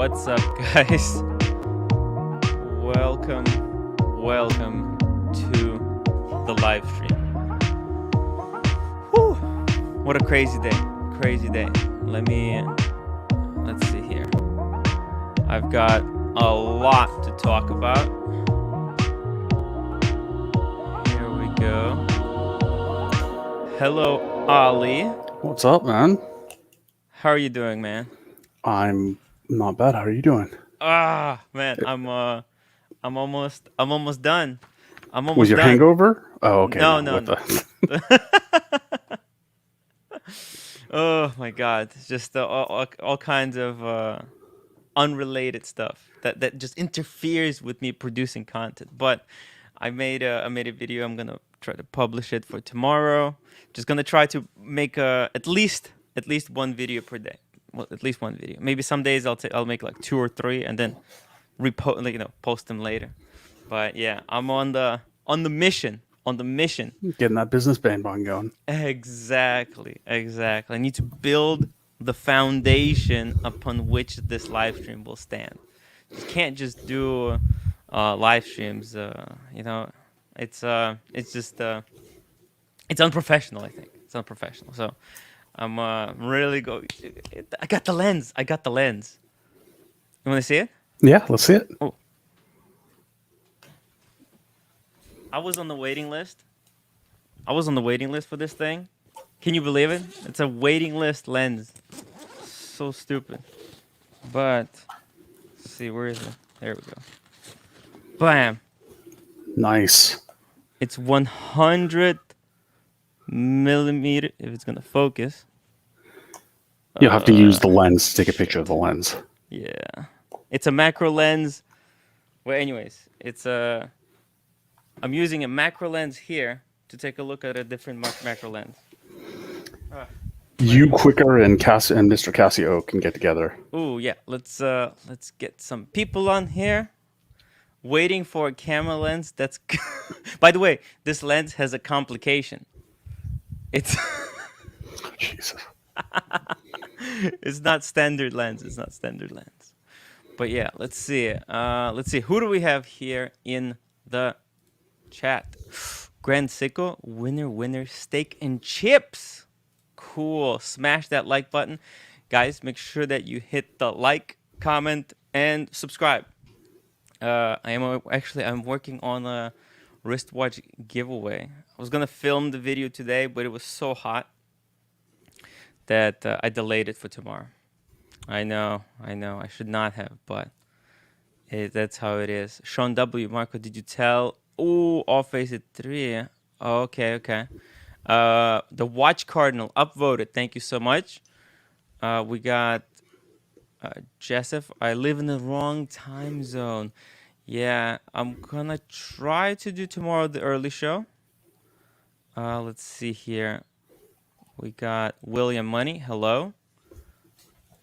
What's up, guys? Welcome to the live stream. Whew. What a crazy day. Let's see here. I've got a lot to talk about. Here we go. Hello, Ali. What's up, man? How are you doing, man? I'm not bad. How are you doing? Man, I'm almost done. Was your hangover? Oh, okay. No. Oh my God! It's just all kinds of unrelated stuff that just interferes with me producing content. But I made a video. I'm gonna try to publish it for tomorrow. Just gonna try to make at least one video per day. Well, at least one video. Maybe some days I'll make like 2 or 3 and then post them later. But yeah, I'm on the mission. Getting that business bandwagon going. Exactly. I need to build the foundation upon which this live stream will stand. You can't just do live streams. It's unprofessional. I think it's unprofessional. So I'm really going. I got the lens. You want to see it? Yeah, let's see it. Oh. I was on the waiting list for this thing. Can you believe it? It's a waiting list lens. So stupid. But let's see, where is it? There we go. Bam. Nice. It's 100 millimeter. If it's gonna focus, You'll have to use the lens to take a picture of the lens. Yeah, it's a macro lens. Well, anyways, I'm using a macro lens here to take a look at a different macro lens. You, Quicker, and Mr. Casio can get together. Oh yeah, let's get some people on here. Waiting for a camera lens. That's by the way, this lens has a complication. It's Jesus. It's not standard lens. But yeah, let's see. Who do we have here in the chat? Grand Sicko, winner, steak and chips. Cool. Smash that like button. Guys, make sure that you hit the like, comment, and subscribe. I'm working on a wristwatch giveaway. I was gonna film the video today, but it was so hot that I delayed it for tomorrow. I know. I should not have, but that's how it is. Sean W. Marco, did you tell? Oh, off face at 3. Oh, okay. The Watch Cardinal upvoted. Thank you so much. We got Jesseph. I live in the wrong time zone. Yeah, I'm gonna try to do tomorrow the early show. Let's see here. We got William Money. Hello.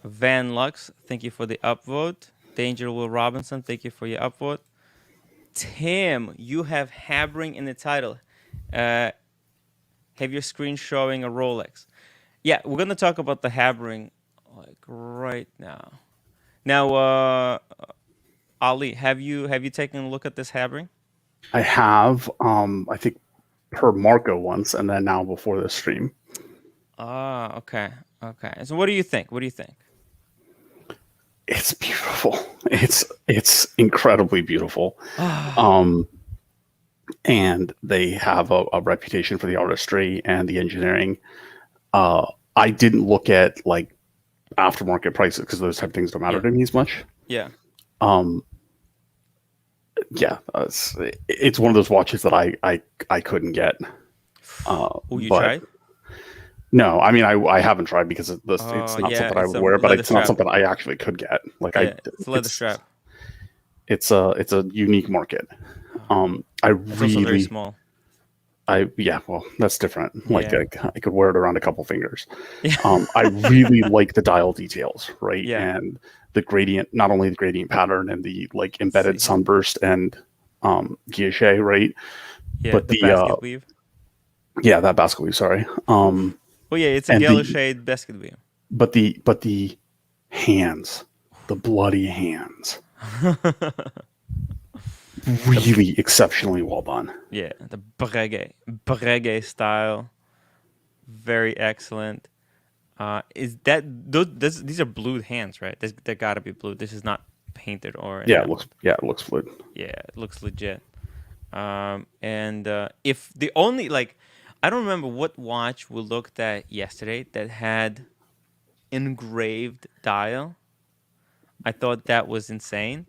Van Lux. Thank you for the upvote. Danger Will Robinson. Thank you for your upvote. Tim, you have Habring in the title. Have your screen showing a Rolex? Yeah, we're gonna talk about the Habring like right now. Now, Ali, have you taken a look at this Habring? I have. I think per Marco once, and then now before the stream. Okay. So what do you think? It's beautiful. It's incredibly beautiful. And they have a reputation for the artistry and the engineering. I didn't look at like aftermarket prices because those type of things don't matter to me as much. Yeah. It's one of those watches that I couldn't get. You tried? No, I mean I haven't tried because it's not something I would wear, but it's not something I actually could get. Like it's a leather strap. It's a unique market. It's also very small. Well, that's different. Like I could wear it around a couple fingers. Yeah. I really like the dial details, right? Yeah. And the gradient, not only the gradient pattern and the like embedded sunburst and guilloche, right? Yeah, but the basket weave. Yeah, that basket weave. Sorry. It's a yellow shade basket weave. But the hands, the bloody hands. Really exceptionally well done. Yeah, the Breguet style, very excellent. Is that these are blued hands, right? They gotta be blued. This is not painted or Yeah, enameled. it looks fluid. Yeah, it looks legit. And if the only like, I don't remember what watch we looked at yesterday that had engraved dial. I thought that was insane.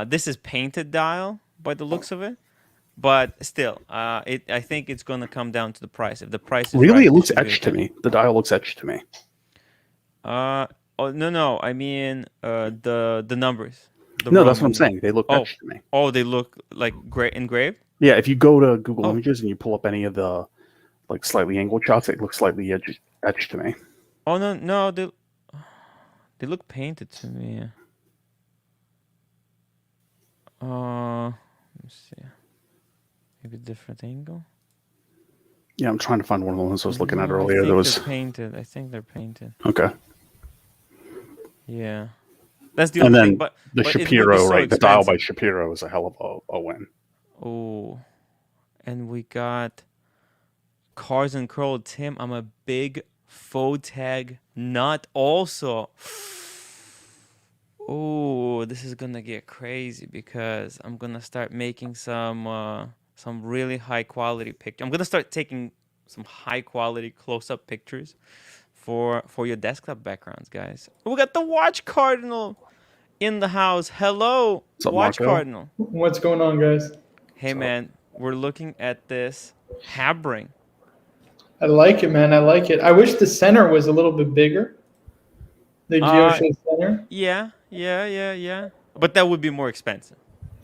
This is painted dial by the looks of it, but still, I think it's gonna come down to the price. If the price is Really, right, it this looks should be etched to okay. me. The dial looks etched to me. Oh no, I mean the numbers, the No, that's what I'm Roman. saying. They look Oh, etched to me. oh, they look like engraved. Yeah, if you go to Google Oh, Images and you pull up any of the like slightly angled shots, it looks slightly etched to me. oh no, they look painted to me. Let me see. Maybe different angle. Yeah, I'm trying to find one of the ones I was looking at No, I earlier. think That was they're painted. I think they're painted. okay. Yeah, that's the And only then thing. But the it would be Shapiro, so right? The dial by expensive. Shapiro is a hell of a win. Oh, and we got Cars and Curl. Tim, I'm a big Photag nut. Also, oh, this is gonna get crazy because I'm gonna start making some really high quality pictures. I'm gonna start taking some high quality close up pictures for your desktop backgrounds, guys. We got the Watch Cardinal in the house. Hello, What's up, Watch Marco? Cardinal. What's going on, guys? Hey man, we're looking at this Habring. I like it, man. I like it. I wish the center was a little bit bigger. The Uh geosha center. yeah. But that would be more expensive.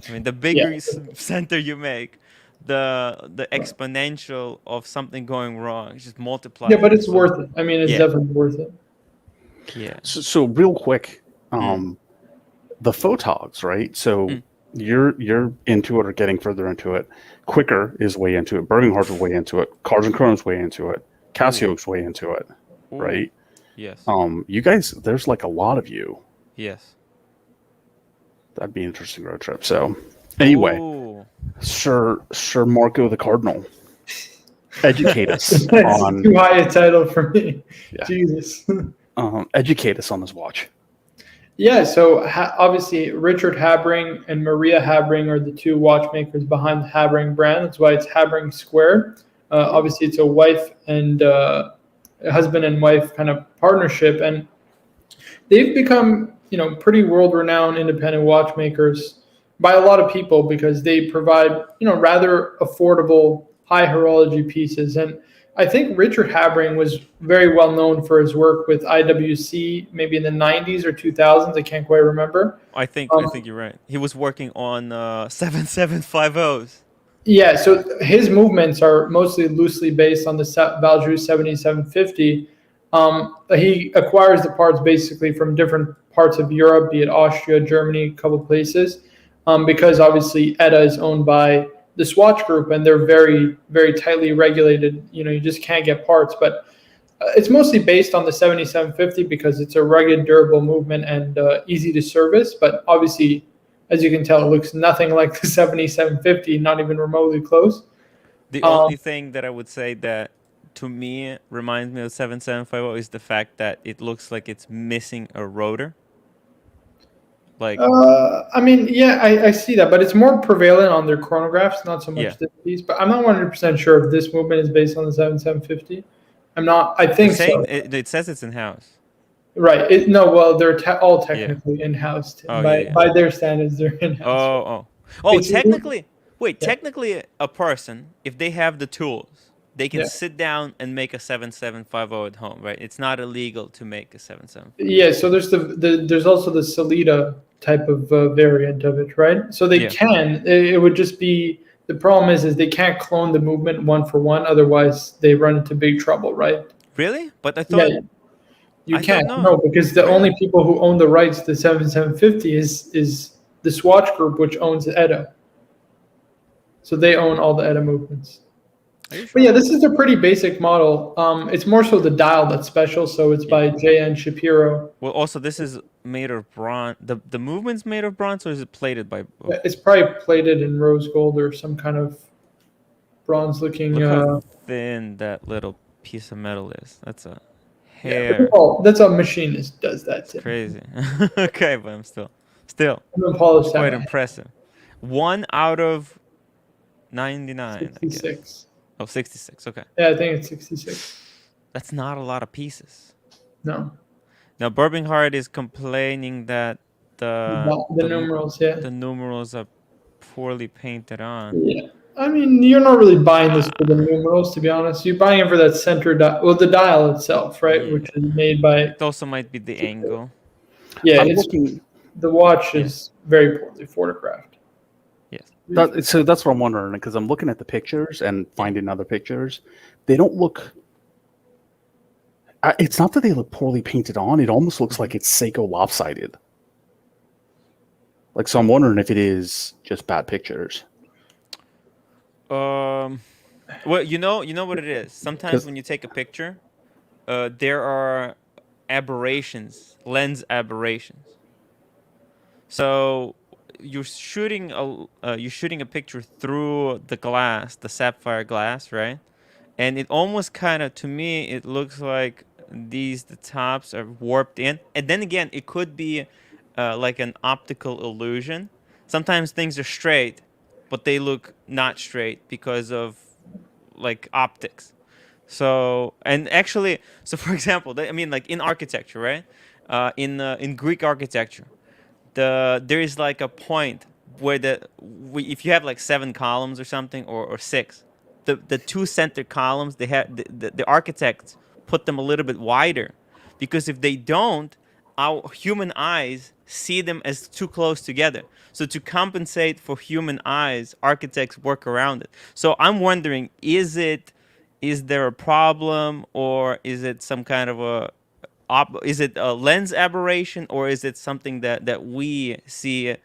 I mean, the Yeah. bigger center you make, the exponential of something going wrong just multiplies. Yeah, but it's So, worth it. I mean, it's yeah, definitely worth it. yeah. So real quick, Mm. the photogs, right? So Mm. you're into it or getting further into it. Quicker is way into it. Bergenhart's way into it. Cars and Chrome's way into it. Casio's way into it, Ooh. right? Yes. You guys, there's like a lot of you. Yes. That'd be an interesting road trip. So anyway, Ooh. Sir Marco the Cardinal, educate us That's on too high a title for me. Yeah. Jesus. Educate us on this watch. Yeah, so obviously Richard Habring and Maria Habring are the two watchmakers behind the Habring brand. That's why it's Habring Squared. Obviously, it's a wife and a husband and wife kind of partnership, and they've become pretty world-renowned independent watchmakers by a lot of people because they provide rather affordable high horology pieces. And I think Richard Habring was very well known for his work with IWC, maybe in the 90s or 2000s. I can't quite remember. I think you're right. He was working on 7750s. Yeah, so his movements are mostly loosely based on the Valjoux 7750. He acquires the parts basically from different parts of Europe, be it Austria, Germany, a couple places, because obviously ETA is owned by the Swatch Group, and they're very, very tightly regulated. You just can't get parts, but it's mostly based on the 7750 because it's a rugged, durable movement and easy to service. But obviously, as you can tell, it looks nothing like the 7750, not even remotely close. The only thing that I would say that to me reminds me of 7750 is the fact that it looks like it's missing a rotor. Like, I mean, yeah, I see that, but it's more prevalent on their chronographs, not so much Yeah. this piece. But I'm not 100% sure if this movement is based on the 7750. I'm not. I they're think saying so. it says it's in house. Right. No, well, they're all technically in-house. Oh, by yeah. by their standards, they're in-house. Oh, It's- technically, wait, Yeah. technically a person, if they have the tools, they can Yeah. sit down and make a 7750 at home, right? It's not illegal to make a 7750. Yeah, so there's there's also the Salida type of variant of it, right? So they Yeah. can. It would just be the problem is they can't clone the movement one for one, otherwise they run into big trouble, right? Really? But I thought Yeah, you I can't. thought No, because the Really? only people who own the rights to 7750 is the Swatch Group, which owns ETA. So they own all the ETA movements. Are you sure? But yeah, this is a pretty basic model. It's more so the dial that's special. So it's by J.N. Shapiro. Well, also this is made of bronze. The movement's made of bronze, or is it plated by? It's probably plated in rose gold or some kind of bronze-looking. Look how thin that little piece of metal is. That's a Yeah, hair. that's a machinist does that. It's crazy. Okay, but I'm still Polished quite diamond. impressive. 1 out of 99, I guess. 66. Oh, 66. Okay. Yeah, I think it's 66. That's not a lot of pieces. No. Now, Birminghard is complaining that The numerals, yeah. the numerals are poorly painted on. Yeah. I mean, you're not really buying this for the numerals, to be honest. You're buying it for that center dial. Well, the dial itself, right? Yeah. Which is made by. It also might be the angle. Yeah, I'm it's looking. the watch is very poorly photographed. Yes. So that's what I'm wondering, because I'm looking at the pictures and finding other pictures. They don't look. It's not that they look poorly painted on. It almost looks like it's Seiko lopsided. Like, so I'm wondering if it is just bad pictures. Well, you know what it is. Sometimes when you take a picture, there are aberrations, lens aberrations. So you're shooting a picture through the glass, the sapphire glass, right? And it almost kind of, to me, it looks like the tops are warped in. And then again, it could be like an optical illusion. Sometimes things are straight, but they look not straight because of like optics. So, and actually, so for example, I mean, like in architecture, right? In Greek architecture, there is like a point where if you have like 7 columns or something, or 6, the 2 center columns, they have the architects put them a little bit wider, because if they don't, our human eyes see them as too close together. So to compensate for human eyes, architects work around it. So I'm wondering, is there a problem, or is it some kind of is it a lens aberration, or is it something that we see?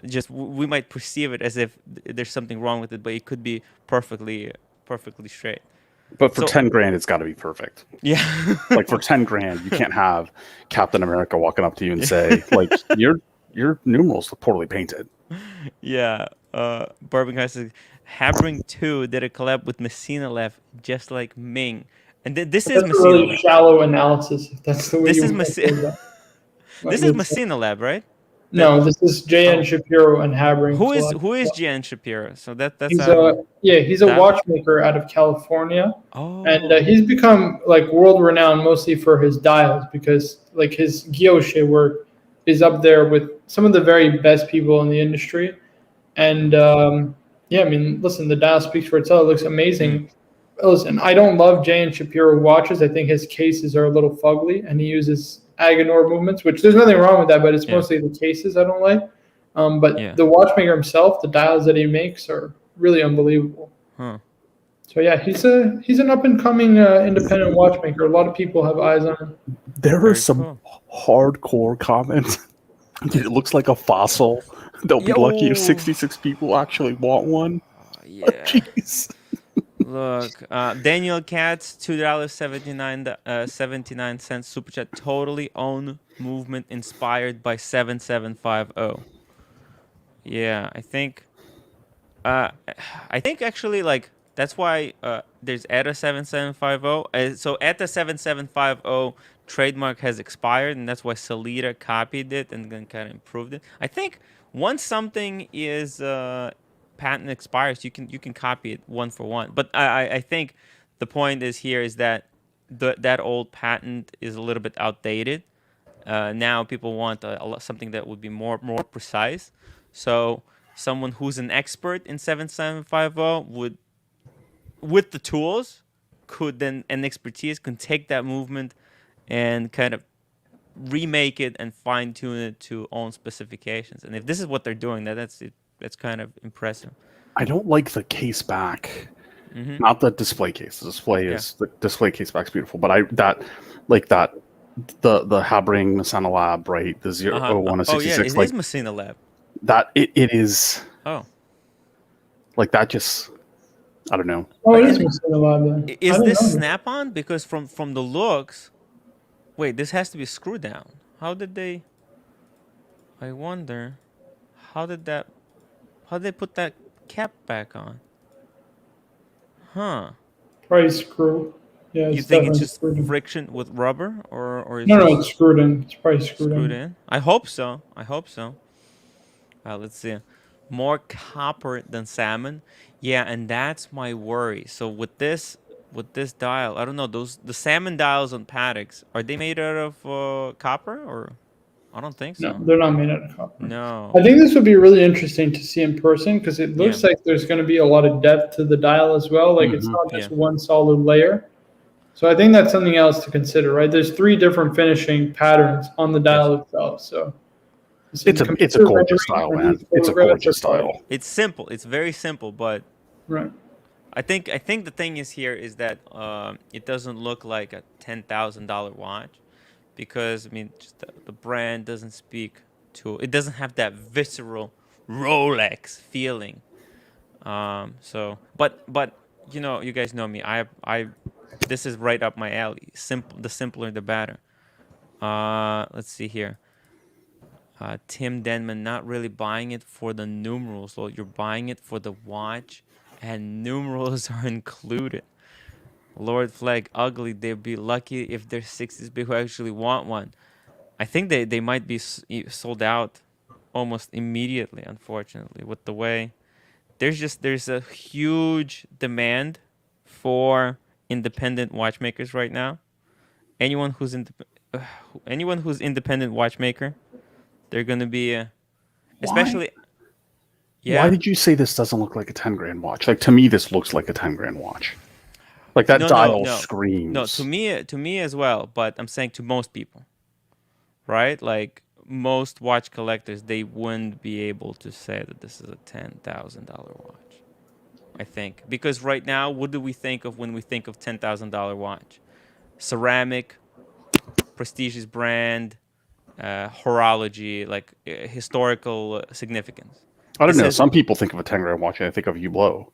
Just we might perceive it as if there's something wrong with it, but it could be perfectly straight. But for So- 10 grand, it's got to be perfect. Yeah. Like, for 10 grand, you can't have Captain America walking up to you and say, like, your numerals look poorly painted. Yeah. Birmingham says Habring 2 did a collab with Messina Lab, just like Ming. And this is That's a Messina really Lab. shallow analysis, if that's the way This you is want to Messi- say that. This is Messina Lab, right? No, this is J.N. Oh. Shapiro and Habring. Who is Gian Shapiro? So that's He's he's a that- watchmaker out of California, Oh. and he's become like world renowned mostly for his dials, because like his guilloche work is up there with some of the very best people in the industry. And yeah, I mean, listen, the dial speaks for itself. It looks amazing. Listen, I don't love J.N. Shapiro watches. I think his cases are a little fugly, and he uses Agenor movements, which there's nothing wrong with that, but it's mostly the cases I don't like. But the watchmaker himself, the dials that he makes are really unbelievable. Huh. So yeah, he's an up and coming independent watchmaker. A lot of people have eyes on him. There are Very some cool. hardcore comments. It looks like a fossil. They'll be lucky if 66 people actually want one. Yeah. Jeez. Look, Daniel Katz, $2.79 super chat. Totally own movement inspired by 7750. Yeah, I think actually, like, that's why there's ETA 7750. So ETA 7750 trademark has expired, and that's why Salita copied it and then kind of improved it. I think once something is patent expires, you can copy it one for one. But I think the point is that that old patent is a little bit outdated. Now people want something that would be more precise. So someone who's an expert in 7750 would, with the tools, and expertise, can take that movement and kind of remake it and fine tune it to own specifications. And if this is what they're doing, that's kind of impressive. I don't like the case back. Mm-hmm. Not the display case. The display case back's beautiful, but the Habring Messina Lab, right? The 01 Oh yeah, 66, it like is Messina Lab. that. It is. Oh. Like that. Just, I don't know. Oh, it is Messina Lab then. Is this snap-on? Because from the looks, wait, this has to be screw down. How did they? I wonder. How did that? How did they put that cap back on? Huh? Probably screw. Yeah, You it's think it's definitely just screwed in. friction with rubber, or is No, this it's screwed in. It's probably screwed screwed in. in? I hope so. I hope so. Let's see. More copper than salmon. Yeah, and that's my worry. So with this dial, I don't know, the salmon dials on Patek's, are they made out of copper, or I don't think No, so. they're not made out of copper. I No. think this would be really interesting to see in person because it Yeah. looks like there's going to be a lot of depth to the dial as well. Like it's Mhm. not Yeah. just one solid layer. So I think that's something else to consider, right? There's 3 different finishing patterns on the Yes. dial itself. So It's a computer gorgeous rendering style, or man. these It's a photographs are gorgeous fire. style. It's simple. It's very simple, but Right. I think the thing is here is that it doesn't look like a $10,000 watch, because I mean just the brand doesn't speak to it, doesn't have that visceral Rolex feeling. So but you guys know me. I this is right up my alley. Simple, the simpler the better. Let's see here. Tim Denman, not really buying it for the numerals. Well, you're buying it for the watch, and numerals are included. Lord Flag, ugly. They'd be lucky if there's 60s people who actually want one. I think they might be sold out almost immediately, unfortunately, with the way there's a huge demand for independent watchmakers right now. Anyone who's anyone who's independent watchmaker, they're gonna be Why? especially Why yeah. did you say this doesn't look like a 10 grand watch? Like to me, this looks like a 10 grand watch. Like that No, no, dial no, no. To screams. me as well. But I'm saying to most people, right? Like most watch collectors, they wouldn't be able to say that this is a $10,000 watch. I think because right now, what do we think of when we think of $10,000 watch? Ceramic, prestigious brand, horology, like historical significance. I don't This know. has Some people think of a 10 grand watch and I think of Hublot.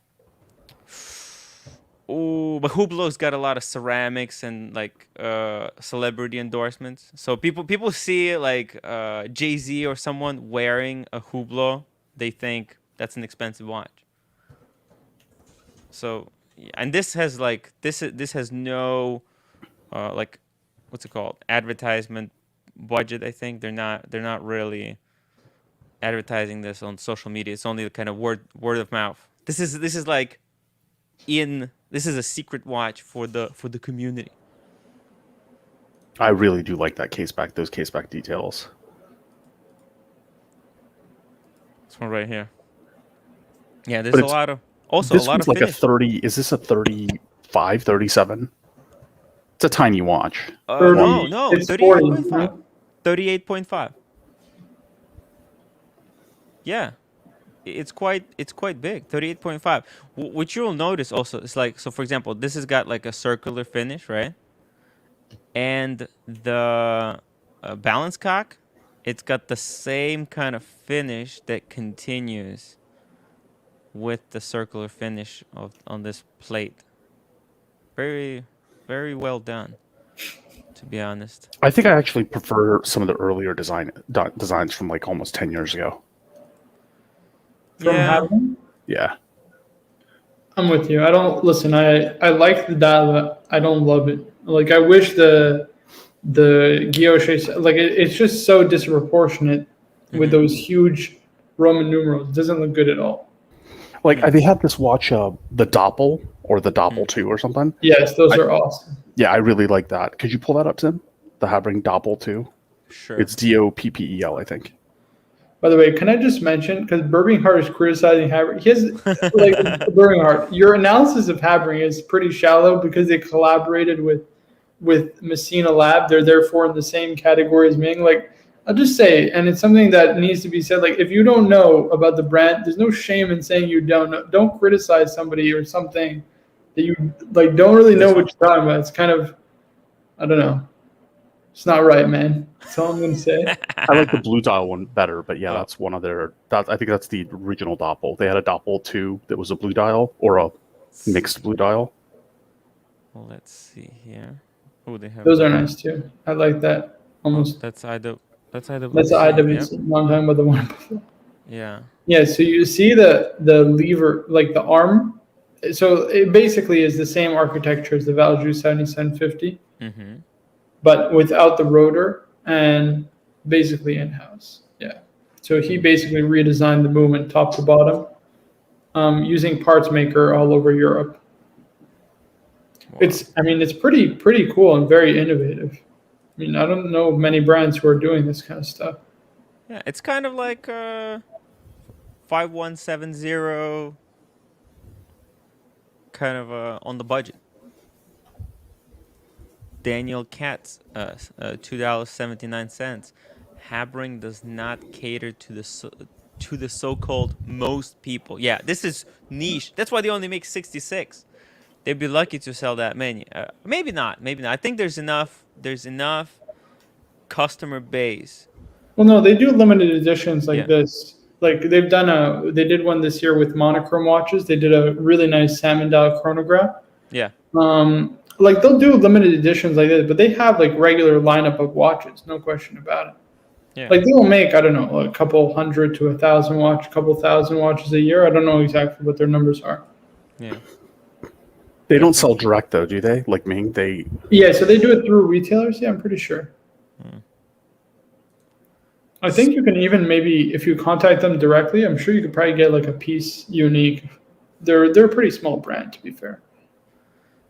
Oh, but Hublot's got a lot of ceramics and like celebrity endorsements. So people see like Jay-Z or someone wearing a Hublot, they think that's an expensive watch. So and this has like this has no like what's it called? Advertisement budget, I think. They're not really advertising this on social media. It's only kind of word of mouth. This is like this is a secret watch for the community. I really do like that case back, those case back details. This one right here. Yeah, there's But a lot of also a this lot one's of like a finish. 30. Is this a 35, 37? It's a tiny watch. No, 30, no, it's 40, 38.5. 38.5. Yeah. It's quite big. 38.5. Which you'll notice also is like, so for example, this has got like a circular finish, right? And the balance cock, it's got the same kind of finish that continues with the circular finish on this plate. Very, very well done, to be honest. I think I actually prefer some of the earlier designs from like almost 10 years ago. from Yeah. having. Yeah. I'm with you. I don't listen. I like the dial, but I don't love it. Like I wish the guilloche like it's just so disproportionate with Mm-hmm. those huge Roman numerals. It doesn't look good at all. Like they had this watch, the Doppel or the Doppel 2 or something. Yes, those I, are awesome. yeah, I really like that. Could you pull that up, Tim? The Habring Doppel 2. Sure. It's Doppel, I think. By the way, can I just mention because Birminghart is criticizing Habring? He has like Birminghart. Your analysis of Habring is pretty shallow because they collaborated with Messina Lab. They're therefore in the same category as Ming. Like I'll just say, and it's something that needs to be said. Like if you don't know about the brand, there's no shame in saying you don't know. Don't criticize somebody or something that you like don't really know This what one? you're talking about. It's kind of I don't know. It's not right, man. That's all I'm gonna say. I like the blue dial one better, but yeah, Oh, that's one of their. I think that's the original Doppel. They had a Doppel 2 that was a blue dial or a mixed blue dial. let's see here. Oh, they have Those are the nice too. I like that almost. That's IW. That's IWC. That's the Yep. IWC. No, I'm talking about the one before. Yeah. Yeah, so you see the lever, like the arm. So it basically is the same architecture as the Valjoux 7750, Mm-hmm. but without the rotor and basically in-house. Yeah. So he basically redesigned the movement top to bottom, using parts maker all over Europe. Wow. It's pretty cool and very innovative. I mean, I don't know many brands who are doing this kind of stuff. Yeah, it's kind of like 5170, kind of on the budget. Daniel Katz, $2.79. Habring does not cater to the so-called most people. Yeah, this is niche. That's why they only make 66. They'd be lucky to sell that many. Maybe not. Maybe not. I think there's enough. There's enough customer base. Well, no, they do limited editions like Yeah. this. Like they did one this year with monochrome watches. They did a really nice salmon dial chronograph. Yeah. Like they'll do limited editions like this, but they have like regular lineup of watches, no question about it. Yeah. Like they will make, I don't know, a couple hundred to 1,000 couple thousand watches a year. I don't know exactly what their numbers are. Yeah. They don't sell direct though, do they? Like Ming, Yeah, so they do it through retailers. Yeah, I'm pretty sure. I think you can even maybe if you contact them directly, I'm sure you could probably get like a piece unique. They're a pretty small brand, to be fair.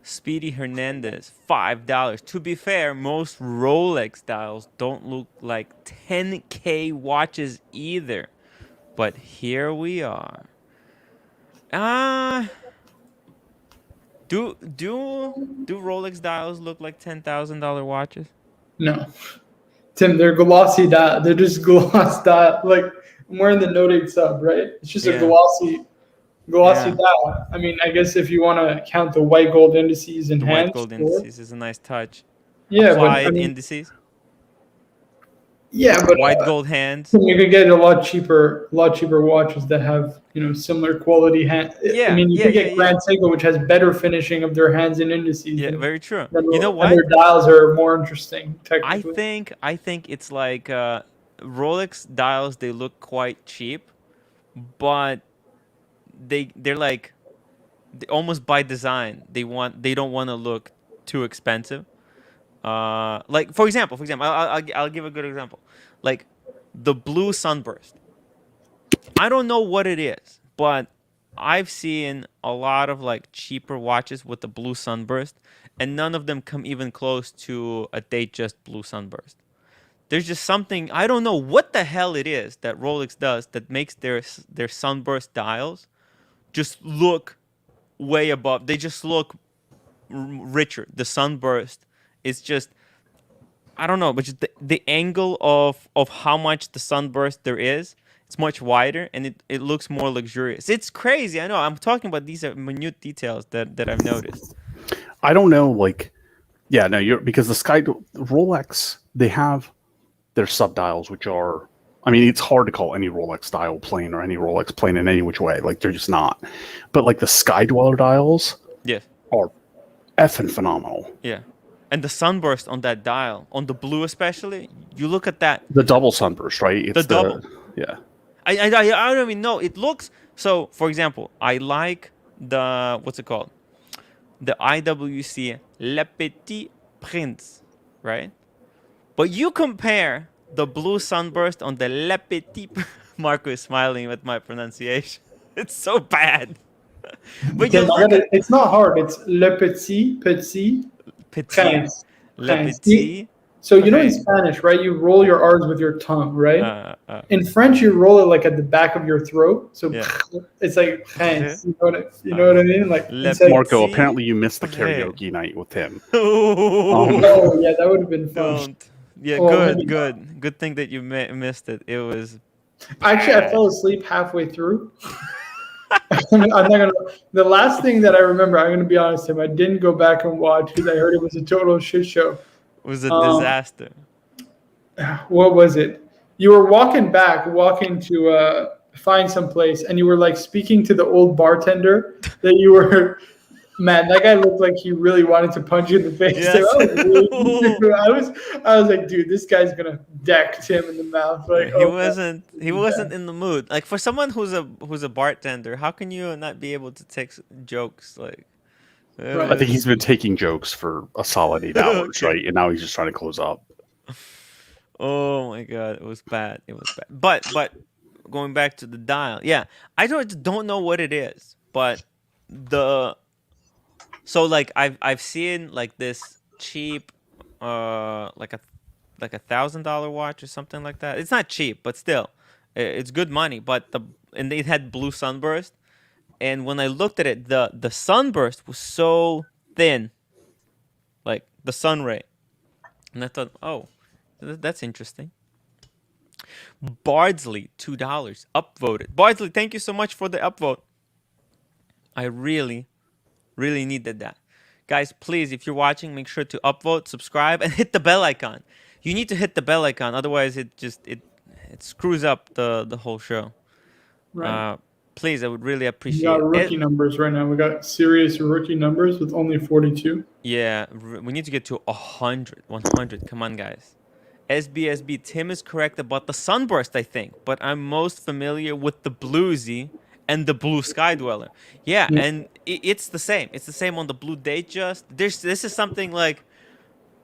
Speedy Hernandez, $5. To be fair, most Rolex dials don't look like 10K watches either. But here we are. Do Rolex dials look like $10,000 watches? No, Tim, they're glossy dial. They're just gloss dial. Like I'm wearing the Note 8 sub, right? It's just a Yeah. glossy Yeah. dial. I mean, I guess if you want to count the white gold indices and The hands, white gold sure. indices is a nice touch. Yeah, Applied but I mean, indices. yeah, but White gold hands. you could get a lot cheaper watches that have similar quality hand. Yeah, I mean, you yeah, could yeah, get yeah. Grand Seiko, which has better finishing of their hands and indices. Yeah, and very true. then- You know and what? their dials are more interesting technically. I think it's like Rolex dials. They look quite cheap, but they're like almost by design. They don't want to look too expensive. Like for example, I'll give a good example. Like the blue sunburst. I don't know what it is, but I've seen a lot of like cheaper watches with the blue sunburst, and none of them come even close to a Datejust blue sunburst. There's just something, I don't know what the hell it is that Rolex does that makes their sunburst dials just look way above. They just look richer. The sunburst is just, I don't know, but just the angle of how much the sunburst there is, it's much wider and it looks more luxurious. It's crazy. I know. I'm talking about these are minute details that I've noticed. I don't know, like, yeah, no, because the Rolex, they have their sub dials, which are, I mean, it's hard to call any Rolex dial plain or any Rolex plain in any which way. Like, they're just not. But like the Sky Dweller dials Yes. are effing phenomenal. Yeah. And the sunburst on that dial, on the blue especially, you look at that. The double sunburst, right? It's The double. Yeah. I don't even know. It looks so. For example, I like the what's it called, the IWC Le Petit Prince, right? But you compare the blue sunburst on the Le Petit. Marco is smiling at my pronunciation. It's so bad. But you look at It's not hard. It's Le Petit Petit, Prince. Le Prince. Petit. So you know in Prince. Spanish, right? You roll your R's with your tongue, right? Uh, In French, you roll it like at the back of your throat. So Yeah. it's like Prince. You know what I mean? Like Le instead- Marco, Petit apparently you missed the Prince. karaoke night with him. Oh yeah, that would have been fun. Don't. Yeah, Oh, good, maybe good. Good thing that you missed it. It was. Actually, I fell asleep halfway through. I'm not gonna. The last thing that I remember, I'm gonna be honest, Tim, I didn't go back and watch because I heard it was a total shit show. Was a disaster. What was it? You were walking to find some place, and you were like speaking to the old bartender that you were Man, that guy looked like he really wanted to punch you in the face. Yes. I was like, dude, this guy's gonna deck Tim in the mouth. Like, He oh, wasn't. He man. wasn't in the mood. Like for someone who's a bartender, how can you not be able to take jokes? Like, Right. I think he's been taking jokes for a solid 8 hours, Okay. right? And now he's just trying to close up. Oh my god, it was bad. It was bad. But going back to the dial, yeah, I don't know what it is, but the so like I've seen like this cheap, like a $1,000 watch or something like that. It's not cheap, but still, it's good money. But and it had blue sunburst, and when I looked at it, the sunburst was so thin, like the sun ray, and I thought, oh, that's interesting. Bardsley, $2, upvoted. Bardsley, thank you so much for the upvote. I really, really needed that. Guys, please, if you're watching, make sure to upvote, subscribe, and hit the bell icon. You need to hit the bell icon, otherwise it screws up the whole show. Right. Please, I would really We appreciate got it. rookie numbers right now. We got serious rookie numbers with only 42. Yeah, we need to get to 100. 100. Come on, guys. SBSB, Tim is correct about the sunburst, I think, but I'm most familiar with the bluesy and the blue sky dweller. Yeah, Yeah. and it's the same. It's the same on the blue Datejust. This is something like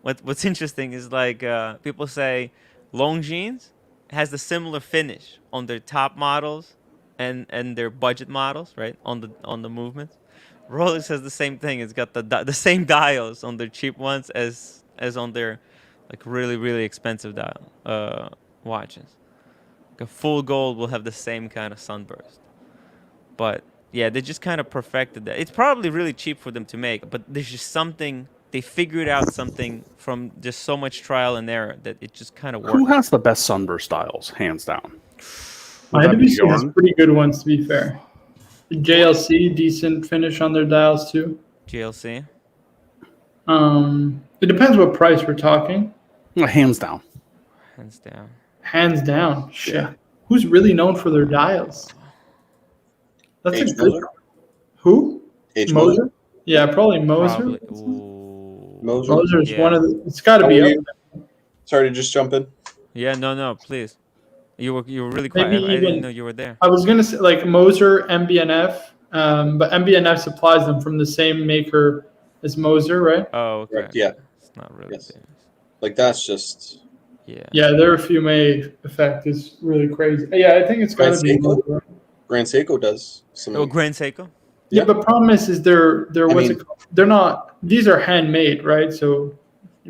what's interesting is like people say Longines has the similar finish on their top models and their budget models, right? On the movements. Rolex has the same thing. It's got the same dials on their cheap ones as on their like really expensive dial watches. Like a full gold will have the same kind of sunburst. But yeah, they just kind of perfected that. It's probably really cheap for them to make, but there's just something they figured out something from just so much trial and error that it just kind of worked. Who has the best sunburst styles, hands down? Would that be IWC has Yarn? pretty good ones, to be fair. JLC, decent finish on their dials, too. GLC. It depends what price we're talking. Hands down. Hands down. Hands down. Shit. Yeah. Who's really known for their dials? That's H. a good. Moser? Who? H. Moser? Yeah, probably Moser. Probably. Ooh. Moser? Moser's Yeah. one of the. It's got to be How up are you? there. Sorry to just jump in. Yeah, no, please. You were really quiet. Maybe I didn't even- know you were there. I was gonna say like Moser, MBNF, but MBNF supplies them from the same maker as Moser, right? Oh, okay. Correct, yeah. It's not really Yes. famous. Like, that's just... Yeah. Yeah, their Fume effect is really crazy. Yeah, I think it's got to be. Seiko? Moser. Grand Seiko does some... Oh, Grand Seiko. Yeah, Yeah. but problem is they're I what's mean- it called? They're not. These are handmade, right? So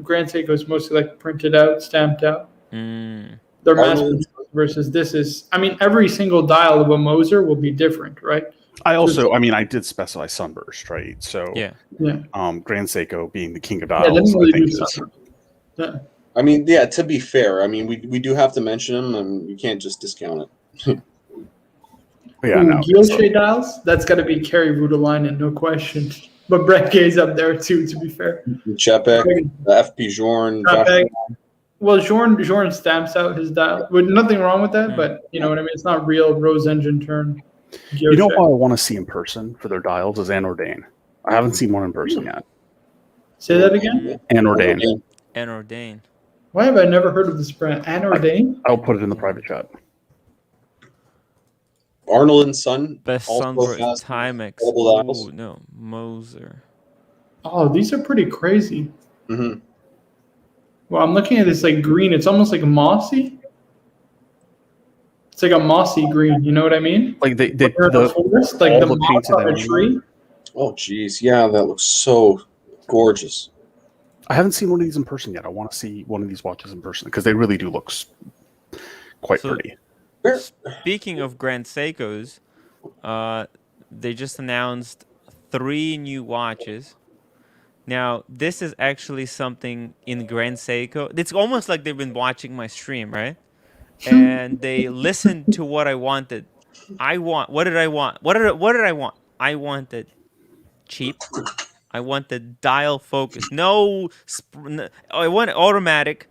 Grand Seiko is mostly like printed out, stamped out. Mm. They're mass Arnold- produced versus this is. I mean, every single dial of a Moser will be different, right? I did specify sunburst, right? So, Yeah. Yeah. Grand Seiko being the king of Yeah, they dials, don't really I think do is, stuff. Yeah. I mean, yeah, to be fair, I mean, we do have to mention them, and you can't just discount it. yeah, Ooh, no. Guilloche dials. That's got to be Kerry Voutilainen, no question. But Brett Gay's up there too. To be fair. Chepek, the FP Jorn, Chepek. Well, Jorn stamps out his dial. With nothing wrong with that, Mm. but you know what I mean. It's not real rose engine turn. You know Guilloche. what I want to see in person for their dials is Anordain. I haven't seen one in person yet. Say that again. Anordain. And Ordain. Why have I never heard of this brand? Anordain? I'll put it in the private chat. Arnold and Son. Best also sunburst has Timex. double dials. Ooh, no, Moser. Oh, these are pretty crazy. Mm-hmm. Well, I'm looking at this like green. It's almost like mossy. It's like a mossy green. You know what I mean? Like They're in the forest, like all the the moss painted on a animal. tree. Oh, geez. Yeah, that looks so gorgeous. I haven't seen one of these in person yet. I want to see one of these watches in person because they really do look quite So- pretty. Where? Speaking of Grand Seikos, they just announced 3 new watches. Now, this is actually something in Grand Seiko. It's almost like they've been watching my stream, right? And they listened to what I wanted. What did I want? What did I want? I wanted cheap. I wanted dial focus. I wanted automatic.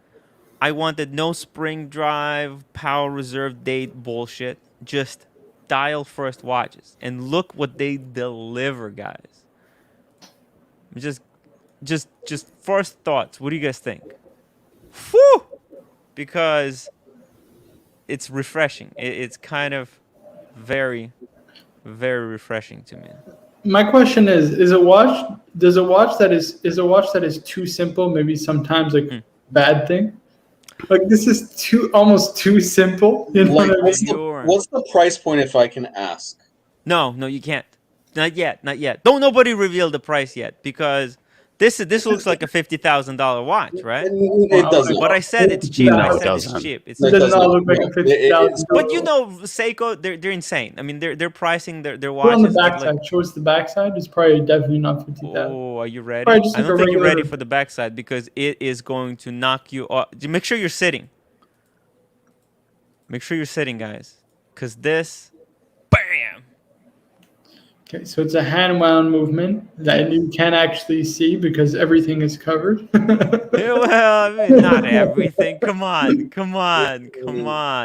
I wanted no spring drive, power reserve date bullshit. Just dial first watches. And look what they deliver, guys. Just first thoughts. What do you guys think? Whew! Because it's refreshing. It's kind of very, very refreshing to me. My question is a watch does a watch that is a watch that is too simple maybe sometimes a bad thing? Like this is almost too simple. You know Like, what I mean? what's the price point if I can ask? No, you can't. Not yet. Don't nobody reveal the price yet because this looks like a $50,000 watch, right? It doesn't. But I said it's cheap. No, I it said it's doesn't. cheap. It's It It does doesn't. not look like No. a $50,000. but you know, Seiko, they're insane. I mean, they're pricing their Put on the watches. at backside. Show us the backside. It's probably definitely not 50,000. Oh, are you ready? Probably just I like don't a think you're regular- ready for the backside because it is going to knock you off. Make sure you're sitting. Make sure you're sitting, guys, because this, bam. Okay, so it's a hand wound movement that you can actually see because everything is covered. Yeah, well, I mean, not everything. Come on.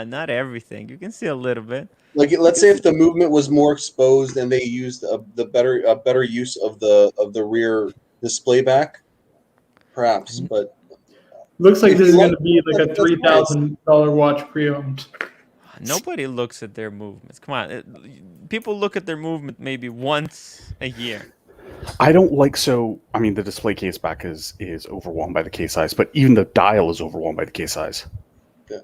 Not everything. You can see a little bit. Like, let's say if the movement was more exposed and they used a better use of the rear display back, perhaps. But Looks like If this you is like- going to be like a that's $3,000 watch pre-owned. Nobody looks at their movements. Come on. People look at their movement maybe once a year. I don't like I mean, the display case back is overwhelmed by the case size, but even the dial is overwhelmed by the case size.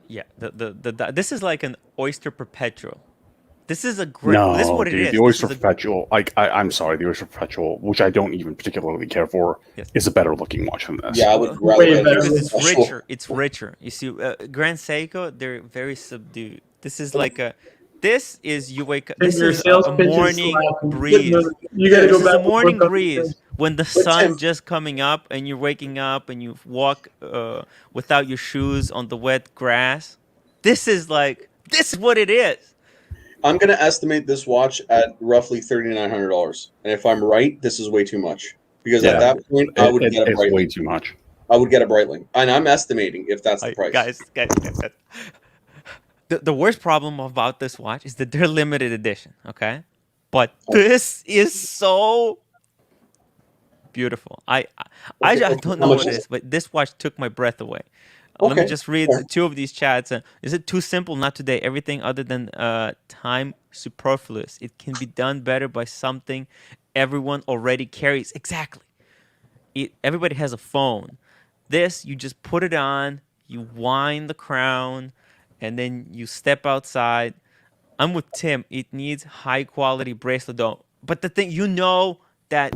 Yeah. This is like an Oyster Perpetual. This is a great. No, This is what dude, it is. the This Oyster is a- Perpetual. I'm sorry, the Oyster Perpetual, which I don't even particularly care for, Yes. is a better looking watch than this. yeah, I would rather Way get better. because a it's special. richer. It's richer. You see, Grand Seiko, they're very subdued. This is like a. This is you wake up. This Your is sales a pitch is morning slapping. breeze. You got to This go is back a and morning look up the breeze thing. when the Tim- sun's just coming up and you're waking up and you walk without your shoes on the wet grass. This is what it is. I'm gonna estimate this watch at roughly $3,900, and if I'm right, this is way too much. Because at Yeah. that point, I would get a It's way Breitling. too much. I would get a Breitling, and I'm estimating if that's the price. Guys. The worst problem about this watch is that they're limited edition, okay? But this is so beautiful. I don't know How much what it is is, but this watch took my breath away. Let me Okay, just read fair. two of these chats. Is it too simple? Not today. Everything other than time superfluous. It can be done better by something everyone already carries. Exactly. Everybody has a phone. This, you just put it on, you wind the crown, and then you step outside. I'm with Tim. It needs high quality bracelet though. But the thing, that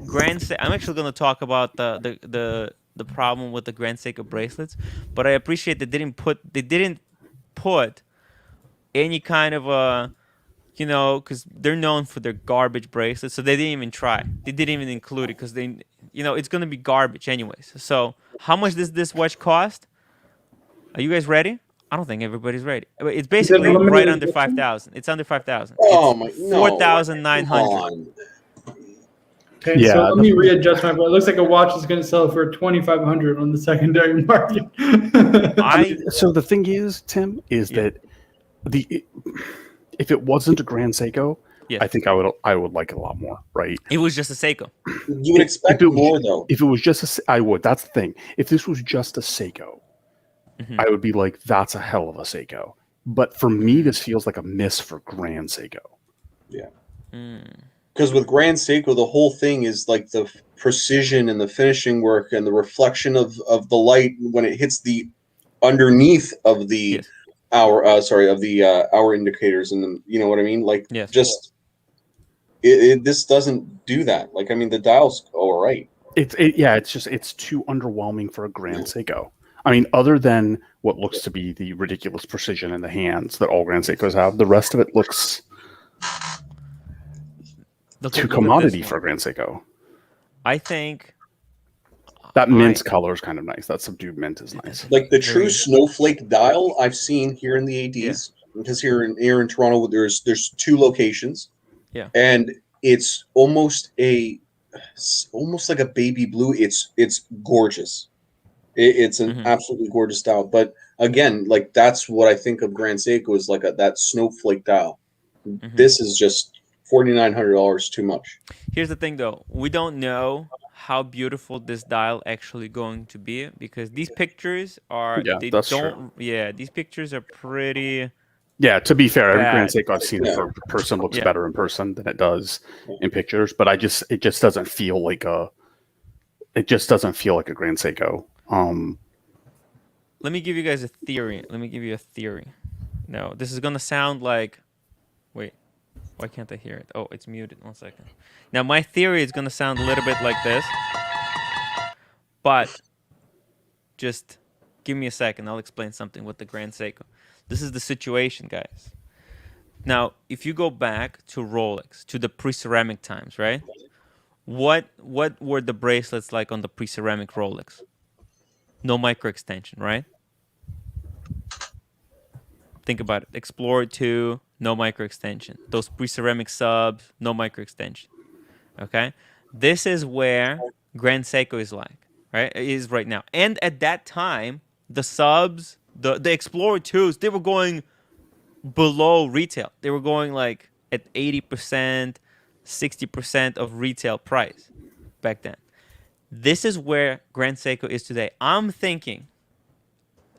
I'm actually going to talk about the problem with the Grand Seiko bracelets, but I appreciate they didn't put any kind of a, because they're known for their garbage bracelets, so they didn't even try. They didn't even include it because it's going to be garbage anyways. So how much does this watch cost? Are you guys ready? I don't think everybody's ready. It's basically limited right under edition? 5,000. It's under 5,000. Oh It's my! No, 4,900. come on. Okay, Yeah, so let me the- readjust my. It looks like a watch is going to sell for $2,500 on the secondary market. So the thing is, Tim, is Yeah. that if it wasn't a Grand Seiko, Yeah. I think I would like it a lot more, right? It was just a Seiko. You would expect If it was- more though. If it was just I would. That's the thing. If this was just a Seiko, Mhm. I would be like, that's a hell of a Seiko. But for me, this feels like a miss for Grand Seiko. Because with Grand Seiko, the whole thing is like the precision and the finishing work and the reflection of the light when it hits the underneath of the Yes. hour indicators, and then you know what I mean. Like Yes. just this doesn't do that. Like I mean, the dial's all right. It's too underwhelming for a Grand Seiko. I mean, other than what looks to be the ridiculous precision in the hands that all Grand Seikos have, the rest of it looks Look too at this commodity one. for a Grand Seiko. I think That mint color is kind of nice. That subdued mint is nice. Like the Very true good. snowflake dial I've seen here in the ADs, because here in Toronto there's two locations. Yeah. And it's almost like a baby blue. It's gorgeous. It's an Mhm. absolutely gorgeous dial. But again, like that's what I think of Grand Seiko is like that snowflake dial. Mhm. This is just $4,900 too much. Here's the thing, though. We don't know how beautiful this dial actually going to be, because these pictures are Yeah, they that's don't true. yeah, these pictures are pretty Yeah, to be fair, every Grand bad. Seiko I've seen in Yeah. person looks Yeah. better in person than it does in pictures. But it just doesn't feel like a Grand Seiko. Let me give you guys a theory. Let me give you a theory. No, this is gonna sound like, wait, why can't I hear it? Oh, it's muted. 1 second. Now my theory is gonna sound a little bit like this, but just give me a second. I'll explain something with the Grand Seiko. This is the situation, guys. Now, if you go back to Rolex, to the pre-ceramic times, right? What were the bracelets like on the pre-ceramic Rolex? No micro extension, right? Think about it. Explorer 2, no micro extension. Those pre-ceramic subs, no micro extension. Okay? This is where Grand Seiko is like, right? It is right now. And at that time, the subs, the Explorer 2s, they were going below retail. They were going like at 80%, 60% of retail price back then. This is where Grand Seiko is today. I'm thinking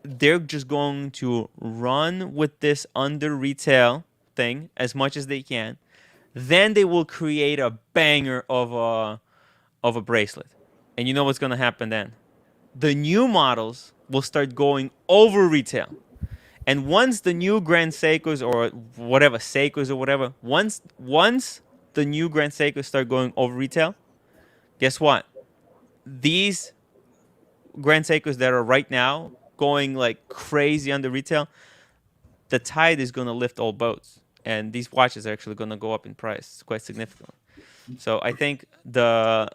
they're just going to run with this under retail thing as much as they can. Then they will create a banger of a bracelet. And you know what's going to happen then? The new models will start going over retail. And once the new Grand Seikos or whatever, Seikos or whatever, once the new Grand Seikos start going over retail, guess what? These Grand Seikos that are right now going like crazy under retail, the tide is going to lift all boats. And these watches are actually going to go up in price quite significantly. So I think the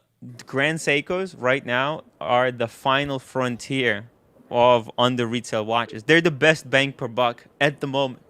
Grand Seikos right now are the final frontier of under retail watches. They're the best bang per buck at the moment.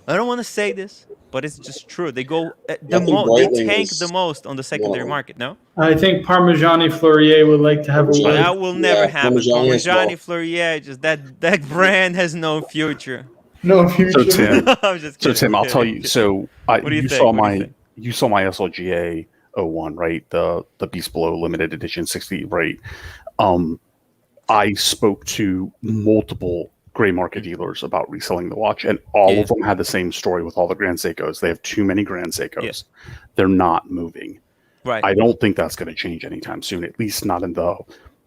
I don't want to say this, but it's just true. They go I think they Breitling tank is the most on the one of secondary them. market. No, I think Parmigiani Fleurier would like to have a word. that will never happen. Parmigiani as well. Parmigiani Fleurier, just that brand has no future. No So future. Tim, I'm just kidding. I'll tell you. So What do you think? What do you think? you saw my SLGA 01, right? The Beast Below limited edition 60, right? I spoke to multiple gray market dealers about reselling the watch, and all of them had the same story with all the Grand Seikos. They have too many Grand Seikos. Yes. They're not moving. Right. I don't think that's going to change anytime soon, at least not in the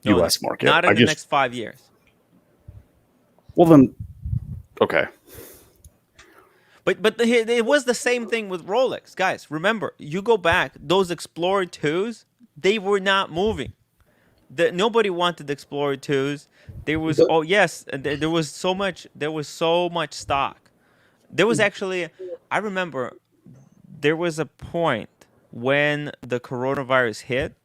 U.S. market. Not in the next 5 years. Well, then, okay. But it was the same thing with Rolex, guys. Remember, you go back, those Explorer 2s, they were not moving. Nobody wanted Explorer 2s. There was there was so much stock. There was actually, I remember there was a point when the coronavirus hit,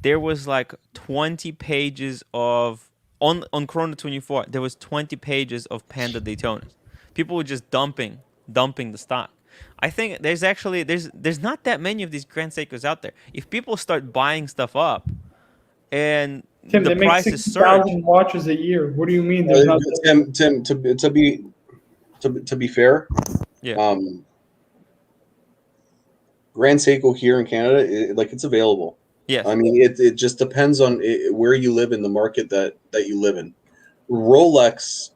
there was like 20 pages of on Corona 24, there was 20 pages of Panda Daytonas. People were just dumping the stock. I think there's actually there's not that many of these Grand Seikos out there. If people start buying stuff up and Tim, the they make prices 60,000 surge, watches a year. What do you mean? There's not. Tim, to be fair, yeah, Grand Seiko here in Canada, it's available. yes, I mean, it just depends on where you live in the market that you live in. Rolex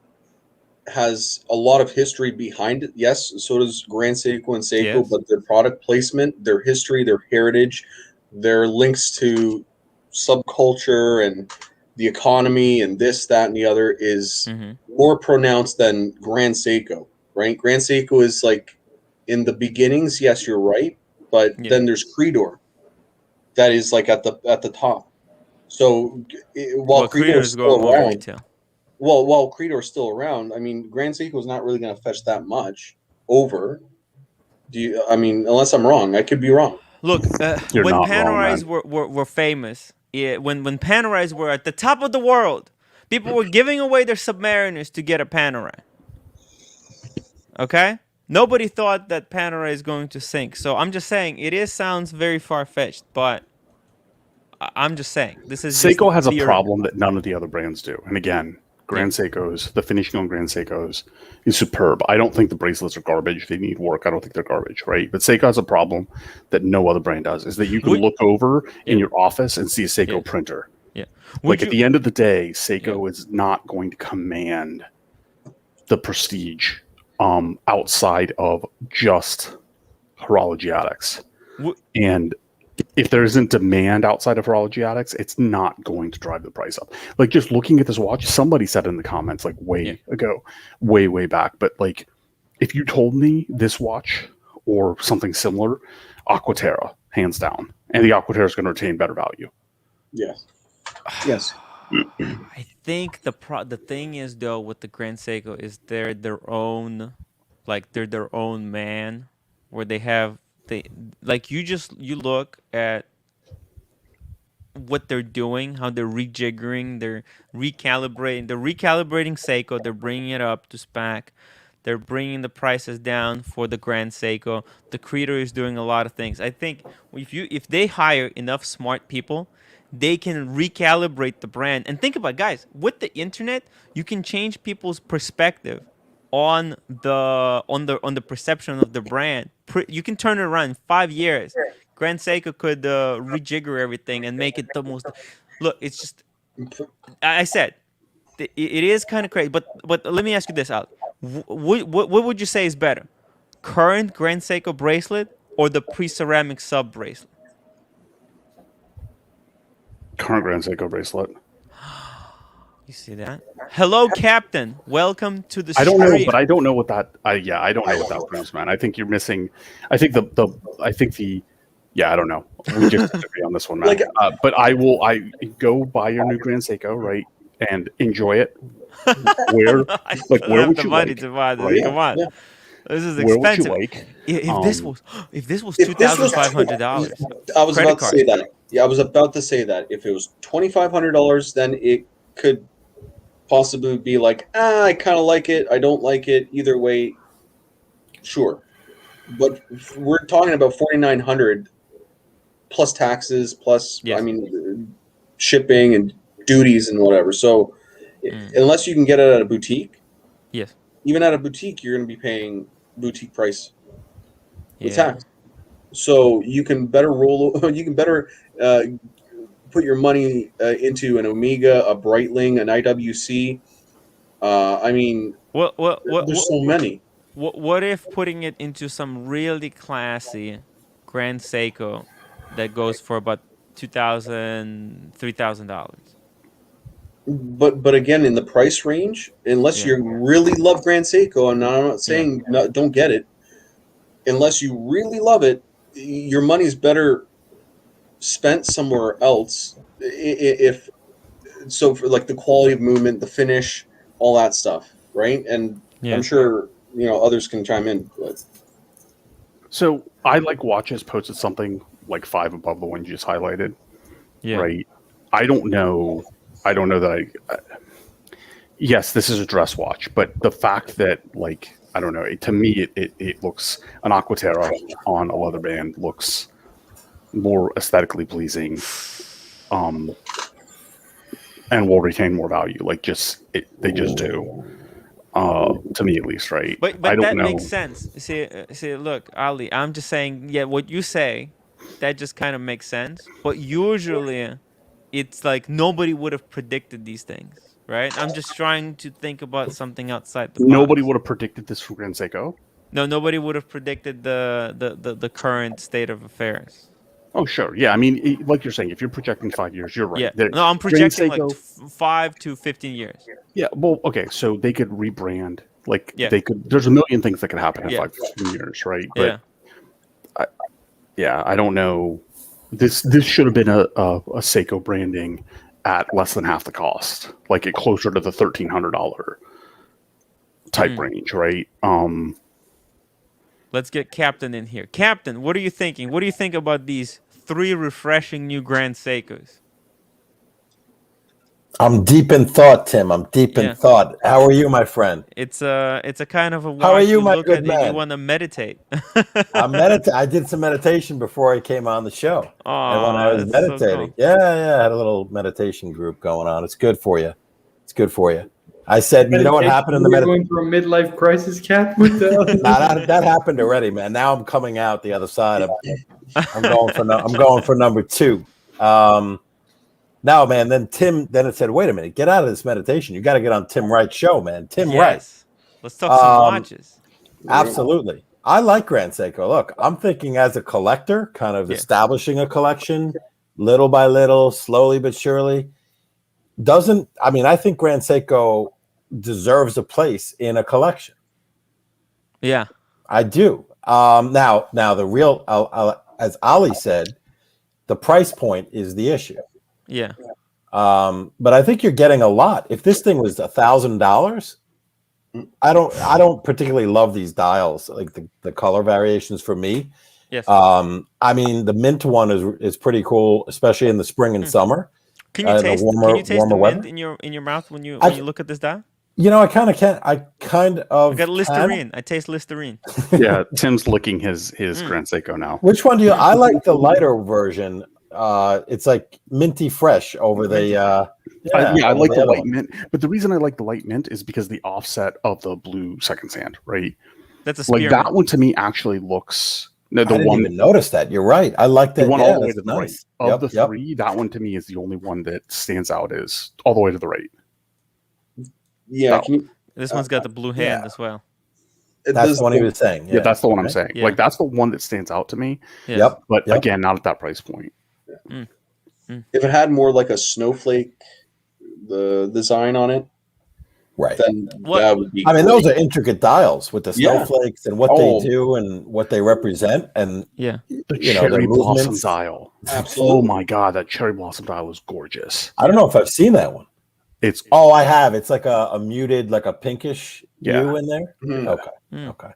has a lot of history behind it. Yes, so does Grand Seiko and Seiko, Yes. but their product placement, their history, their heritage, their links to subculture and the economy and this, that, and the other is more pronounced than Grand Seiko, right? Grand Seiko is like in the beginnings, yes, you're right, but then there's Creedor that is like at the top. So while Creedor Creedor's is going still over around, retail. while Creedor's still around, I mean, Grand Seiko is not really going to fetch that much over. I mean, unless I'm wrong, I could be wrong. Look, You're when not wrong, Panerais man. were famous, when Panerais were at the top of the world, people were giving away their Submariners to get a Panerai. Okay? Nobody thought that Panerai is going to sink. So I'm just saying, sounds very far-fetched, but I'm just saying. This is Seiko just has theory. a problem that none of the other brands do. And again, Grand Seikos, the finishing on Grand Seikos is superb. I don't think the bracelets are garbage. They need work. I don't think they're garbage, right? But Seiko has a problem that no other brand does, is that you can look over in your office and see a Seiko printer. Yeah. At the end of the day, Seiko is not going to command the prestige outside of just horologiatics. And if there isn't demand outside of horologiatics, it's not going to drive the price up. Like, just looking at this watch, somebody said in the comments, like, way back, but like, if you told me this watch or something similar, Aquaterra, hands down, and the Aquaterra is going to retain better value. Yes. Yes. I think the thing is, though, with the Grand Seiko is they're their own man, where you look at what they're doing, how they're rejiggering, they're recalibrating Seiko, they're bringing it up to spec, they're bringing the prices down for the Grand Seiko. The creator is doing a lot of things. I think if they hire enough smart people, they can recalibrate the brand. And think about it, guys, with the internet, you can change people's perspective on the perception of the brand. You can turn it around in 5 years. Grand Seiko could rejigger everything and make it the most. Look, it's just. I said, it is kind of crazy. But let me ask you this, Al. What would you say is better, current Grand Seiko bracelet or the pre-ceramic sub bracelet? Current Grand Seiko bracelet. You see that? Hello, Captain. Welcome to the stream. I don't know, but I don't know what that. I don't know what that proves, man. I think you're missing. I think I don't know. We just disagree on this one, man. But I go buy your new Grand Seiko, right, and enjoy it. Where would you like? To buy this. Right? Come on. Yeah. This is expensive. Where would you like? If this was $2,500, I was about to say that. Yeah, I was about to say that. If it was $2,500, then it could possibly be like, I kind of like it, I don't like it. Either way, sure. But we're talking about $4,900 plus taxes, plus shipping and duties and whatever. So unless you can get it at a boutique, even at a boutique, you're going to be paying boutique price with tax. So you can better put your money into an Omega, a Breitling, an IWC. There's so many. What if putting it into some really classy Grand Seiko that goes for about $2,000, $3,000? But again, in the price range, unless you really love Grand Seiko, and I'm not saying don't get it, unless you really love it, your money's better spent somewhere else. If so, for like the quality of movement, the finish, all that stuff, right? And I'm sure others can chime in. But. So I like watches posted something like 5 above the one you just highlighted. Yeah. Right. I don't know that yes, this is a dress watch, but the fact that, like, I don't know, to me, it looks, an Aquaterra on a leather band looks more aesthetically pleasing, and will retain more value. Like, they just do, to me at least, right? But I don't know. Makes sense. See, look, Ali, I'm just saying, what you say, that just kind of makes sense. But usually, it's like nobody would have predicted these things. Right, I'm just trying to think about something outside the box. Nobody would have predicted this from Grand Seiko. No, nobody would have predicted the current state of affairs. Oh, sure, yeah. I mean, like you're saying, if you're projecting 5 years, you're right. Yeah. No, I'm projecting Seiko, like 5 to 15 years. Yeah. Well, okay. So they could rebrand. Like they could. There's a million things that could happen in 5 to 15 years, right? But I don't know. This should have been a Seiko branding at less than half the cost, like it closer to the $1,300 type range, right? Let's get Captain in here. Captain, what are you thinking? What do you think about these 3 refreshing new Grand Seikos? I'm deep in thought, Tim. I'm deep in thought. How are you, my friend? It's a kind of a watch. How are you, my good man? You want to meditate. I did some meditation before I came on the show. And when I was meditating, so cool. I had a little meditation group going on. It's good for you. I said, you know what happened in the You're going through a midlife crisis, Cap? What the hell? that happened already, man. Now I'm coming out the other side. I'm going for number 2. Now, man, then it said, wait a minute, get out of this meditation. You got to get on Tim Wright's show, man. Tim Wright. Let's talk some watches. Absolutely. I like Grand Seiko. Look, I'm thinking as a collector, kind of establishing a collection little by little, slowly but surely. I think Grand Seiko deserves a place in a collection. Yeah. I do. Now the real, as Ali said, the price point is the issue. Yeah. But I think you're getting a lot. If this thing was $1,000, I don't particularly love these dials, like the color variations for me. Yes. I mean, the mint one is pretty cool, especially in the spring and summer. Can you taste the mint in your mouth when you look at this dial? You know, I kind of can't. I got Listerine. I taste Listerine. Yeah, Tim's licking his Grand Seiko now. Which one do you? I like the lighter version. It's like minty fresh over the. I like the light mint, but the reason I like the light mint is because the offset of the blue second sand, right? That's a spearmint. Like that one to me actually looks. No, the I didn't one even notice that. You're right. I like that. The one all the way to the nice. right. Of the 3, that one to me is the only one that stands out. Is all the way to the right. Yeah, this one's got the blue hand as well. That's the one he was saying. Yeah, that's the one I'm saying. Yeah. Like that's the one that stands out to me. Yes. Yep. But again, not at that price point. If it had more like a snowflake, the design on it, right? Then that would be. I mean, those are intricate dials with the snowflakes and what they do and what they represent, and the cherry blossom dial. Absolutely. Oh my god, that cherry blossom dial is gorgeous. I don't know if I've seen that one. I have. It's like a muted, like a pinkish hue in there. Mm-hmm. Okay.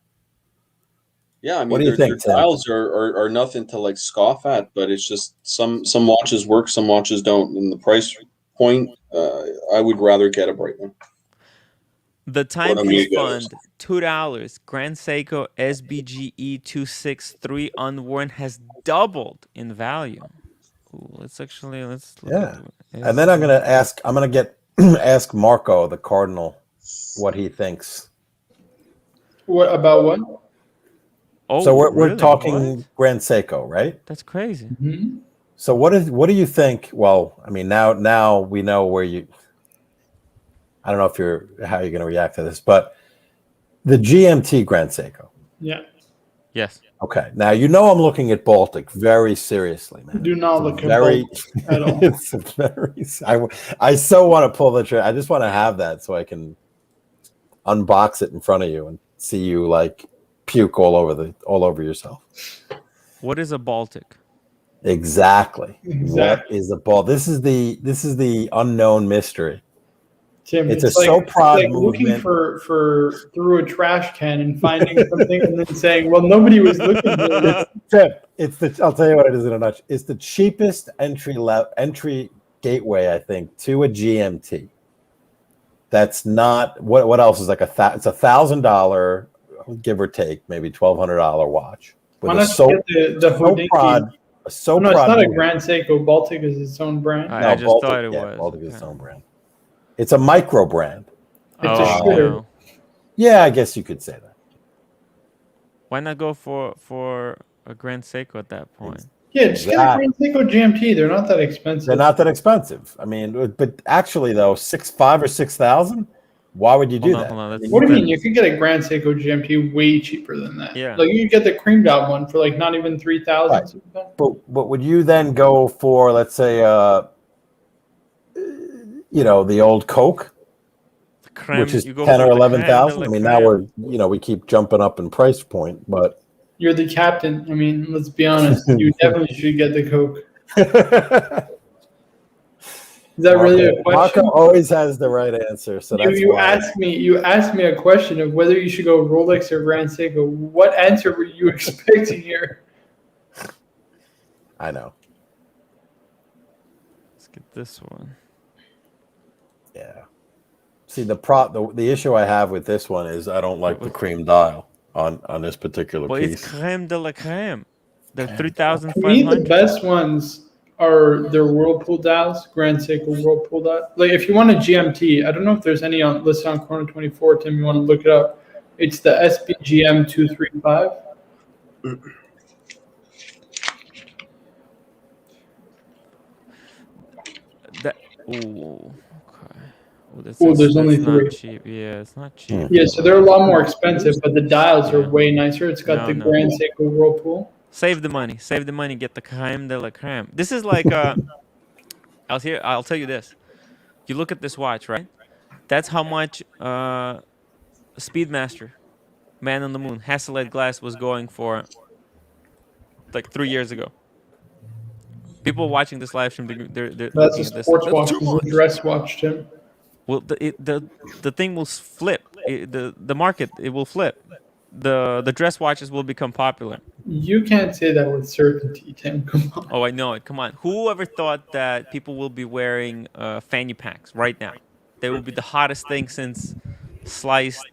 Yeah, I mean, what do you think? Their dials are nothing to like scoff at, but it's just some watches work, some watches don't. And the price point, I would rather get a Breitling. The Timepiece Fund, $2. Grand Seiko SBGE 263 unworn has doubled in value. Ooh, let's look at and then I'm gonna ask Marco, the Cardinal, what he thinks. What about what? Oh, so we're really? talking Grand Seiko, right? That's crazy. Mm-hmm. So what do you think? Well, I mean, now we know where you. I don't know how you're going to react to this, but the GMT Grand Seiko. Yeah. Yes. Okay. Now I'm looking at Baltic very seriously, man. Do not look at Baltic at all. It's I so want to pull the trigger. I just want to have that so I can unbox it in front of you and see you like puke all over yourself. What is a Baltic? Exactly. What is a ball? This is the unknown mystery. Tim, it's so proud like looking for through a trash can and finding something and then saying, "Well, nobody was looking." I'll tell you what it is in a nutshell. It's the cheapest entry gateway, I think, to a GMT. That's not what else is like it's $1,000, give or take, maybe $1,200 watch. Why not get the Hodinky? It's not a Grand Seiko. Baltic is its own brand. I just thought it was. Baltic is its own brand. It's a micro brand. It's a shooter. Yeah, I guess you could say that. Why not go for a Grand Seiko at that point? Yeah, just get a Grand Seiko GMT. They're not that expensive. They're not that expensive. I mean, but actually though, $5,000 or $6,000. Why would you do that? What do you mean? You could get a Grand Seiko GMT way cheaper than that. Yeah. Like you could get the creamed out one for like not even $3,000. Right. But would you then go for, let's say, the old Coke, which is 10 or 11,000? I mean, now we keep jumping up in price point, but you're the captain. I mean, let's be honest. You definitely should get the Coke. Is that really a question? Marco always has the right answer. So you asked me a question of whether you should go Rolex or Grand Seiko. What answer were you expecting here? I know. Let's get this one. Yeah. See, the issue I have with this one is I don't like the cream dial on this particular piece. It's creme de la creme. They're 3,500. For me, the best ones are their Whirlpool dials, Grand Seiko Whirlpool dial. Like if you want a GMT, I don't know if there's any on listed on Corner 24, Tim, you want to look it up. It's the SBGM 235. That ooh, okay. Ooh, There's only not three. cheap. Yeah, it's not cheap. Yeah, so they're a lot more expensive, but the dials are way nicer. It's got the No. Grand Seiko Whirlpool. Save the money. Save the money. Get the crème de la crème. This is like I'll tell you this. You look at this watch, right? That's how much Speedmaster, Man on the Moon, Hasselblad glass was going for like 3 years ago. People watching this live stream, they're That's looking a at this. sports That's watch. too This is much. a dress watch, Tim. Well, the thing will flip. The market, it will flip. The dress watches will become popular. You can't say that with certainty, Tim. Come on. Oh, I know it. Come on. Whoever thought that people will be wearing fanny packs right now? They will be the hottest thing since sliced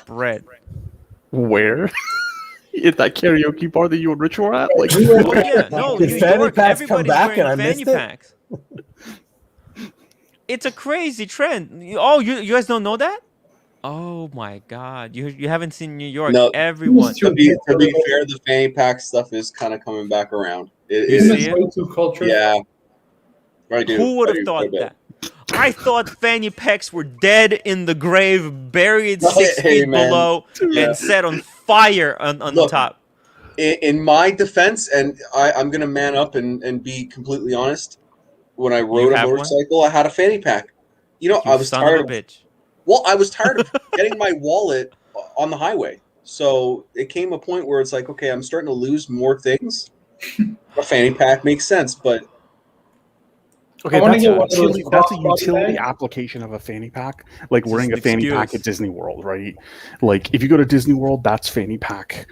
bread. Where? At that karaoke bar that you and Rich were at? Like, Oh yeah, no, Did New fanny York, packs come everybody's back wearing and I fanny missed it? packs. It's a crazy trend. Oh, you guys don't know that? Oh my God, you haven't seen New York. No. Everyone. To be fair, the fanny pack stuff is kind of coming back around. You see it? Way too culture. Yeah. I do. Who would I have do thought quite a bit. that? I thought fanny packs were dead in the grave, buried 6 Hey, feet man. below, Yeah. and set on fire on the Look, top. In my defense, and I'm going to man up and be completely honest, when I rode a have one? motorcycle, I had a fanny pack. You know, You I was son tired of a bitch. Well, I was tired of getting my wallet on the highway. So it came a point where it's like, okay, I'm starting to lose more things. A fanny pack makes sense, but okay, I wanna that's get a, one of those that's a crossbody utility bags. application of a fanny pack. Like It's wearing a just an fanny pack excuse. at Disney World, right? Like if you go to Disney World, that's fanny pack,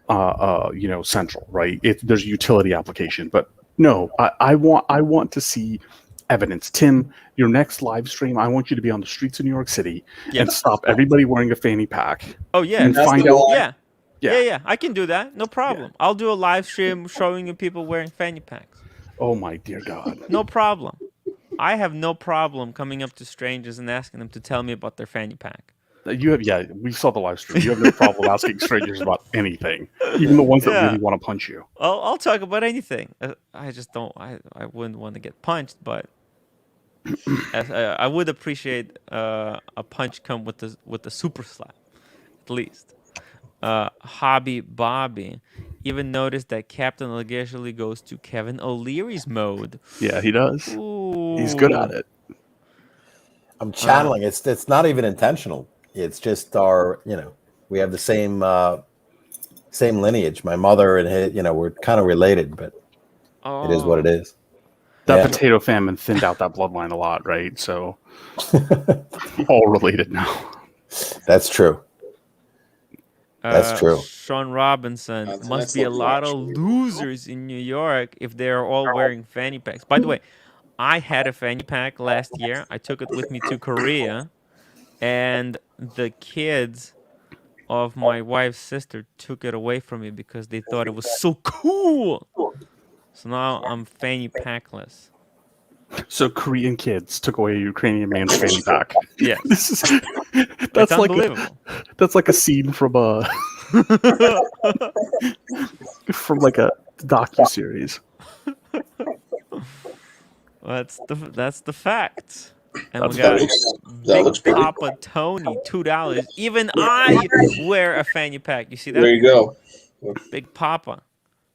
central, right? There's a utility application, but no, I want to see evidence. Tim, your next live stream, I want you to be on the streets of New York City Yeah. and stop everybody wearing a fanny pack. Oh yeah, And That's find the out. why. yeah. Yeah. Yeah, I can do that. No problem. I'll do a live stream showing you people wearing fanny packs. Oh my dear God. No problem. I have no problem coming up to strangers and asking them to tell me about their fanny pack. We saw the live stream. You have no problem asking strangers about anything, even the ones that Yeah. really want to punch you. I'll talk about anything. I just don't. I wouldn't want to get punched, but I would appreciate a punch come with the super slap, at least. Hobby Bobby even noticed that Captain occasionally goes to Kevin O'Leary's mode. Yeah, he does. Ooh. He's good at it. I'm channeling. It's not even intentional. It's just we have the same lineage. My mother and his, we're kind of related, but it is what it is. That Yeah. potato famine thinned out that bloodline a lot, right? So all related now. That's true. That's true. Sean Robinson, That's must be a excellent lot of watch. losers in New York if they're all wearing fanny packs. By the way, I had a fanny pack last year. I took it with me to Korea, and the kids of my wife's sister took it away from me because they thought it was so cool. So now I'm fanny packless. So Korean kids took away a Ukrainian man's fanny pack. Yes, That's it's unbelievable. That's like a scene from a docu-series. That's the fact. And That's we got that looks Big pretty. Papa Tony, $2. Even I wear a fanny pack. You see There that? you go. Big Papa,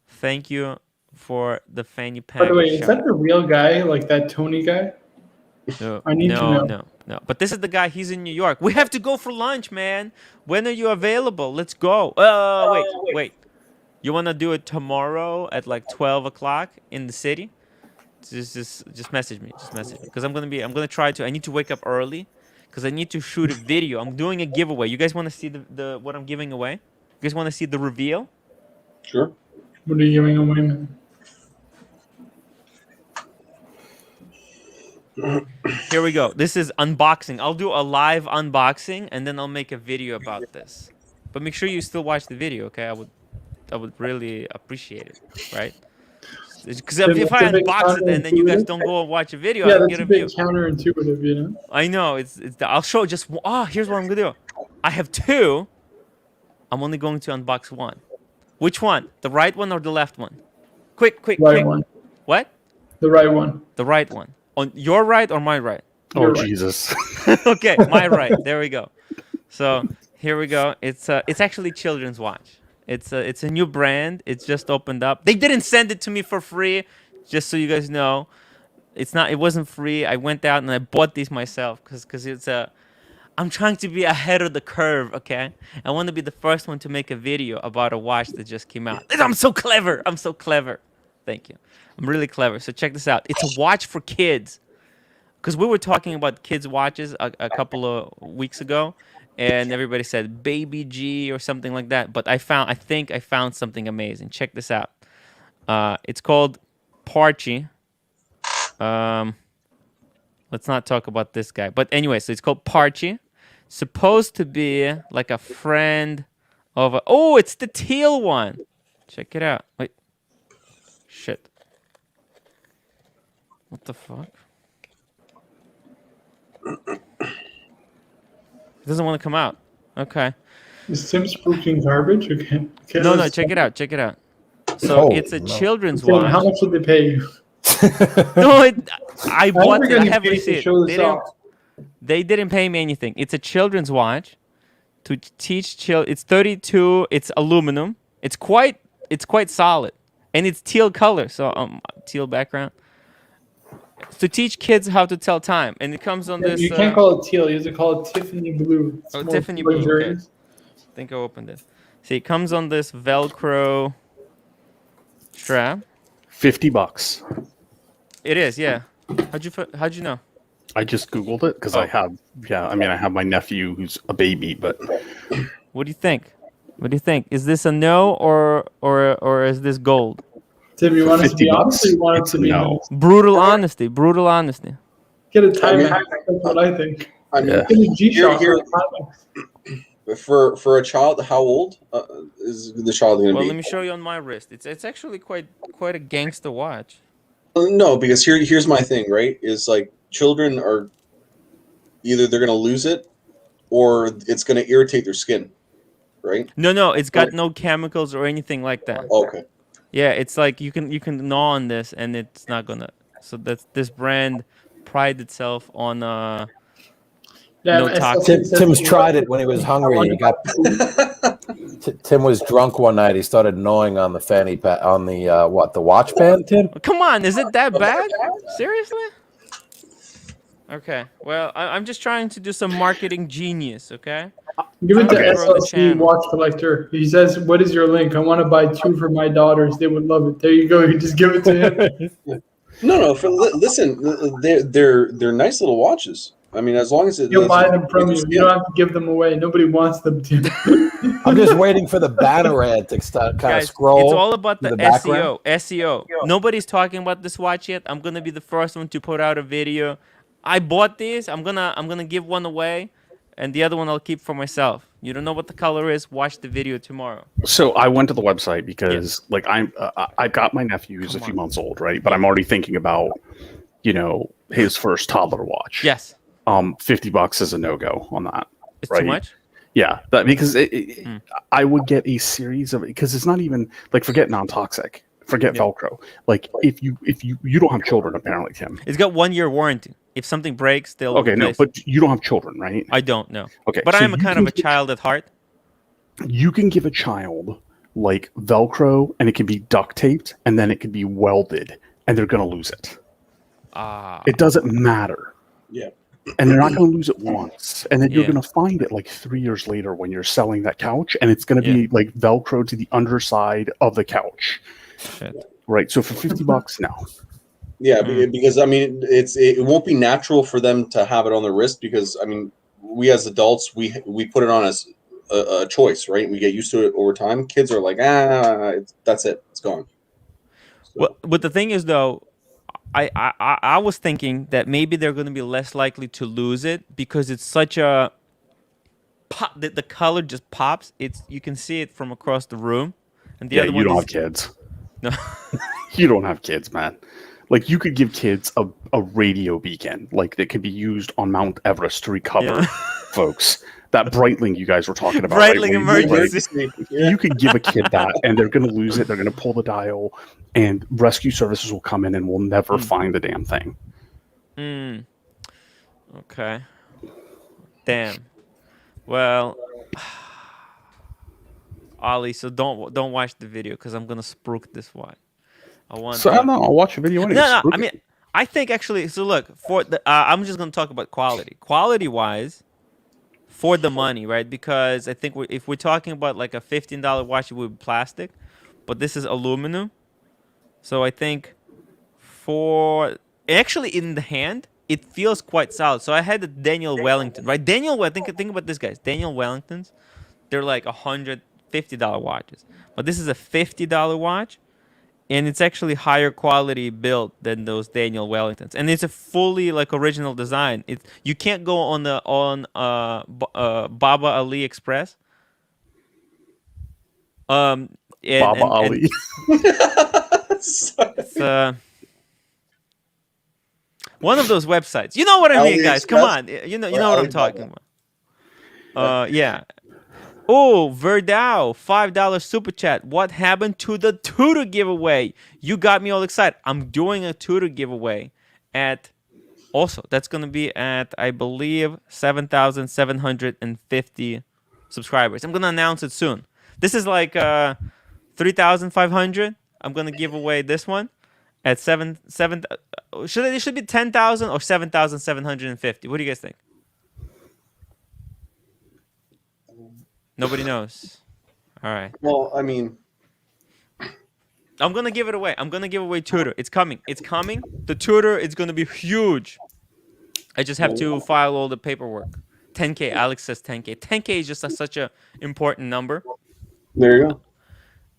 thank you for the fanny pack. By the way, is shout. that the real guy, like that Tony guy? No, I need to know. no. But this is the guy. He's in New York. We have to go for lunch, man. When are you available? Let's go. Wait. You wanna do it tomorrow at like 12 o'clock in the city? Just message me. Just message me. Because I'm gonna try to. I need to wake up early because I need to shoot a video. I'm doing a giveaway. You guys want to see the what I'm giving away? You guys want to see the reveal? Sure. What are you giving away, man? Here we go. This is unboxing. I'll do a live unboxing and then I'll make a video about this. But make sure you still watch the video, okay? I would really appreciate it, right? Because if I unbox it and then you guys don't go and watch a video, Yeah, I can that's get a a bit view. counterintuitive, you know. I know I'll show just. Here's what I'm gonna do. I have two. I'm only going to unbox one. Which one? The right one or the left one? Quick. Right one. What? The right one. The right one. On your right or my right? You're Oh right. Jesus! Okay, my right. There we go. So here we go. It's actually children's watch. It's a new brand. It's just opened up. They didn't send it to me for free, just so you guys know. It wasn't free. I went out and I bought these myself because it's a. I'm trying to be ahead of the curve, okay? I want to be the first one to make a video about a watch that just came out. I'm so clever. Thank you. I'm really clever. So check this out. It's a watch for kids. Because we were talking about kids' watches a couple of weeks ago, and everybody said Baby G or something like that. But I think I found something amazing. Check this out. It's called Parchi. Let's not talk about this guy. But anyway, so it's called Parchi. Supposed to be like a friend of a... Oh, it's the teal one. Check it out. Wait. Shit. What the fuck? It doesn't want to come out. Okay. Is Tim spooking garbage? Okay. No, check it out. So it's a children's Tim, watch. how much did they pay you? No, I bought it. I you have paid to receipt. show this off. They didn't pay me anything. It's a children's watch to teach children. It's 32. It's aluminum. It's quite solid, and it's teal color. So teal background. To teach kids how to tell time, and it comes on this. You can't call it teal. You have to call it Tiffany blue. It's more Tiffany blue. Okay. luxurious. I think I opened it. See, it comes on this Velcro strap. $50. It is, yeah. How'd you know? I just Googled it because I have my nephew who's a baby, but What do you think? Is this a no or is this gold? Tim, you For want us to be 50 honest or you want it's it to be no. nice? Brutal honesty. Get a Timex. I That's what I think. I mean, Yeah. Get a G-Shock Here- or a Timex. for a child, how old is the child going to Well, be? let me show you on my wrist. It's actually quite a gangster watch. No, because here's my thing, right? Is like children are either they're going to lose it or it's going to irritate their skin, right? No, it's got no chemicals or anything like that. Okay. Yeah, it's like you can gnaw on this and it's not gonna. So this brand prides itself on Yeah, No I toxic. said- Tim's tried it when he was hungry. He got Tim was drunk one night. He started gnawing on the fanny pad on the the watch band. Tim, Come on, is it that bad? Seriously? Okay. Well, I'm just trying to do some marketing genius. Okay. Give it to Okay. SLC Watch Collector. He says, "What is your link? I want to buy 2 for my daughters. They would love it." There you go. You just give it to him. No. Listen, they're nice little watches. I mean, as long as it. He'll buy them from you. You don't have to give them away. Nobody wants them, Tim. I'm just waiting for the banner ad to start kind of Guys, scroll. it's all about the, to the background. SEO. Nobody's talking about this watch yet. I'm gonna be the first one to put out a video. I bought these. I'm gonna give one away, and the other one I'll keep for myself. You don't know what the color is? Watch the video tomorrow. So I went to the website because I've got my nephew who's a few months old, right? But I'm already thinking about, his first toddler watch. Yes. $50 is a no-go on that. It's right? too much. Yeah, because I would get a series of, because it's not even like, forget non-toxic, forget Velcro. Like if you don't have children, apparently, Tim. It's got 1 year warranty. If something breaks, they'll. Okay, no, replace it. but you don't have children, right? I don't know. Okay, but so I am a you kind can of a child at heart. You can give a child like Velcro, and it can be duct taped, and then it can be welded, and they're gonna lose it. It doesn't matter. Yeah. And they're not going to lose it once. And then you're Yeah. going to find it like 3 years later when you're selling that couch, and it's going to be like Velcro to the underside of the couch. Shit. Right. So for $50, no. Yeah, because I mean, it won't be natural for them to have it on their wrist because I mean, we as adults we put it on as a choice, right? We get used to it over time. Kids are like, that's it, it's gone. So, Well, but the thing is, though, I was thinking that maybe they're going to be less likely to lose it because it's such a pop. The color just pops. You can see it from across the room, and the Yeah, other you one don't is, have kids. No. You don't have kids, man. Like, you could give kids a radio beacon, like, that could be used on Mount Everest to recover Yeah. folks. That Breitling you guys were talking about, right? Breitling Where you, emergency. Yeah. you could give a kid that, and they're going to lose it. They're going to pull the dial, and rescue services will come in and will never find the damn thing. Okay. Damn. Well, Ollie, so don't watch the video because I'm gonna spruik this watch. I want. So I don't know. I'll watch a video anyway. No. I mean, I think actually. So look, for the I'm just gonna talk about quality. Quality wise, for the money, right? Because I think if we're talking about like a $15 watch, it would be plastic, but this is aluminum. So I think for actually in the hand, it feels quite solid. So I had the Daniel Wellington, right? Think about this, guys. Daniel Wellingtons, they're like $150 watches, but this is a $50 watch, and it's actually higher quality built than those Daniel Wellingtons, and it's a fully like original design. You can't go on Baba Ali Express. Baba Ali. It's one of those websites. You know what I mean, guys? Come on, you know what I'm talking about. Yeah. Oh, Verdao, $5 super chat. What happened to the tutor giveaway? You got me all excited. I'm doing a tutor giveaway at also that's gonna be at I believe 7,750 subscribers. I'm gonna announce it soon. This is like 3,500. I'm gonna give away this one at seven. It should be 10,000 or 7,750. What do you guys think? Nobody knows. All right. Well, I mean, I'm gonna give it away. I'm gonna give away tutor. It's coming. It's coming. The tutor is gonna be huge. I just have to file all the paperwork. 10K. Alex says 10K. 10K is just such a important number. there you go.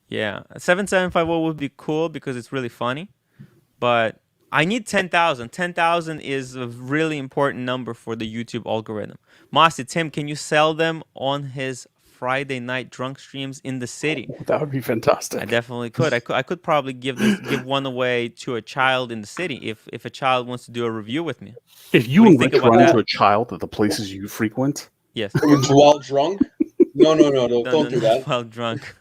Yeah, 7750 would be cool because it's really funny, but I need 10,000. 10,000 is a really important number for the YouTube algorithm. Mossy, Tim, can you sell them on his Friday night drunk streams in the city? That would be fantastic. I definitely could. I could probably give one away to a child in the city if a child wants to do a review with me. If you What do you enrich think about run that? into a child at the places you frequent, Yes. While drunk? No, don't do that. While drunk.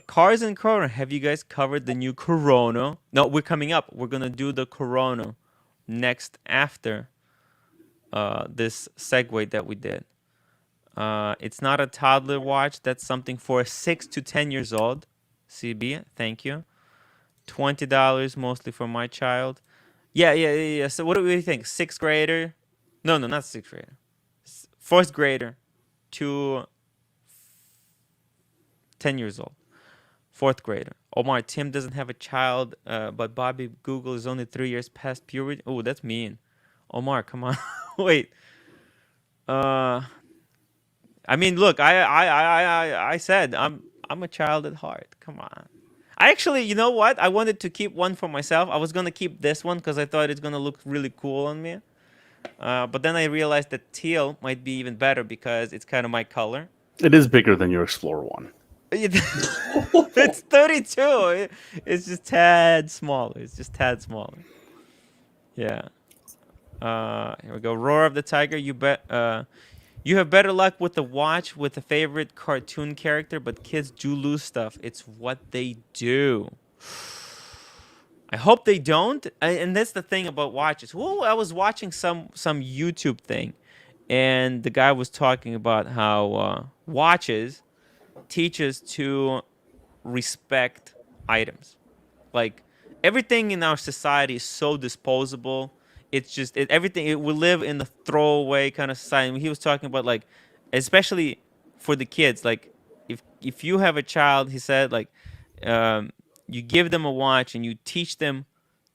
Cars and Corona. Have you guys covered the new Corona? No, we're coming up. We're gonna do the Corona next after this segue that we did. It's not a toddler watch. That's something for 6 to 10 years old. CB, thank you. $20 mostly for my child. Yeah. So what do we think? Sixth grader? No, not sixth grader. Fourth grader to 10 years old. Fourth grader. Omar, Tim doesn't have a child, but Bobby Google is only 3 years past puberty. Oh, that's mean. Omar, come on. Wait. I mean, look, I said I'm a child at heart. Come on. I actually, you know what? I wanted to keep one for myself. I was gonna keep this one because I thought it's gonna look really cool on me. But then I realized that teal might be even better because it's kind of my color. it is bigger than your Explorer one. It's 32. It's just tad smaller. Yeah. Here we go. Roar of the Tiger. You have better luck with the watch with a favorite cartoon character, but kids do lose stuff. It's what they do. I hope they don't. And that's the thing about watches. Well, I was watching some YouTube thing, and the guy was talking about how watches teach us to respect items. Like everything in our society is so disposable. It's just everything. We live in the throwaway kind of society. He was talking about like, especially for the kids. Like, if you have a child, he said like, you give them a watch and you teach them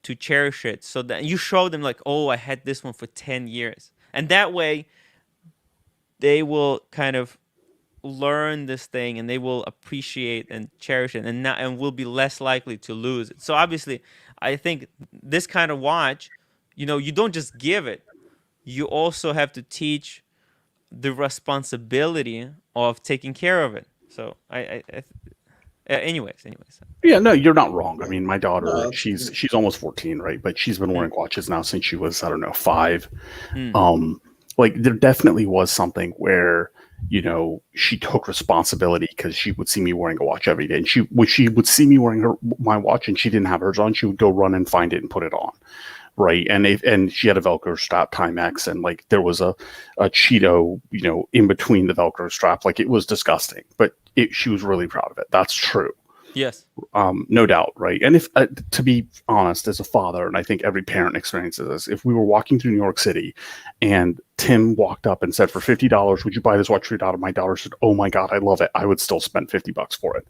to cherish it. So that you show them like, oh, I had this one for 10 years, and that way, they will kind of learn this thing and they will appreciate and cherish it, and will be less likely to lose it. So obviously, I think this kind of watch. You don't just give it. You also have to teach the responsibility of taking care of it. So Anyways. Yeah, no, you're not wrong. I mean, my daughter, No, she's almost 14, right? But she's been wearing watches now since she was, I don't know, 5. Mm. Like there definitely was something where, you know, she took responsibility because she would see me wearing a watch every day, and she would see me wearing my watch and she didn't have hers on, she would go run and find it and put it on. Right. And she had a Velcro strap Timex, and like there was a Cheeto, you know, in between the Velcro strap. Like it was disgusting, but she was really proud of it. That's true. Yes. No doubt. Right. And if, to be honest, as a father, and I think every parent experiences this, if we were walking through New York City and Tim walked up and said, for $50, would you buy this watch for your daughter? My daughter said, oh my God, I love it. I would still spend $50 for it.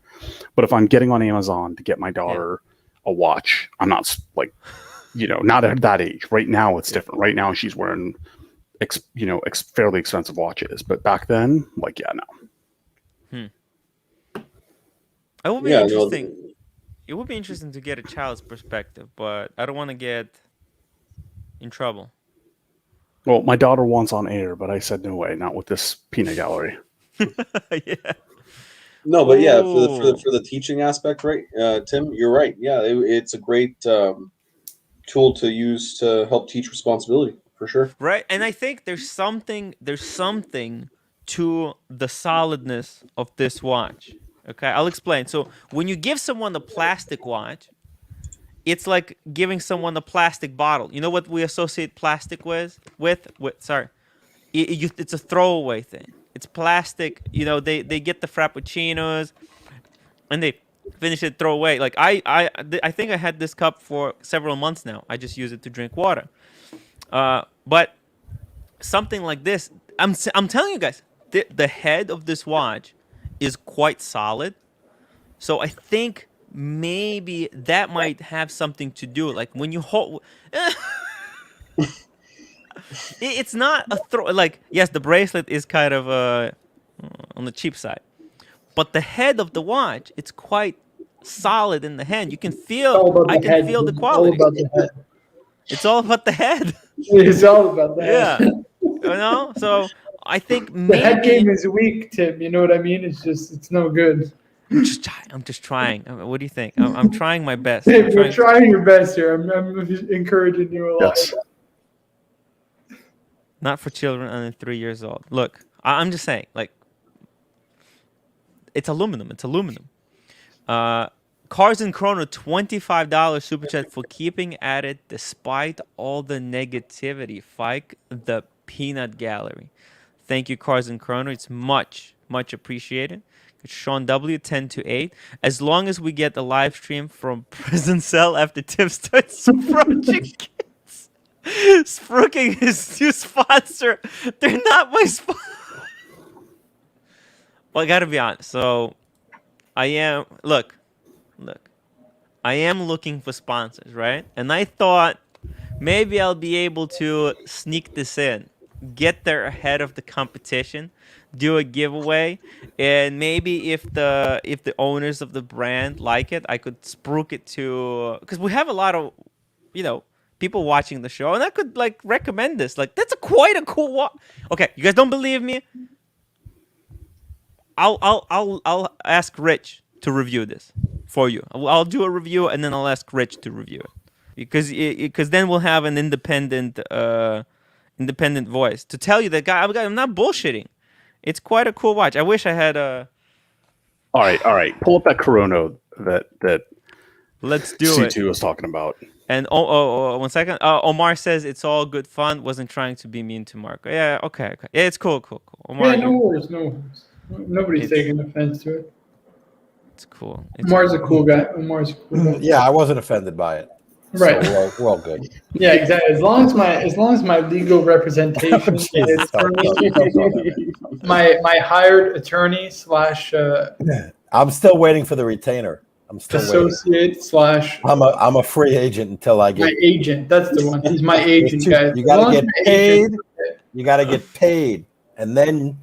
But if I'm getting on Amazon to get my daughter a watch, I'm not like, you know, not at that age. Right now, it's different. Right now, she's wearing, fairly expensive watches. But back then, like, yeah, no. It would be interesting. It would be interesting to get a child's perspective, but I don't want to get in trouble. Well, my daughter wants on air, but I said no way, not with this peanut gallery. Yeah. No, but yeah, for the teaching aspect, right, Tim, you're right. Yeah, it's a great tool to use to help teach responsibility, for sure. Right, and I think there's something to the solidness of this watch. Okay, I'll explain. So when you give someone a plastic watch, it's like giving someone a plastic bottle. You know what we associate plastic with? Sorry, it's a throwaway thing. It's plastic. You know, they get the frappuccinos, and they finish it, throw away. Like I think I had this cup for several months now. I just use it to drink water. But something like this, I'm telling you guys, the head of this watch is quite solid. So I think maybe that might have something to do. Like when you hold, it's not a throw. Like yes, the bracelet is kind of on the cheap side, but the head of the watch, it's quite solid in the hand. You can feel. I can feel the quality. It's all about the head. It's all about the head. Yeah, you know. So I think maybe the head game is weak, Tim. You know what I mean? It's no good. I'm just trying. What do you think? I'm trying my best. You're trying your best here. I'm encouraging you a lot. Yes. Not for children under 3 years old. Look, I'm just saying, like, it's aluminum. It's aluminum. Cars and Chrono, $25 super chat for keeping at it despite all the negativity. Fike the peanut gallery. Thank you, Cars and Chrono. It's much appreciated. It's Sean W, 10 to 8. As long as we get the live stream from prison cell after Tim starts approaching kids. Spruiking his new sponsor. They're not my sponsor. Well, I gotta be honest. So, I am looking for sponsors, right? And I thought maybe I'll be able to sneak this in, get there ahead of the competition, do a giveaway, and maybe if the owners of the brand like it, I could spruik it to, because we have a lot of, people watching the show, and I could like recommend this. Like that's quite a cool watch. Okay, you guys don't believe me? I'll ask Rich to review this for you. I'll do a review and then I'll ask Rich to review it because then we'll have an independent voice to tell you that guy. I'm not bullshitting. It's quite a cool watch. I wish I had a. All right. Pull up that Corona that. Let's do C2 it. C2 was talking about. And 1 second. Omar says it's all good fun. Wasn't trying to be mean to Marco. Yeah. Okay. Yeah, it's cool. Omar, yeah, no worries. Nobody's taking offense to it. It's cool. Omar's a cool guy. Yeah, I wasn't offended by it. Right. So we're all good. Yeah, exactly. As long as my legal representation is my hired attorney / I'm still waiting for the retainer. I'm still associate / I'm a free agent until I get my agent. That's the one. He's my agent, guys. You gotta get paid. You gotta get paid, and then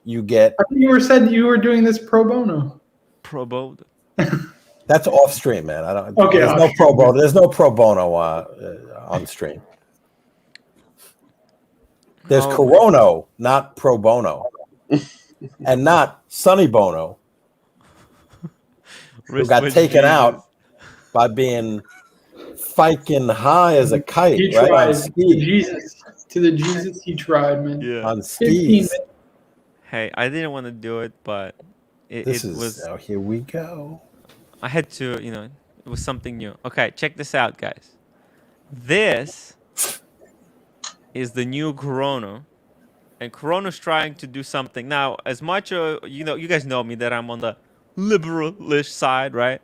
you get. I think you were doing this pro bono. Pro bono. That's off stream, man. I don't. Okay. There's no pro bono. There's no pro bono on stream. There's Corono, not pro bono, and not Sonny Bono. who got Wristwatch taken Jesus. out by being fucking high as a kite, He right? tried On to skis. Jesus. To the Jesus he tried, man. Yeah. On 15 skis. minutes. Hey, I didn't want to do it, but This it is was. oh, here we go. I had to, it was something new. Okay, check this out, guys. This is the new Corona, and Corona's trying to do something now. As much, you guys know me that I'm on the liberalish side, right?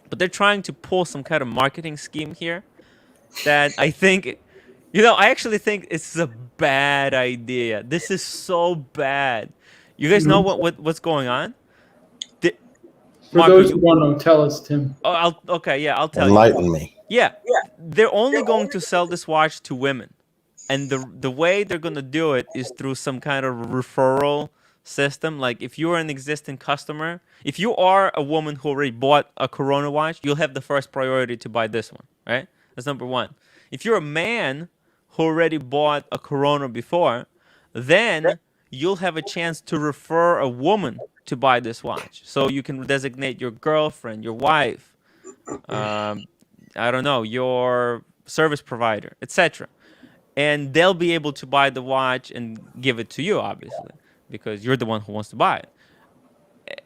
But they're trying to pull some kind of marketing scheme here that I think, I actually think it's a bad idea. This is so bad. You guys know what's going on? For Marco, those who don't know, tell us, Tim. I'll tell you. Enlighten me. Yeah, they're only going to sell this watch to women, and the way they're gonna do it is through some kind of referral system. Like if you're an existing customer, if you are a woman who already bought a Corona watch, you'll have the first priority to buy this one, right? That's number one. If you're a man who already bought a Corona before, then you'll have a chance to refer a woman to buy this watch. So you can designate your girlfriend, your wife, I don't know, your service provider, etc. And they'll be able to buy the watch and give it to you, obviously, because you're the one who wants to buy it.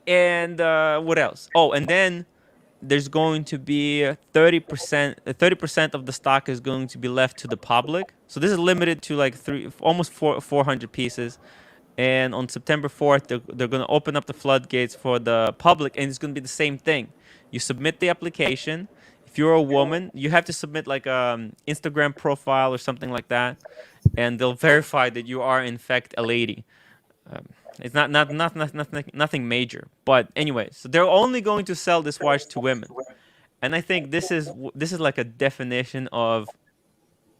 And what else? Oh, and then there's going to be 30% of the stock is going to be left to the public. So this is limited to like 400 pieces. And on September 4th, they're going to open up the floodgates for the public, and it's going to be the same thing. You submit the application. If you're a woman, you have to submit like an Instagram profile or something like that, and they'll verify that you are in fact a lady. It's nothing major, but anyway. So they're only going to sell this watch to women, and I think this is like a definition of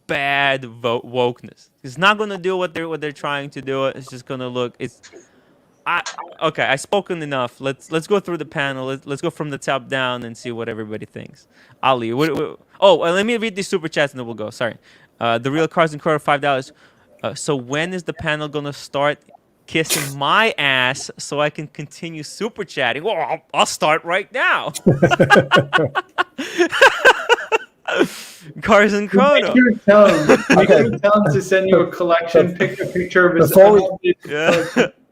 bad wokeness. It's not gonna do what they're trying to do. It's just gonna look. Okay. I've spoken enough. Let's go through the panel. Let's go from the top down and see what everybody thinks. Ali, let me read these super chats and then we'll go. Sorry, the real Cars and Quarter $5. So when is the panel gonna start kissing my ass so I can continue super chatting? Well, I'll start right now. Cars and Chrono. Make sure to tell him to send you a collection. Pick a picture of his.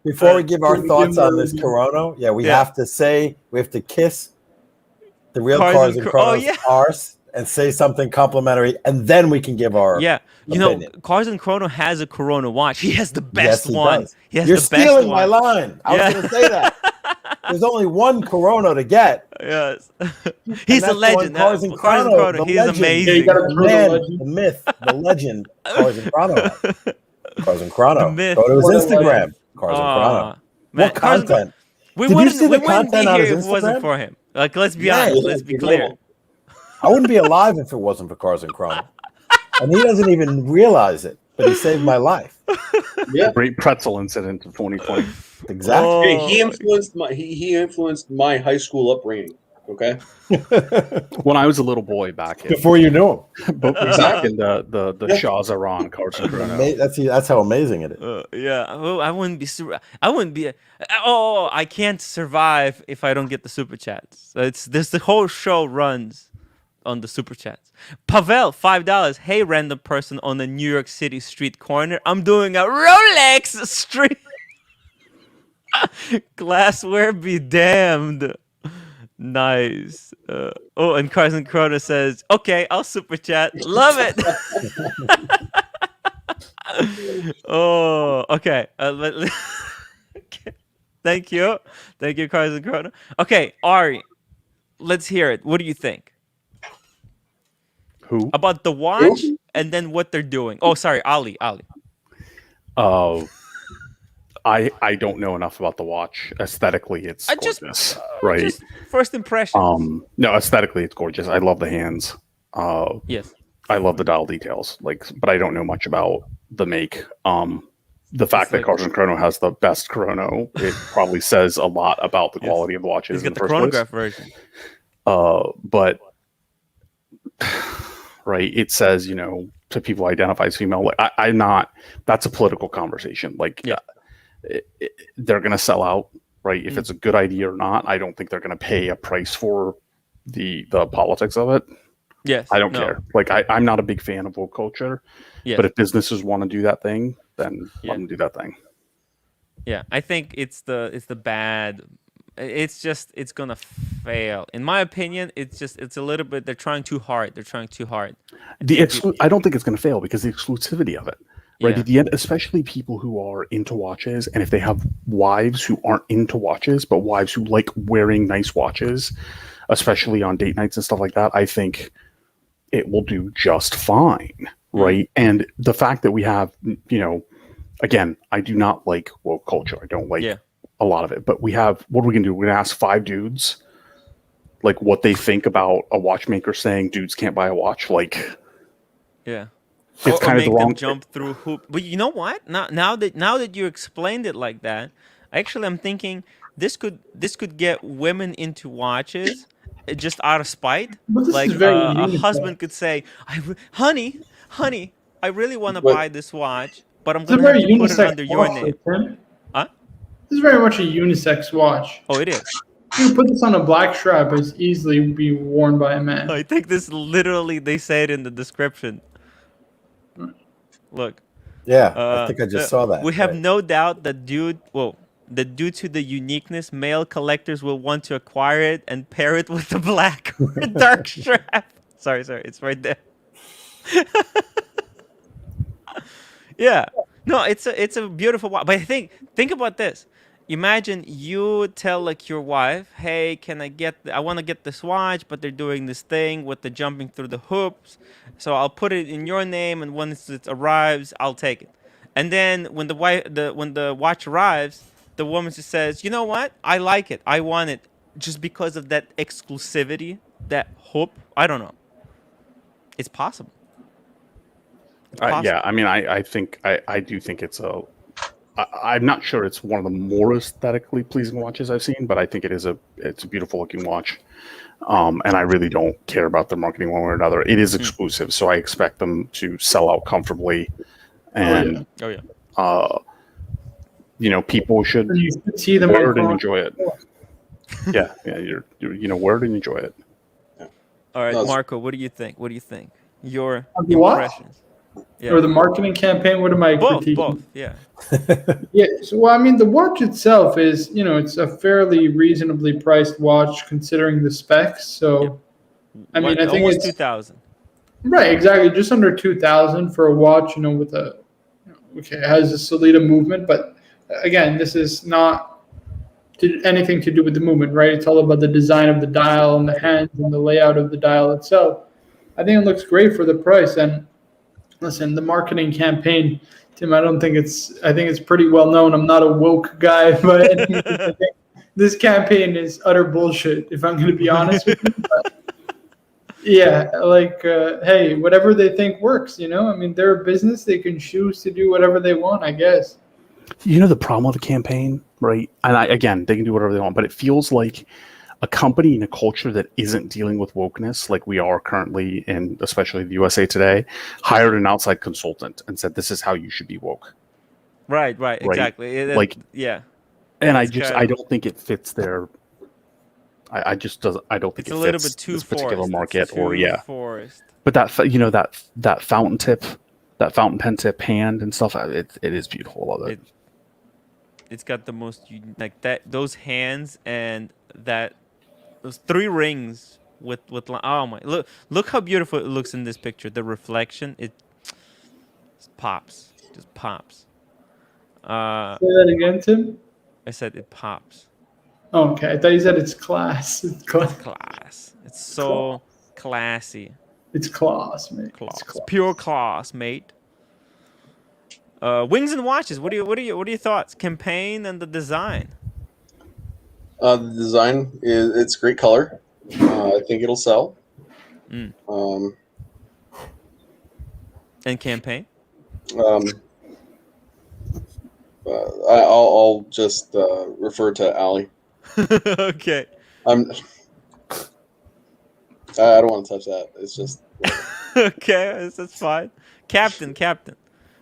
Before we give our thoughts on this Corona, we have to kiss the real Cars and Chrono's arse and say something complimentary, and then we can give our opinion. Cars and Chrono has a Corona watch. He has the best one. Does. He has You're the best stealing one. my line. I was going to say that. There's only one Corona to get. Yes. He's a legend. Cars and Chrono. He's amazing. The myth, the legend, Cars and Chrono. Cars and Chrono. The myth. Go to his Instagram, Cars and Chrono. Man, what content? We Did you see the wouldn't content be on here his if it wasn't Instagram? for him. Like, let's be honest. Let's be clear. I wouldn't be alive if it wasn't for Cars and Chrono. And he doesn't even realize it, but he saved my life. Yeah, great pretzel incident of 2020. Exactly. Oh. He influenced my high school upbringing. Okay. When I was a little boy back in, Before you knew him. back in the Shah's Iran, Cars and Chrono. That's how amazing it is. I wouldn't be I wouldn't be. I can't survive if I don't get the super chats. The whole show runs on the super chats. Pavel, $5. Hey, random person on a New York City street corner. I'm doing a Rolex street. Glassware be damned. Nice. And Carson Crota says, okay, I'll super chat. Love it. Okay. Okay. Thank you, Carson Crota. Okay, Ari, let's hear it. What do you think? Who? About the watch and then what they're doing. Oh, sorry, Ali. I don't know enough about the watch. Aesthetically, it's gorgeous, right? Just first impression. No, aesthetically, it's gorgeous. I love the hands. Yes. I love the dial details. But I don't know much about the make. The fact that Cars and Chrono has the best chrono, it probably says a lot about the quality of the watches. He's got in the first chronograph place. version. But right, it says to people identify as female. I'm not. That's a political conversation. They're going to sell out, right? If it's a good idea or not, I don't think they're going to pay a price for the politics of it. Yes. I don't No. care. Like I'm not a big fan of woke culture, Yes. but if businesses want to do that thing, then Yeah. let them do that thing. Yeah, I think it's the bad. It's gonna fail. In my opinion, it's a little bit. They're trying too hard. I don't think it's going to fail because the exclusivity of it, right? Yeah. At the end, especially people who are into watches, and if they have wives who aren't into watches, but wives who like wearing nice watches, especially on date nights and stuff like that, I think it will do just fine, right? And the fact that we have, again, I do not like woke culture. I don't like a lot of it, but what are we going to do? We're going to ask 5 dudes like what they think about a watchmaker saying dudes can't buy a watch. Like, yeah, it's kind of the wrong them jump through hoop. But you know what? Now that you explained it like that, actually, I'm thinking this could get women into watches just out of spite. But this Like is very a unisex. husband could say, honey, I really want to But- buy this watch, but I'm It's a gonna have very to put it unisex under your watch, name." Tim. Huh? This is very much a unisex watch. Oh, it is. You put this on a black strap, it's easily be worn by a man. I think this literally, they say it in the description. Look. Yeah, I think I just saw that. We have right. no doubt that due to the uniqueness, male collectors will want to acquire it and pair it with the black or dark strap. Sorry, it's right there. Yeah. No, it's a beautiful watch. But think about this. Imagine you tell like your wife, "Hey, I want to get this watch, but they're doing this thing with the jumping through the hoops. So I'll put it in your name, and once it arrives, I'll take it." And then when the watch arrives, the woman just says, "You know what? I like it. I want it," just because of that exclusivity, that hoop. I don't know. It's possible. yeah, I mean, I think I do think I'm not sure it's one of the more aesthetically pleasing watches I've seen, but I think it's a beautiful looking watch. And I really don't care about their marketing one way or another. It is exclusive, so I expect them to sell out comfortably. And people should And you should see them wear on it and enjoy it. yeah, you're wear it and enjoy it. All right, No, Marco, what do you think? Your Of the what? impressions? Yeah. Or the marketing campaign. What am I critiquing? Both, yeah. Yeah. So, well, I mean, the watch itself is, it's a fairly reasonably priced watch considering the specs. So, I mean, I think almost it's 2,000. right, exactly, just under 2,000 for a watch. With it has a Solita movement, but again, this is not anything to do with the movement, right? It's all about the design of the dial and the hands and the layout of the dial itself. I think it looks great for the price. And listen, the marketing campaign, Tim, I think it's pretty well known. I'm not a woke guy, but I think this campaign is utter bullshit, if I'm going to be honest with you. But yeah, hey, whatever they think works, I mean, they're a business. They can choose to do whatever they want, I guess. The problem with the campaign, right? And again, they can do whatever they want, but it feels like a company in a culture that isn't dealing with wokeness, like we are currently in, especially the USA Today, hired an outside consultant and said, "This is how you should be woke." Right, exactly. Yeah. And I don't think it fits their. I don't think it's it a little fits bit too this particular forced. market, Forced. But that fountain tip, that fountain pen tip hand and stuff, it is beautiful. I love it. It's got the most those hands and those 3 rings with oh my, look how beautiful it looks in this picture. The reflection, it just pops. Say that again, Tim. I said it pops. Oh, okay, I thought you said it's class. It's Class. It's so classy. It's class, mate. Class. Pure class, mate. Wings and watches. What are your thoughts? Campaign and the design. The design it's great color. I think it'll sell. And campaign. I'll just refer to Ali. Okay. I don't want to touch that. It's just Okay, that's fine. Captain,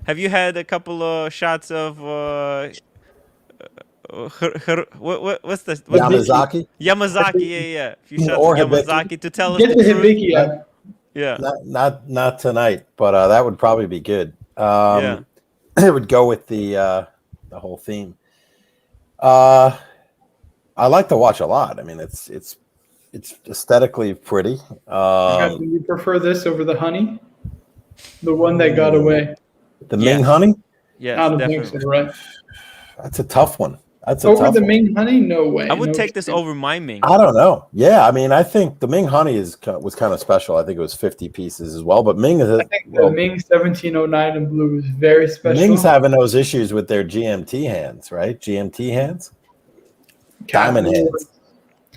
have you had a couple of shots of what's the Yamazaki Yamazaki? Yeah. If you shout or to Hibiki. Yamazaki to tell us Get the the truth, Hibiki up. yeah, Not tonight, but that would probably be good. yeah. It would go with the whole theme. I like the watch a lot. I mean, it's aesthetically pretty. Do you prefer this over the honey? The one that got away. The Yes. Ming Honey. Yes, I don't think definitely. so, right? That's a tough one. That's a Over tough the one. Ming honey? No way. I would No take this chance. over my Ming. I don't know. Yeah, I mean, I think the Ming Honey was kind of special. I think it was 50 pieces as well. But Ming is I think the Ming 1709 in blue is very special. Ming's having those issues with their GMT hands, right? GMT hands, diamond hands,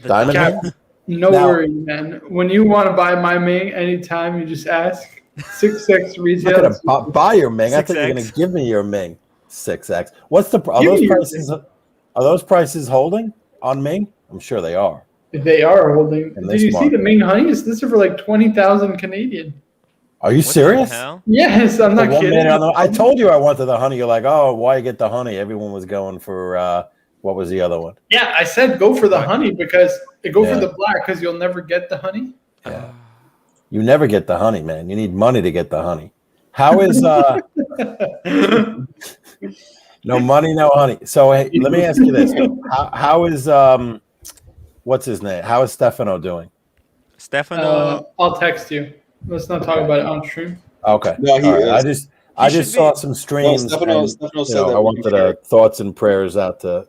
The diamond diamond- hands. No Now- worries, man. When you want to buy my Ming anytime, you just ask. 6X I'm retail. not gonna buy your Ming. I thought you were 6X. gonna give me your Ming. 6X. What's the? Are Give those me your prices? Are those prices holding on Ming? I'm sure they are. They are holding. In Did this you see the market. Ming honeys? This is for like 20,000 Canadian. Are you What the serious? hell? Yes, I'm The not one kidding. minute I told you I wanted the honey. You're like, oh, why get the honey? Everyone was going for what was the other one? Yeah, I said go for the What? honey because go Yeah. for the black because you'll never get the honey. Yeah. You never get the honey, man. You need money to get the honey. How is no money, no honey? So hey, let me ask you this: how is what's his name? How is Stefano doing? Stefano. I'll text you. Let's not talk about it on stream. Okay, No, he all right. is. I should just saw be- some streams. Stefano and, said you know, that I wanted thoughts and prayers out to.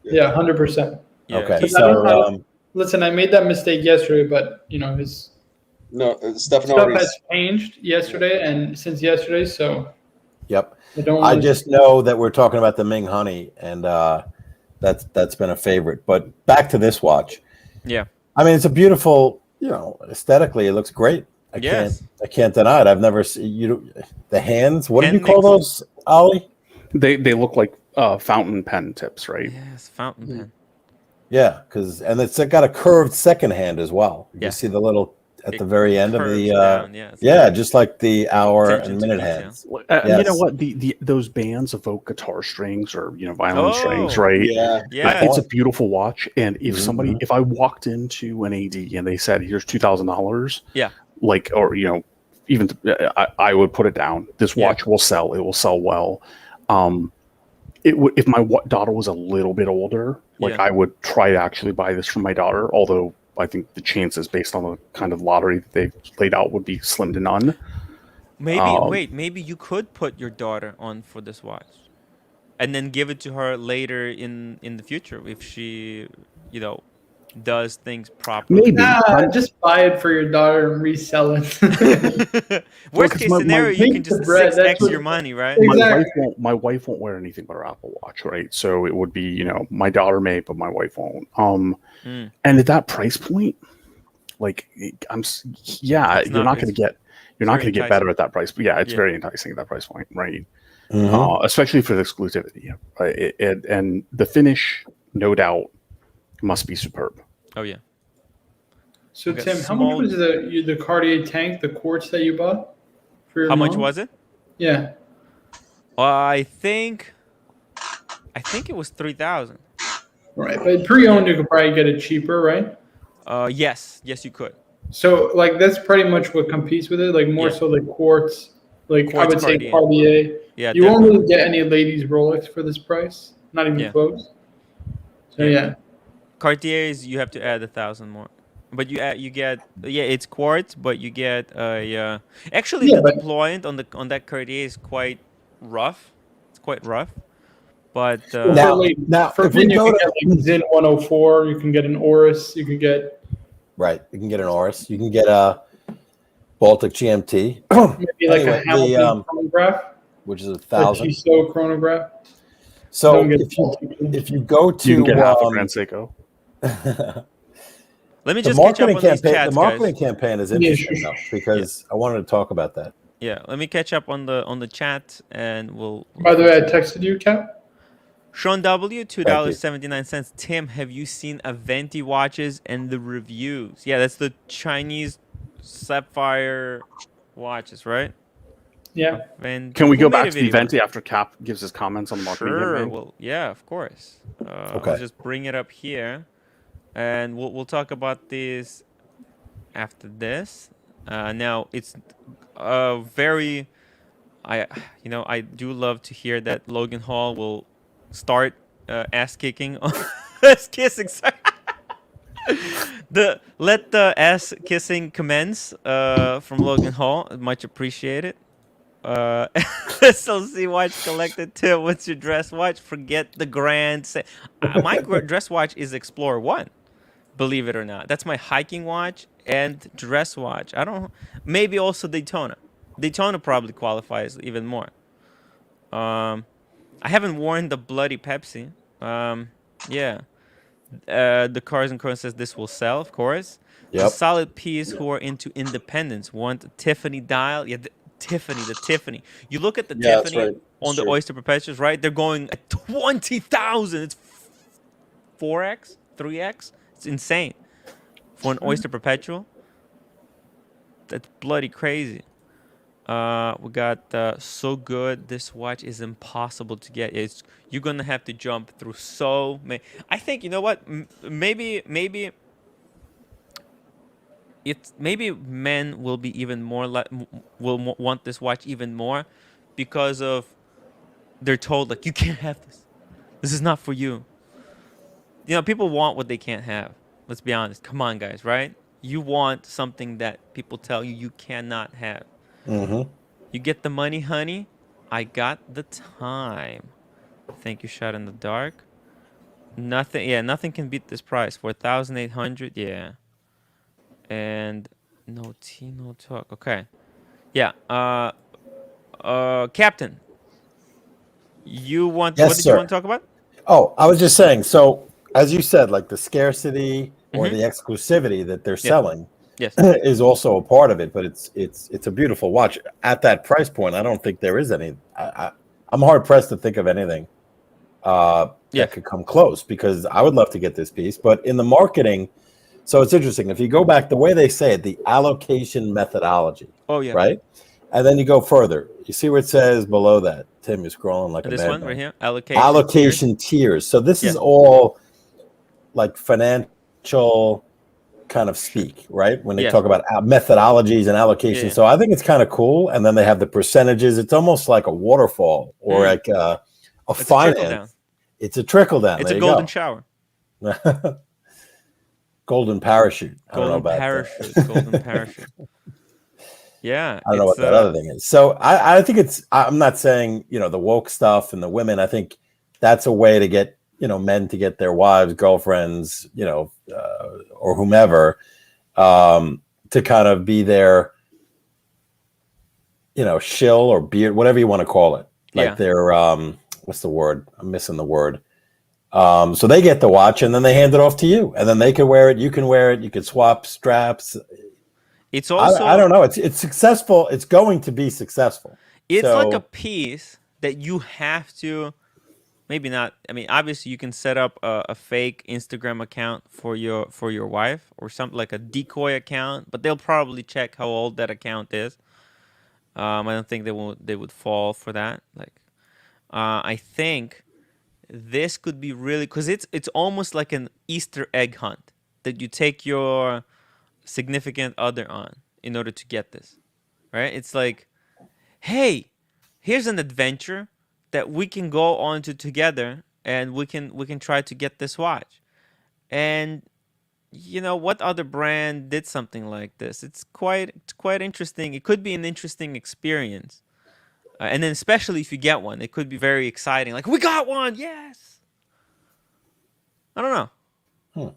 Yeah, 100%. Yeah, Okay, keep- so Listen, I made that mistake yesterday, but his No, Stefano stuff already. has changed yesterday and since yesterday, so yep. I don't. I wanna- just know that we're talking about the Ming Honey, and that's been a favorite. But back to this watch. Yeah. I mean, it's a beautiful, aesthetically, it looks great. Yes. I can't deny it. I've never seen the hands. What Hand did you call mix. those, Ollie? They look like fountain pen tips, right? Yes, fountain pen. Yeah, and it's got a curved second hand as well. You Yeah. see the little at It the very end of curves the down, yes. yeah, just like the hour Attention and to minute detail. hands. You Yes. know what? Those bands evoke guitar strings or violin strings, Oh, right? Yeah. Yeah. It's a beautiful watch, and if Mhm. if I walked into an AD and they said, "Here's $2,000," Yeah. like, or even I would put it down. This Yeah. watch will sell. It will sell well. It would if my daughter was a little bit older, like Yeah. I would try to actually buy this for my daughter. Although I think the chances, based on the kind of lottery that they've laid out, would be slim to none. Maybe maybe you could put your daughter on for this watch, and then give it to her later in the future if she, does things properly. Maybe. just buy it for your daughter and resell it. Worst Because case my- scenario, you Make can just the bread, that's 6x what- your money, right? Exactly. My wife won't wear anything but her Apple Watch, right? So it would be, my daughter may, but my wife won't. Mm. And at that price point, like you're not going to get very better enticing. at that price. But yeah, it's Yeah. very enticing at that price point, right? Mhm. Especially for the exclusivity. And the finish, no doubt, must be superb. Oh yeah. So Okay, Tim, how small- much was the Cartier tank, the quartz that you bought for your How much mom? was it? Yeah. I think it was 3,000. Right, but pre-owned you could probably get it cheaper, right? Yes, you could. So like that's pretty much what competes with it, like more Yeah. so like quartz. Like I Quartz would say Cartier. Cartier. Yeah, You won't definitely. really get any ladies Rolex for this price, not even Yeah. close. So Yeah. yeah. Cartiers, you have to add 1,000 more. But you get it's quartz, but you get actually Yeah, the but- deployment on that Cartier is quite rough. It's quite rough. But Well, Now- for ladies, now, for if we men, you go can to- get like Zin 104, you can get an Oris, you can get Right. You can get an Oris. You can get a Baltic GMT, maybe like Anyway, a Hamilton chronograph, which is a 1,000. Tissot chronograph. So Don't get if you go to You can get half a Grand Seiko. let me the just catch up marketing on these campaign, chats, the marketing guys. campaign is Yeah, interesting sure. though, because I wanted to talk about that. Yeah, let me catch up on the chat, and we'll By the way, I texted you, Cap. Sean W, $2.79. Tim, have you seen Aventi watches and the reviews? Yeah, that's the Chinese sapphire watches, right? Yeah. And Can we who go made back a to video? Viventi after Cap gives his comments on the marketing Sure. campaign? Well, yeah, of course. Okay. I'll just bring it up here, and we'll talk about this after this. Now it's very. I do love to hear that Logan Hall will start ass kicking, ass kissing. Sorry. Let the ass kissing commence from Logan Hall. Much appreciated. SLC watch collected too. What's your dress watch? Forget the grand. My dress watch is Explorer 1. Believe it or not, that's my hiking watch and dress watch. I don't. Maybe also Daytona. Daytona probably qualifies even more. I haven't worn the bloody Pepsi. Yeah. The Cars and Coins says this will sell, of course. It's a Yep. solid piece who are into independence. Want a Tiffany dial? Yeah, the Tiffany. You look at the Yeah, that's Tiffany right. on That's the true. Oyster Perpetuals, right? They're going at 20,000. It's 4x, 3x. It's insane for an Oyster Perpetual. That's bloody crazy. We got so good. This watch is impossible to get. You're gonna have to jump through so many. I think you know what? Maybe men will be even more want this watch even more because of they're told like you can't have this. This is not for you. You know, people want what they can't have. Let's be honest. Come on, guys, right? You want something that people tell you you cannot have. Mm-hmm. You get the money, honey. I got the time. Thank you, Shot in the Dark. Nothing can beat this price. 4,800, yeah. And no tea, no talk. Okay. Yeah. Captain. What Yes, did you sir. want to talk about? Oh, I was just saying. So, as you said, like the scarcity or Mhm. the exclusivity that they're Yeah. selling Yes. is also a part of it. But it's a beautiful watch at that price point. I don't think there is any. I'm hard pressed to think of anything Yeah. that could come close because I would love to get this piece. But in the marketing, so it's interesting. If you go back, the way they say it, the allocation methodology, Oh yeah. right? And then you go further. You see where it says below that. Tim is scrolling like a This one madman. right here. Allocation. Allocation tiers. So this Yeah. is all like financial kind of speak, right? When they Yes. talk about methodologies and allocation. Yeah. So I think it's kind of cool. And then they have the percentages. It's almost like a waterfall or like a It's finance. a trickle down. It's a trickle down. It's there a you golden go. shower. Golden parachute. I don't know Golden about parachute. that. Golden parachute. Yeah. I don't know what that other thing is. So I think I'm not saying, the woke stuff and the women. I think that's a way to get, men to get their wives, girlfriends, or whomever, to kind of be their, shill or beard, whatever you want to call it. Like their, what's the word? I'm missing the word. So they get the watch and then they hand it off to you and then they can wear it. You can wear it. You can swap straps. It's also I don't know. It's successful. It's going to be successful. It's so, like a piece that you have to maybe not. I mean, obviously you can set up a fake Instagram account for your wife or something like a decoy account, but they'll probably check how old that account is. I don't think they would fall for that. Like, I think this could be really because it's almost like an Easter egg hunt that you take your significant other on in order to get this, right? It's like, hey, here's an adventure that we can go on to together and we can try to get this watch. And what other brand did something like this? It's quite interesting. It could be an interesting experience. And then especially if you get one, it could be very exciting. Like, we got one. Yes. I don't know.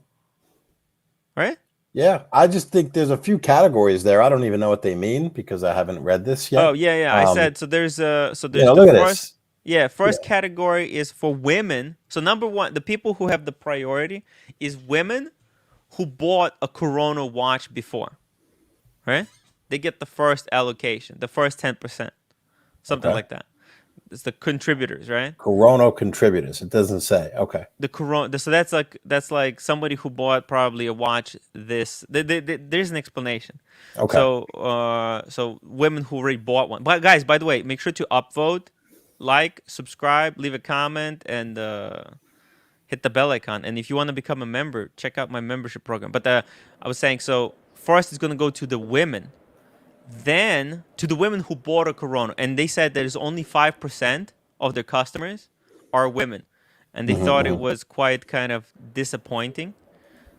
Right? Yeah, I just think there's a few categories there. I don't even know what they mean because I haven't read this yet. Oh yeah. I said so. There's the look at first. this. Yeah, first category is for women. So number one, the people who have the priority is women who bought a Corona watch before, right? They get the first allocation, the first 10%, something like that. It's the contributors, right? Corona contributors. It doesn't say. Okay. The Corona. So that's like somebody who bought probably a watch. There's an explanation. Okay. So women who already bought one. But guys, by the way, make sure to upvote, like, subscribe, leave a comment, and hit the bell icon. And if you want to become a member, check out my membership program. But I was saying, so first it's going to go to the women, then to the women who bought a Corona. And they said there's only 5% of their customers are women. And they thought it was quite kind of disappointing.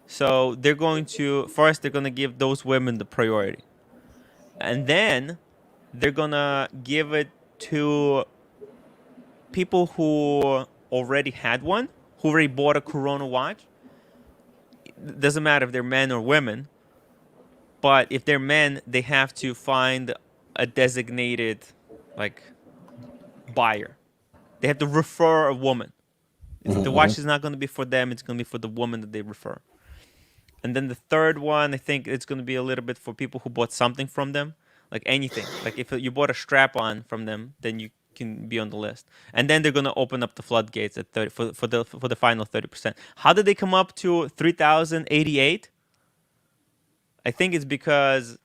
So they're going to give those women the priority. And then they're going to give it to people who already had one, who already bought a Corona watch. It doesn't matter if they're men or women. But if they're men, they have to find a designated, like, buyer. They have to refer a woman. The watch is not going to be for them. It's going to be for the woman that they refer. And then the third one, I think it's going to be a little bit for people who bought something from them, like anything. Like if you bought a strap-on from them, then you can be on the list. And then they're going to open up the floodgates at 30 for the final 30%. How did they come up to 3,088? I think it's because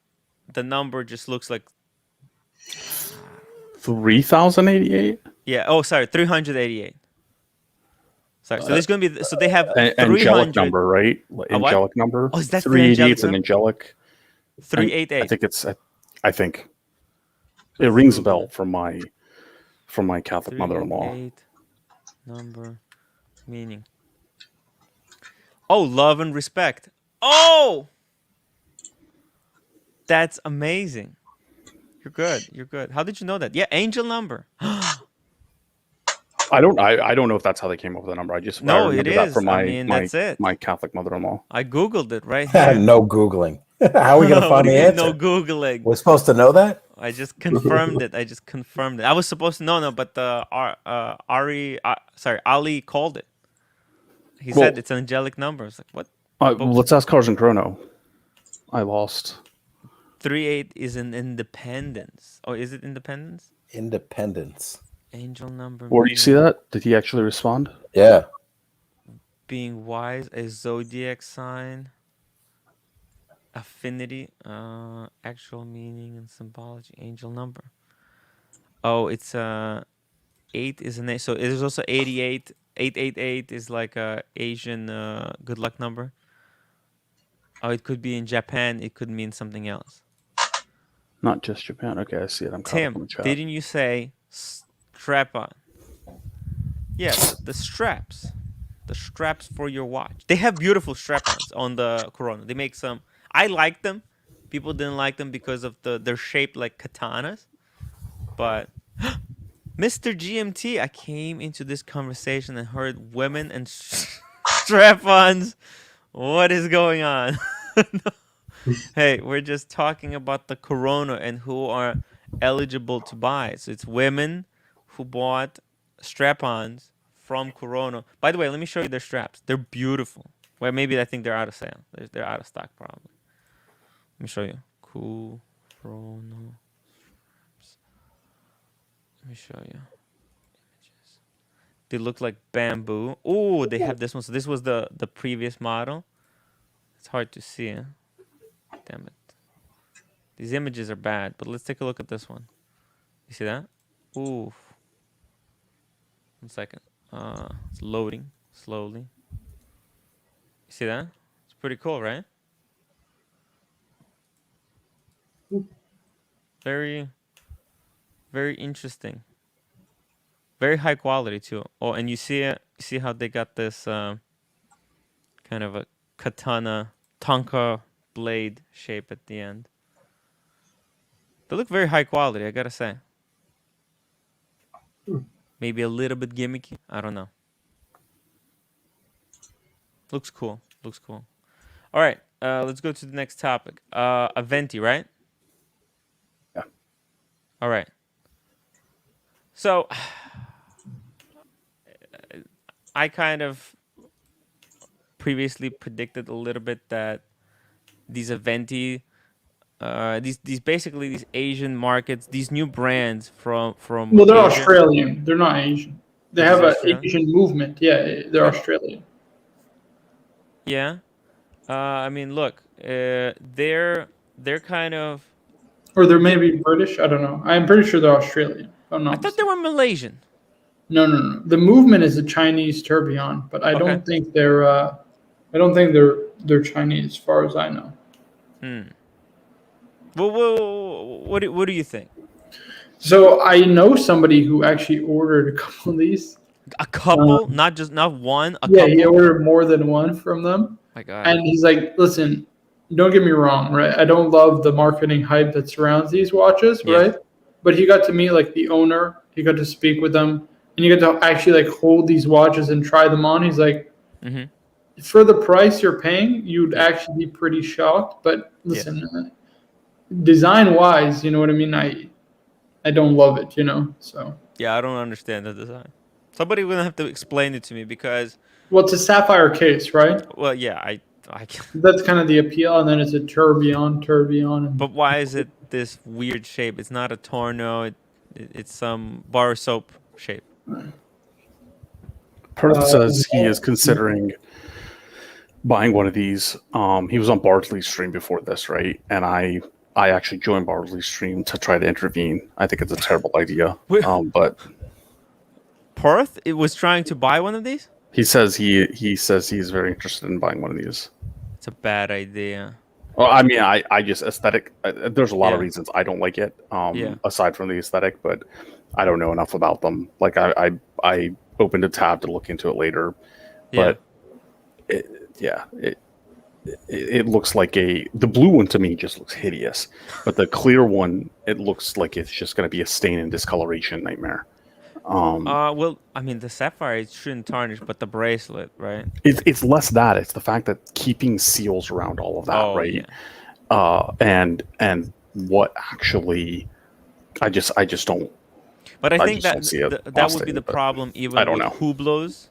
the number just looks like 3,088. Yeah. Oh, sorry, 388. Sorry. So there's going to be. So they have Angelic 300. number, right? Angelic number. Oh, is that the 388 angelic is an number? angelic. 388. I think it's. I think it rings a bell from my Catholic mother-in-law. 388 number meaning. Oh, love and respect. Oh, that's amazing. You're good. You're good. How did you know that? Yeah, angel number. I don't know if that's how they came up with the number. I No, remember it that is. from That's it. my Catholic mother-in-law. I googled it right here. No Googling. How are we going to What find do the you mean, answer? no googling? We're supposed to know that? I just confirmed it. I was supposed to know, but Ali called it. He said it's an angelic number. I was like, what? Let's ask Cars and Chrono. I lost. 38 is an independence. Oh, is it independence? Independence. Angel number. Where do you see that? Did he actually respond? Yeah. Being wise, a zodiac sign. Affinity, actual meaning and symbology, angel number. Oh, it's 8 is an 8. So there's also 88. 888 is like a Asian good luck number. Oh, it could be in Japan. It could mean something else. Not just Japan. Okay, I see it. I'm caught up on the Tim, chat. didn't you say strap on? Yes, the straps. The straps for your watch. They have beautiful strap-ons on the Corona. They make some. I like them. People didn't like them because of they're shaped like katanas. But Mr. GMT, I came into this conversation and heard women and strap-ons. What is going on? Hey, we're just talking about the Corona and who are eligible to buy. So it's women who bought strap-ons from Corona. By the way, let me show you their straps. They're beautiful. Well, maybe I think they're out of sale. They're out of stock probably. Let me show you. Cool Corona straps. Let me show you. Images. They look like bamboo. Oh, they have this one. So this was the previous model. It's hard to see. Huh? Damn it. These images are bad, but let's take a look at this one. You see that? Ooh. 1 second. It's loading slowly. You see that? It's pretty cool, right? Very, very interesting. Very high quality too. Oh, and you see it. You see how they got this kind of a katana, tonka blade shape at the end. They look very high quality, I gotta say. Maybe a little bit gimmicky. I don't know. Looks cool. Looks cool. All right. Let's go to the next topic. A venti, right? Yeah. All right. So I kind of previously predicted a little bit that these Aventi these basically these Asian markets, these new brands from Well, they're Asia. Australian. They're not Asian. They These have are an Australian. Asian movement. Yeah, they're Yeah. Australian. Yeah. I mean, look, they're kind of. Or they're maybe British. I don't know. I'm pretty sure they're Australian. If I'm I not thought they mistaken. were Malaysian. No, no, no. The movement is a Chinese tourbillon, but I Okay. don't think they're. I don't think they're Chinese, as far as I know. Well, what do you think? So I know somebody who actually ordered a couple of these. A couple, not one. A Yeah, he couple. ordered more than one from them. My God. And he's like, listen, don't get me wrong, right? I don't love the marketing hype that surrounds these watches, Yeah. right? But he got to meet like the owner. He got to speak with them, and you got to actually like hold these watches and try them on. He's like, Mm-hmm. for the price you're paying, you'd actually be pretty shocked. But listen, design wise, you know what I mean? I don't love it, you know. So Yeah, I don't understand the design. Somebody will have to explain it to me because, well, it's a sapphire case, right? well, yeah, I That's kind of the appeal, and then it's a tourbillon. And But why is it this weird shape? It's not a torno. It's some bar soap shape. Perth says he is considering buying one of these. He was on Bardsley's stream before this, right? And I actually joined Bardsley's stream to try to intervene. I think it's a terrible idea. But Perth, it was trying to buy one of these. he says he's very interested in buying one of these. It's a bad idea. Well, I mean, I just aesthetic. There's a lot of Yeah. reasons I don't like it. Yeah. Aside from the aesthetic, but I don't know enough about them. Like I opened a tab to look into it later, Yeah. but it looks like the blue one to me just looks hideous, but the clear one, it looks like it's just going to be a stain and discoloration nightmare. Well, I mean, the sapphire it shouldn't tarnish, but the bracelet, right? It's less that, it's the fact that keeping seals around all of that, Oh, right? yeah. And what actually, I just don't. But I I think just that don't see it that would be lasting, the but problem even I don't with know. Hublots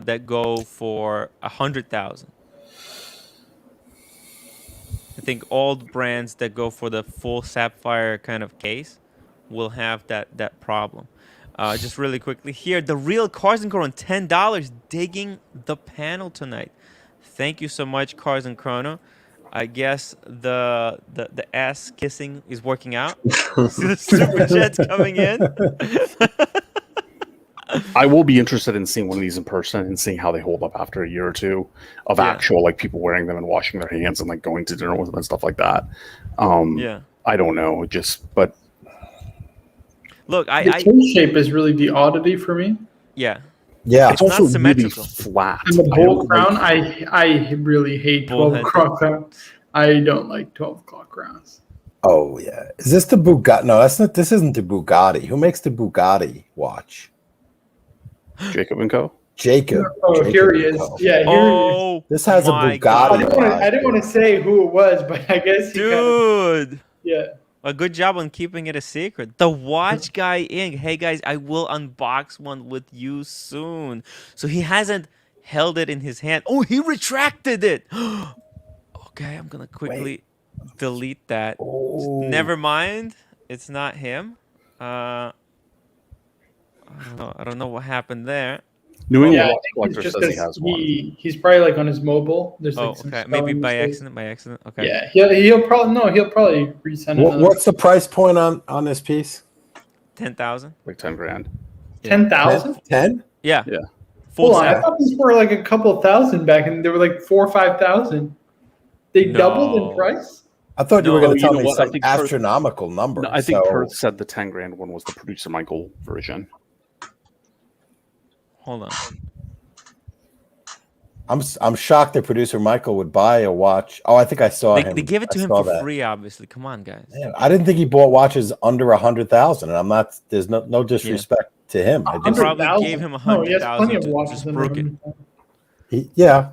that go for 100,000. I think all the brands that go for the full sapphire kind of case will have that problem. Just really quickly here, the real Cars and Chrono, $10 digging the panel tonight. Thank you so much, Cars and Chrono. I guess the ass kissing is working out. See the super chats coming in. I will be interested in seeing one of these in person and seeing how they hold up after a year or two of Yeah. actual like people wearing them and washing their hands and like going to dinner with them and stuff like that. Yeah. I don't know, but Look, the case shape is really the oddity for me. yeah. Yeah. It's not really symmetrical. flat. And the I bull don't crown, like- I really hate 12 Bullhead. o'clock crowns. I don't like 12 o'clock crowns. Oh yeah. Is this the Bugatti? No, that's not. This isn't the Bugatti. Who makes the Bugatti watch? Jacob and Co. Jacob. Oh, Jacob here he and is. Co. Yeah, here he is. Oh, This has a my Bugatti. God. I didn't want to say who it was, but I guess he kind of, Dude. yeah. A good job on keeping it a secret. The watch guy Inc. Hey guys, I will unbox one with you soon. So he hasn't held it in his hand. Oh, he retracted it. Okay, I'm gonna quickly delete that. Oh. Never mind. It's not him. I don't know what happened there. New England Yeah, Watch I think Collector it's just says he 'cause has one. he's probably like on his mobile. There's like Oh, some okay. Maybe spelling by mistake. accident. By accident. Okay. Yeah, he'll probably resend it. What's the price point on this piece? 10,000. Like 10 grand. 10,000? 10? Yeah. Yeah. Full Hold on, I set. thought these were like a couple thousand back, and they were like 4,000 or 5,000. They doubled No. in price. I thought you were No, going to you tell know me what? I some think Perth- astronomical number. No, I think so Perth said the 10 grand one was the producer Michael version. Hold on. I'm shocked that producer Michael would buy a watch. Oh, I think I saw him. They give it to I him saw for that. free, obviously. Come on, guys. Man, I didn't think he bought watches under 100,000, and I'm not. There's no disrespect to him. I They just, probably 100,000? gave him No, he has plenty 100,000 of to watches just under brook it. 100,000. yeah,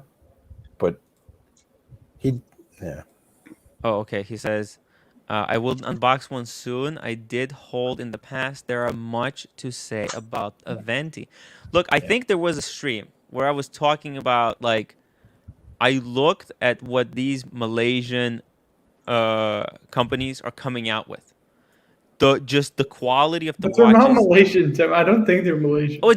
but yeah. Oh, okay. He says, I will unbox one soon. I did hold in the past. There are much to say about a venti. Look, I think there was a stream where I was talking about, like, I looked at what these Malaysian companies are coming out with. The quality of the But they're not watches. Malaysian, Tim. I don't think they're Malaysian. Oh,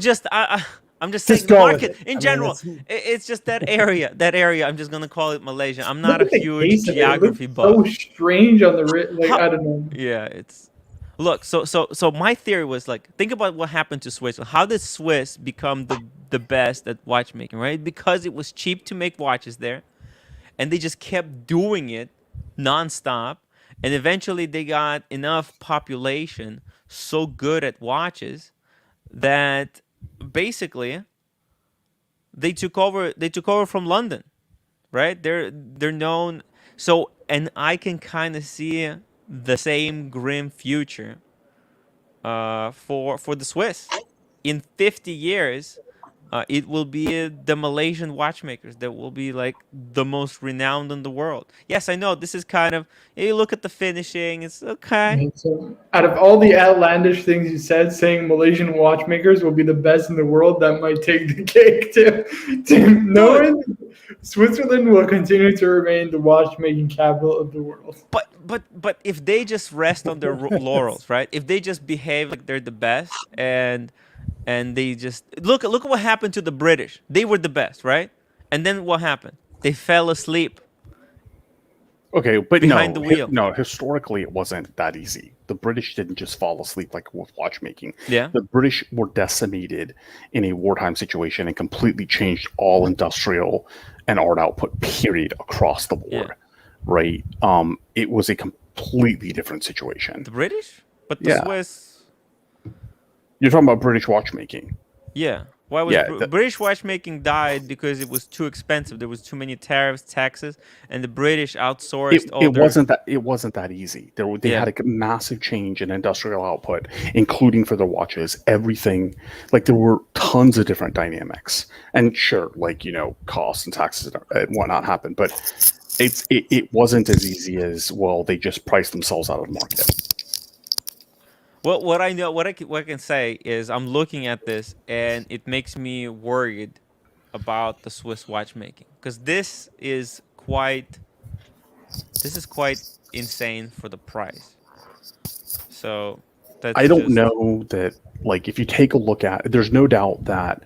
I'm just saying Just the go with market it. in I mean, general. it's It's just that area. That area. I'm just gonna call it Malaysia. I'm not Look a at the huge case of it. It geography looks so buff. strange on the like How? I don't know. Yeah, it's. Look, so my theory was like, think about what happened to Swiss. How did Swiss become the best at watchmaking, right? Because it was cheap to make watches there, and they just kept doing it nonstop, and eventually they got enough population so good at watches that basically they took over from London, right? They're known. So, and I can kind of see the same grim future for the Swiss. In 50 years, it will be the Malaysian watchmakers that will be like the most renowned in the world. Yes, I know this is kind of. You look at the finishing; it's okay. And so, out of all the outlandish things you said, saying Malaysian watchmakers will be the best in the world, that might take the cake. Tim, Dude, knowing Switzerland will continue to remain the watchmaking capital of the world. but if they just rest on their laurels, right? If they just behave like they're the best, and they just look at what happened to the British. They were the best, right? And then what happened? They fell asleep Okay, but behind the wheel. no, historically it wasn't that easy. The British didn't just fall asleep like with watchmaking. Yeah. The British were decimated in a wartime situation and completely changed all industrial and art output, period, across the board. Yeah. Right? It was a completely different situation. The British? But the Yeah. Swiss. You're talking about British watchmaking. Yeah. Why was Yeah, British watchmaking died? Because it was too expensive. There was too many tariffs, taxes, and the British outsourced all it their. wasn't that easy. They Yeah. had a massive change in industrial output, including for their watches. Everything, like there were tons of different dynamics, and sure, like costs and taxes and whatnot happened, but it wasn't as easy as they just priced themselves out of the market. Well, what I know, what I can say is, I'm looking at this, and it makes me worried about the Swiss watchmaking, because this is quite insane for the price. So that's I don't just know that, like, if you take a look at, there's no doubt that,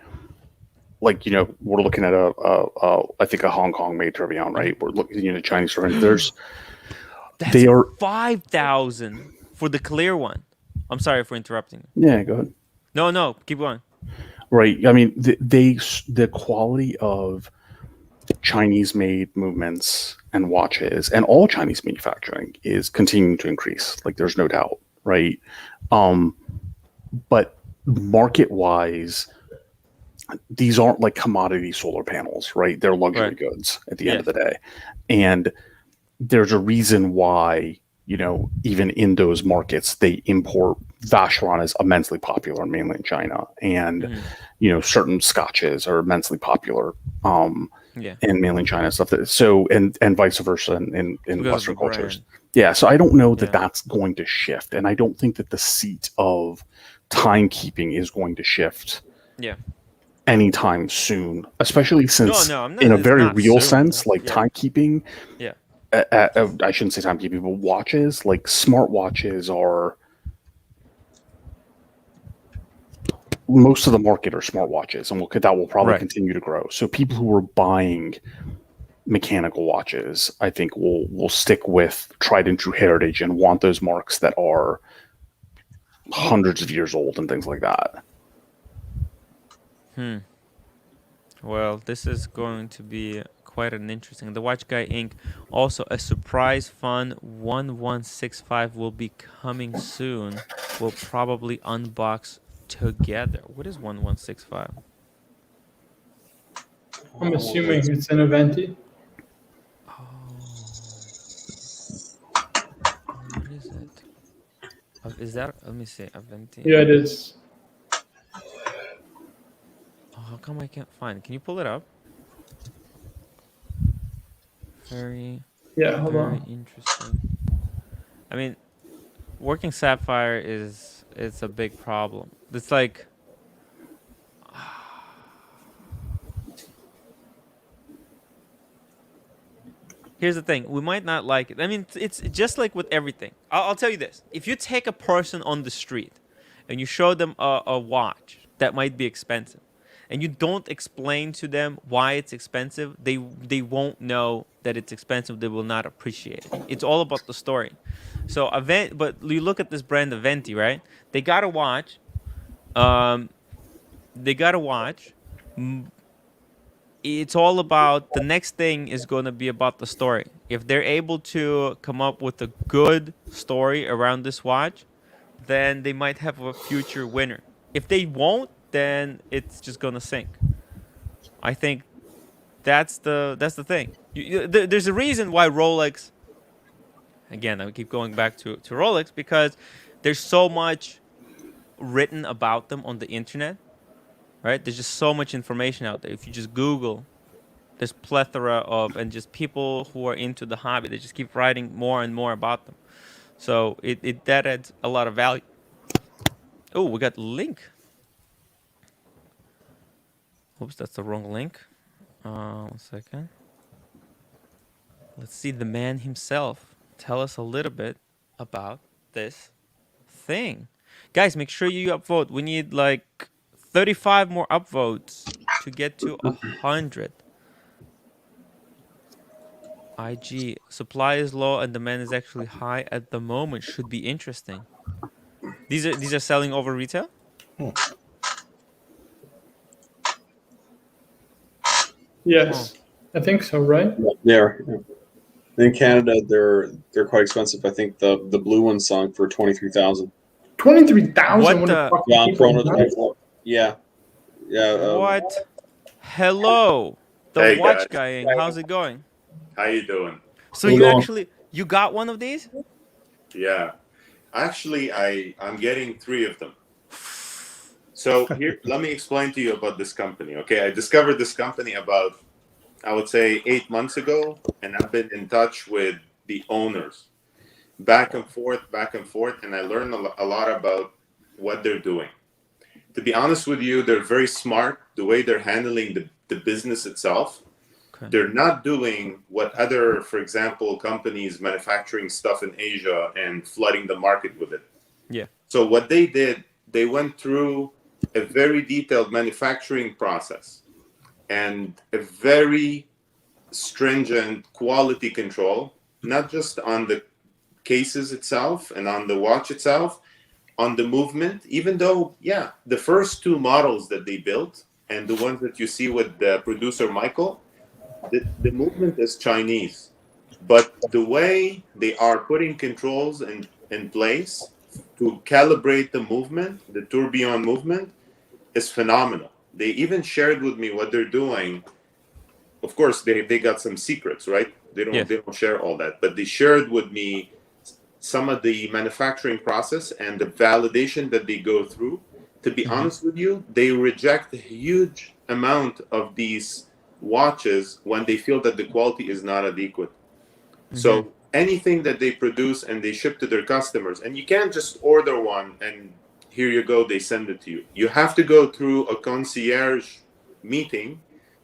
like, we're looking at I think a Hong Kong made tourbillon, right? We're looking at Chinese tourbillon. That's 5,000 for the clear one. I'm sorry for interrupting. Yeah, go ahead. No, keep going. Right. I mean, the quality of Chinese-made movements and watches and all Chinese manufacturing is continuing to increase. Like, there's no doubt, right? But market-wise, these aren't like commodity solar panels, right? They're luxury goods at the end of the day, and there's a reason why. Even in those markets, they import. Vacheron is immensely popular in mainland China, and certain scotches are immensely popular in mainland China stuff. And vice versa in Western cultures. Yeah, so I don't know that that's going to shift, and I don't think that the seat of timekeeping is going to shift. Yeah. Anytime soon, especially since not, in a very real soon. sense, like timekeeping. Yeah. I shouldn't say timekeeping, but watches, like smart watches, are most of the market are smart watches, and that will probably continue to grow. So people who are buying mechanical watches, I think, will stick with tried and true heritage and want those marks that are hundreds of years old and things like that. Well, this is going to be quite an interesting. The Watch Guy Inc. Also, a surprise fun 1165 will be coming soon. We'll probably unbox together. What is 1165? I'm assuming it's an Aventi. Oh. What is it? Is that? Let me see. Aventi. Yeah, it is. Oh, how come I can't find it? Can you pull it up? Very Very interesting. I mean, working sapphire it's a big problem. It's like here's the thing. We might not like it. I mean, it's just like with everything. I'll tell you this. If you take a person on the street and you show them a watch that might be expensive, and you don't explain to them why it's expensive, they won't know that it's expensive. They will not appreciate it. It's all about the story. So but you look at this brand Aventi, right? They got a watch. They got a watch. It's all about the next thing is going to be about the story. If they're able to come up with a good story around this watch, then they might have a future winner. If they won't, then it's just going to sink. I think that's the thing. There's a reason why Rolex, again, I keep going back to Rolex, because there's so much written about them on the internet, right? There's just so much information out there. If you just Google, there's plethora of, and just people who are into the hobby, they just keep writing more and more about them. So that adds a lot of value. Oh, we got link. Oops, that's the wrong link. 1 second. Let's see the man himself tell us a little bit about this thing. Guys, make sure you upvote. We need like 35 more upvotes to get to 100. IG, supply is low and demand is actually high at the moment. Should be interesting. These are selling over retail? Yes, I think so, right? Yeah. In Canada, they're quite expensive. I think the blue one's selling for 23,000. 23,000. What the? Yeah, Corona. Yeah. What? Hello, the Hey, watch guys. guy. How's it going? How you doing? So Hold on. you got one of these? Yeah. Actually, I'm getting 3 of them. So here, let me explain to you about this company. Okay, I discovered this company about, I would say, 8 months ago, and I've been in touch with the owners, back and forth, and I learned a lot about what they're doing. To be honest with you, they're very smart the way they're handling the business itself. Okay. They're not doing what other, for example, companies manufacturing stuff in Asia and flooding the market with it. Yeah. So what they did, they went through a very detailed manufacturing process and a very stringent quality control, not just on the cases itself and on the watch itself, on the movement, even though, yeah, the first 2 models that they built and the ones that you see with the producer Michael, the movement is Chinese, but the way they are putting controls in place to calibrate the movement, the tourbillon movement, is phenomenal. They even shared with me what they're doing. Of course, they got some secrets, right? They don't share all that, but they shared with me some of the manufacturing process and the validation that they go through. To be honest with you, they reject a huge amount of these watches when they feel that the quality is not adequate. So anything that they produce and they ship to their customers, and you can't just order one and here you go, they send it to you. You have to go through a concierge meeting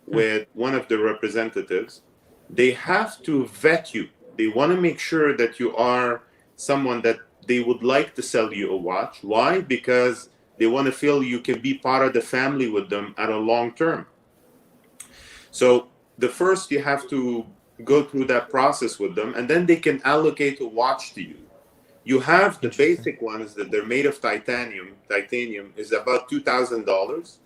with one of the representatives. They have to vet you. They want to make sure that you are someone that they would like to sell you a watch. Why? Because they want to feel you can be part of the family with them at a long term. So the first, you have to go through that process with them, and then they can allocate a watch to you. You have the basic ones that they're made of titanium. Titanium is about $2,000.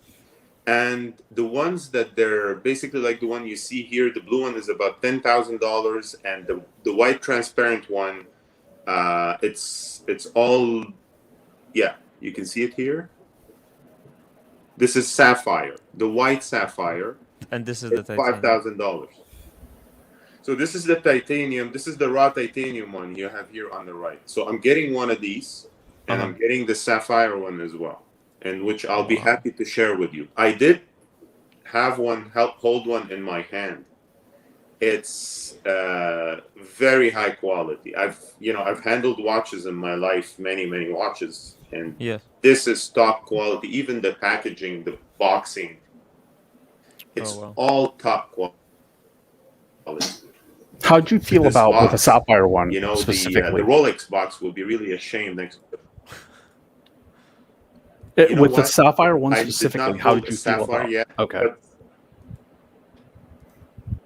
And the ones that they're basically like the one you see here, the blue one is about $10,000, and the white transparent one, it's all, yeah, you can see it here. This is sapphire, the white sapphire. And this is the $5,000. So this is the titanium. This is the raw titanium one you have here on the right. So I'm getting one of these, and I'm getting the sapphire one as well, and which I'll be happy to share with you. I did have one, hold one in my hand. It's very high quality. I've handled watches in my life, many watches, and this is top quality. Even the packaging, the boxing, it's all top quality. How'd you feel this about with the box. Sapphire one You know, the specifically? Rolex box will be really ashamed next to it. You know With the what? Sapphire one I did specifically, not how pull did a you feel Sapphire about? yet, Okay. but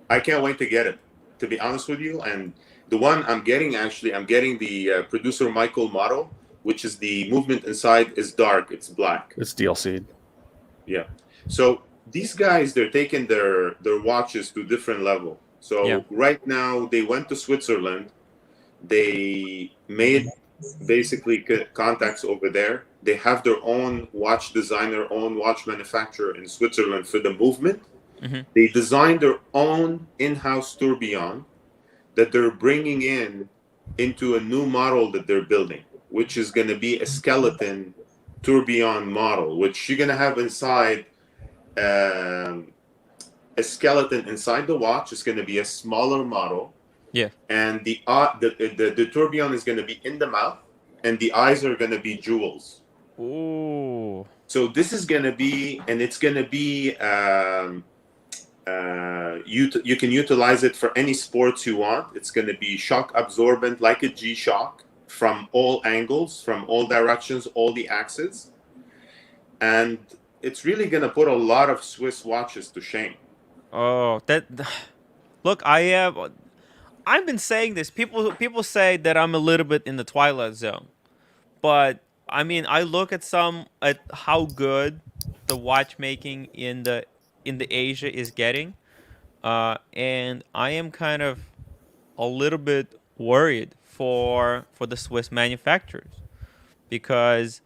I can't wait to get it, to be honest with you. And the one I'm getting, actually, I'm getting the producer Michael model, which is the movement inside is dark. It's black. It's DLC. Yeah. So these guys, they're taking their watches to a different level. So right now, they went to Switzerland. They made basically contacts over there. They have their own watch designer, own watch manufacturer in Switzerland for the movement. Mm-hmm. They designed their own in-house tourbillon that they're bringing into a new model that they're building, which is going to be a skeleton tourbillon model, which you're going to have inside a skeleton inside the watch. Is going to be a smaller model. Yeah. And the tourbillon is going to be in the mouth, and the eyes are going to be jewels. Ooh. So this is going to be, and it's going to be, you can utilize it for any sports you want. It's going to be shock absorbent, like a G-Shock, from all angles, from all directions, all the axes. And it's really going to put a lot of Swiss watches to shame. Oh, look, I've been saying this. People say that I'm a little bit in the twilight zone, but I mean, I look at how good the watchmaking in the Asia is getting, and I am kind of a little bit worried for the Swiss manufacturers, because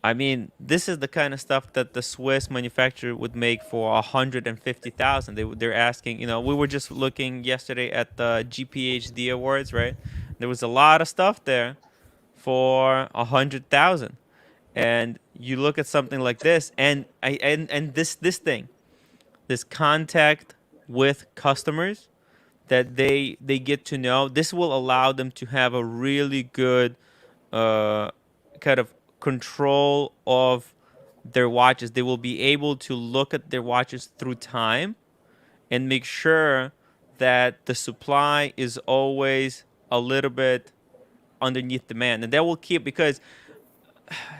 I mean, this is the kind of stuff that the Swiss manufacturer would make for 150,000. They're asking. We were just looking yesterday at the GPHD awards, right? There was a lot of stuff there for 100,000, and you look at something like this, and this thing, this contact with customers that they get to know. This will allow them to have a really good kind of control of their watches. They will be able to look at their watches through time and make sure that the supply is always a little bit underneath demand, and that will keep, because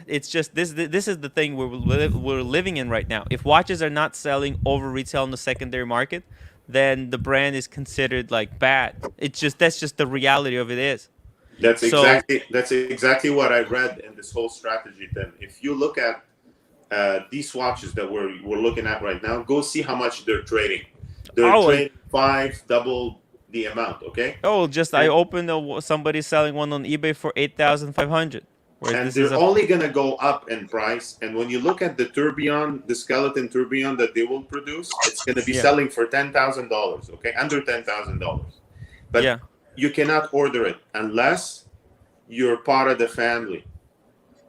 it's just this is the thing we're living in right now. If watches are not selling over retail in the secondary market, then the brand is considered like bad. That's just the reality of it is. That's exactly what I read in this whole strategy. Then, if you look at these watches that we're looking at right now, go see how much they're trading. They're trading double the amount. Okay. I opened somebody selling one on eBay for 8,500. And they're only going to go up in price. And when you look at the tourbillon, the skeleton tourbillon that they will produce, it's going to be selling for $10,000. Okay, under $10,000. But you cannot order it unless you're part of the family.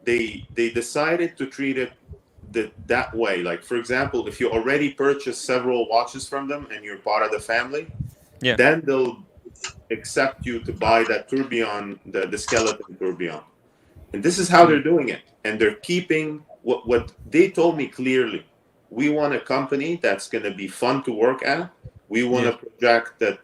They decided to treat it that way. Like, for example, if you already purchased several watches from them and you're part of the family, then they'll accept you to buy that tourbillon, the skeleton tourbillon. And this is how they're doing it. And they're keeping what they told me clearly. We want a company that's going to be fun to work at. We want to project that,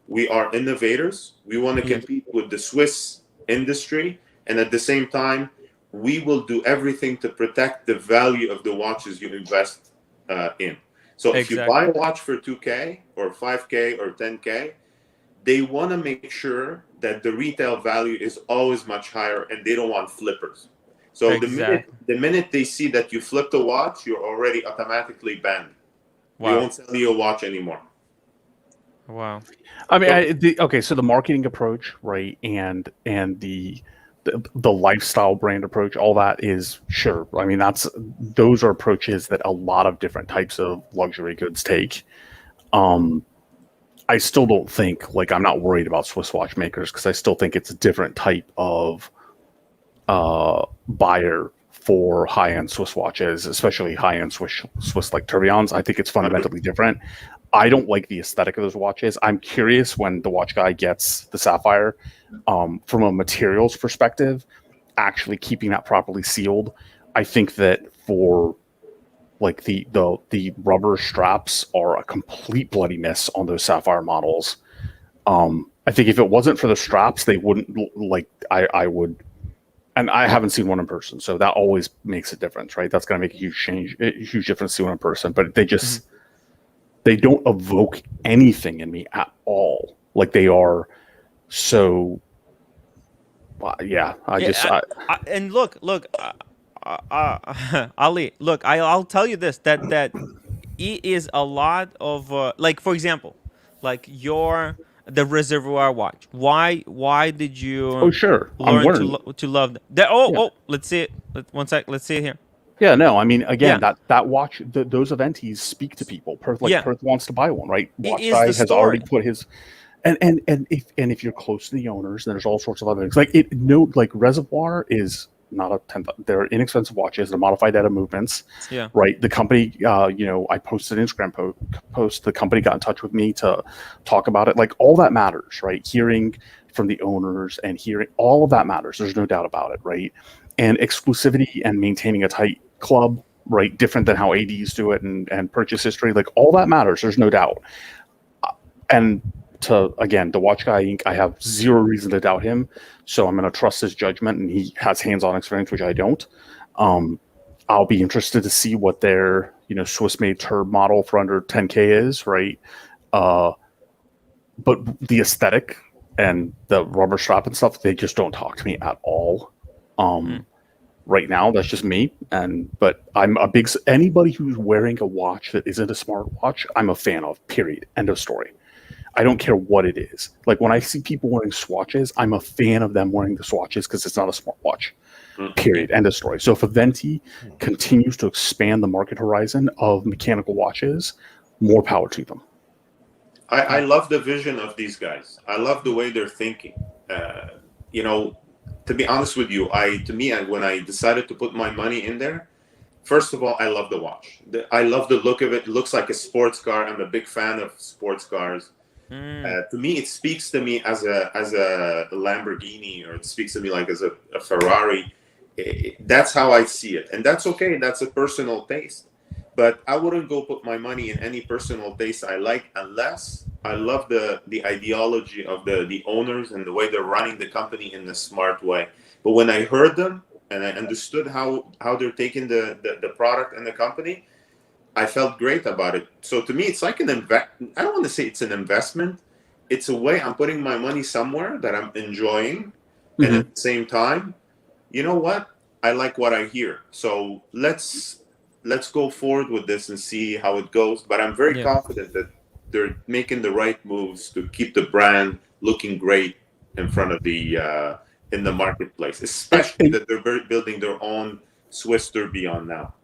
we are innovators. We want to compete with the Swiss industry. And at the same time, we will do everything to protect the value of the watches you invest in. So if you buy a watch for 2K or 5K or 10K, they want to make sure that the retail value is always much higher, and they don't want flippers. So the minute they see that you flipped a watch, you're already automatically banned. Wow. They won't sell you a watch anymore. Wow. I mean, so the marketing approach, right, and the lifestyle brand approach, all that is sure. I mean, those are approaches that a lot of different types of luxury goods take. I still don't think, I'm not worried about Swiss watchmakers, because I still think it's a different type of buyer for high-end Swiss watches, especially high-end Swiss like tourbillons. I think it's fundamentally different. I don't like the aesthetic of those watches. I'm curious when the watch guy gets the Sapphire, from a materials perspective, actually keeping that properly sealed. I think that for the rubber straps are a complete bloody miss on those Sapphire models. I think if it wasn't for the straps, they wouldn't like. I would, and I haven't seen one in person, so that always makes a difference, right? That's going to make a huge difference to one in person. But they just they don't evoke anything in me at all. Like they are so. Yeah, and look, Ali, look, I'll tell you this that it is a lot of like, for example, like the reservoir watch. Why did Oh you sure, I'm learn wearing. to love that? Oh, Yeah, oh, let's see it. One sec. Let's see it here. yeah. No, I mean, again, Yeah, that watch, those eventies speak to people. yeah. Perth wants to buy one, right? It Watch is guy the has already story. put his. And if you're close to the owners, then there's all sorts of other things. Like it, no, like Reservoir is not a 10. They're inexpensive watches. They're modified data movements. Yeah. Right. The company, I posted an Instagram post. The company got in touch with me to talk about it. Like all that matters, right? Hearing from the owners and hearing all of that matters. There's no doubt about it, right? And exclusivity and maintaining a tight club, right? Different than how ADs do it and purchase history. Like all that matters. There's no doubt. And to Watch Guy Inc., I have zero reason to doubt him, so I'm going to trust his judgment, and he has hands-on experience, which I don't. I'll be interested to see what their Swiss-made Turb model for under 10K is, right? But the aesthetic and the rubber strap and stuff, they just don't talk to me at all. Right now, that's just me. But I'm a big anybody who's wearing a watch that isn't a smartwatch, I'm a fan of. Period. End of story. I don't care what it is. Like when I see people wearing swatches, I'm a fan of them wearing the swatches because it's not a smartwatch. Period. End of story. So if Aventi continues to expand the market horizon of mechanical watches, more power to them. I love the vision of these guys. I love the way they're thinking. To be honest with you, when I decided to put my money in there, first of all, I love the watch. I love the look of it. It looks like a sports car. I'm a big fan of sports cars. To me, it speaks to me as a Lamborghini, or it speaks to me like as a Ferrari. That's how I see it, and that's okay. That's a personal taste. But I wouldn't go put my money in any personal taste I like unless I love the ideology of the owners and the way they're running the company in a smart way. But when I heard them and I understood how they're taking the product and the company, I felt great about it. So to me, it's like I don't want to say it's an investment. It's a way I'm putting my money somewhere that I'm enjoying. And at the same time, you know what? I like what I hear. So let's go forward with this and see how it goes. But I'm very confident that they're making the right moves to keep the brand looking great in front of in the marketplace, especially that they're building their own Swiss tourbillon now.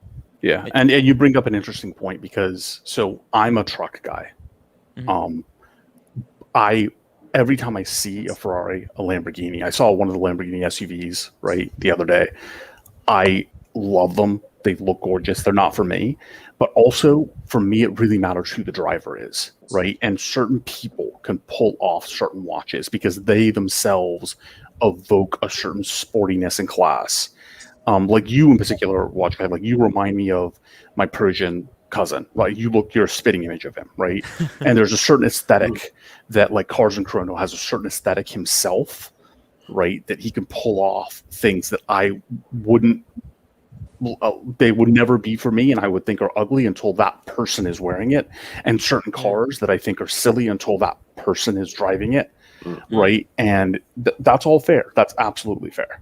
Yeah, and you bring up an interesting point because I'm a truck guy. Every time I see a Ferrari, a Lamborghini, I saw one of the Lamborghini SUVs right the other day. I love them. They look gorgeous. They're not for me, but also for me, it really matters who the driver is, right? And certain people can pull off certain watches because they themselves evoke a certain sportiness and class. Like you in particular, watch guy, like you remind me of my Persian cousin. Like you're a spitting image of him, right? And there's a certain aesthetic that like Cars and Chrono has a certain aesthetic himself, right? That he can pull off things that I wouldn't. They would never be for me, and I would think are ugly until that person is wearing it. And certain cars that I think are silly until that person is driving it, right? And that's all fair. That's absolutely fair.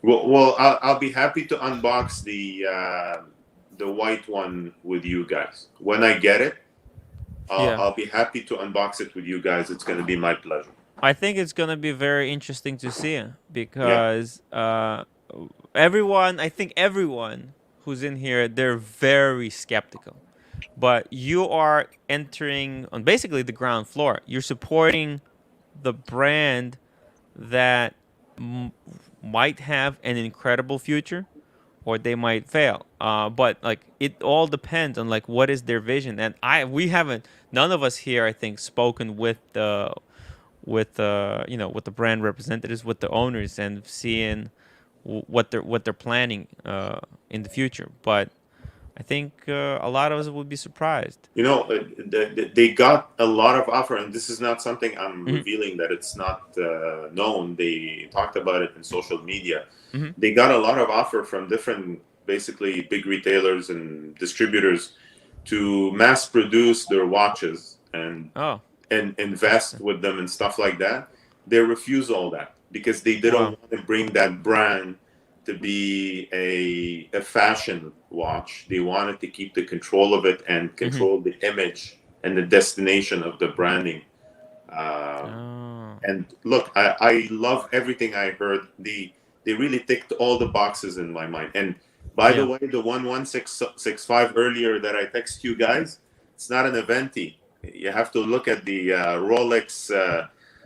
Well, I'll be happy to unbox the white one with you guys when I get it. I'll be happy to unbox it with you guys. It's going to be my pleasure. I think it's going to be very interesting to see because I think everyone who's in here, they're very skeptical. But you are entering on basically the ground floor. You're supporting the brand that might have an incredible future, or they might fail. But like it all depends on like what is their vision. And none of us here, I think, spoken with the brand representatives, with the owners, and seeing what they're planning in the future. But I think a lot of us would be surprised. You know, they got a lot of offer, and this is not something I'm revealing that it's not known. They talked about it in social media. They got a lot of offer from different, basically big retailers and distributors to mass produce their watches and invest with them and stuff like that. They refuse all that because they didn't want to bring that brand to be a fashion watch. They wanted to keep the control of it and control the image and the destination of the branding. And look, I love everything I heard. They really ticked all the boxes in my mind. And by the way, the 11665 earlier that I text you guys, it's not an Aventi. You have to look at the Rolex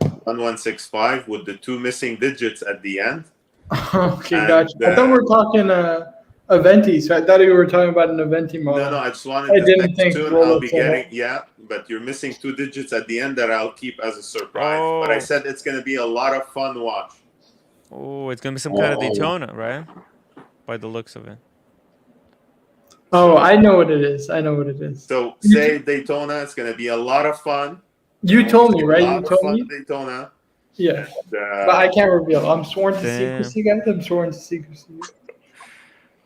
1165 with the 2 missing digits at the end. Okay, gotcha. I thought we were talking Aventi, so I thought you were talking about an Aventi model. No, I just wanted to didn't think soon I'll be getting, but you're missing 2 digits at the end that I'll keep as a surprise. But I said it's going to be a lot of fun watch. Oh, it's going to be some kind of Daytona, right? By the looks of it. Oh, I know what it is. So say Daytona, it's going to be a lot of fun. You told me, right? You told me? Daytona. Yeah. But I can't reveal. I'm sworn to secrecy, guys. I'm sworn to secrecy.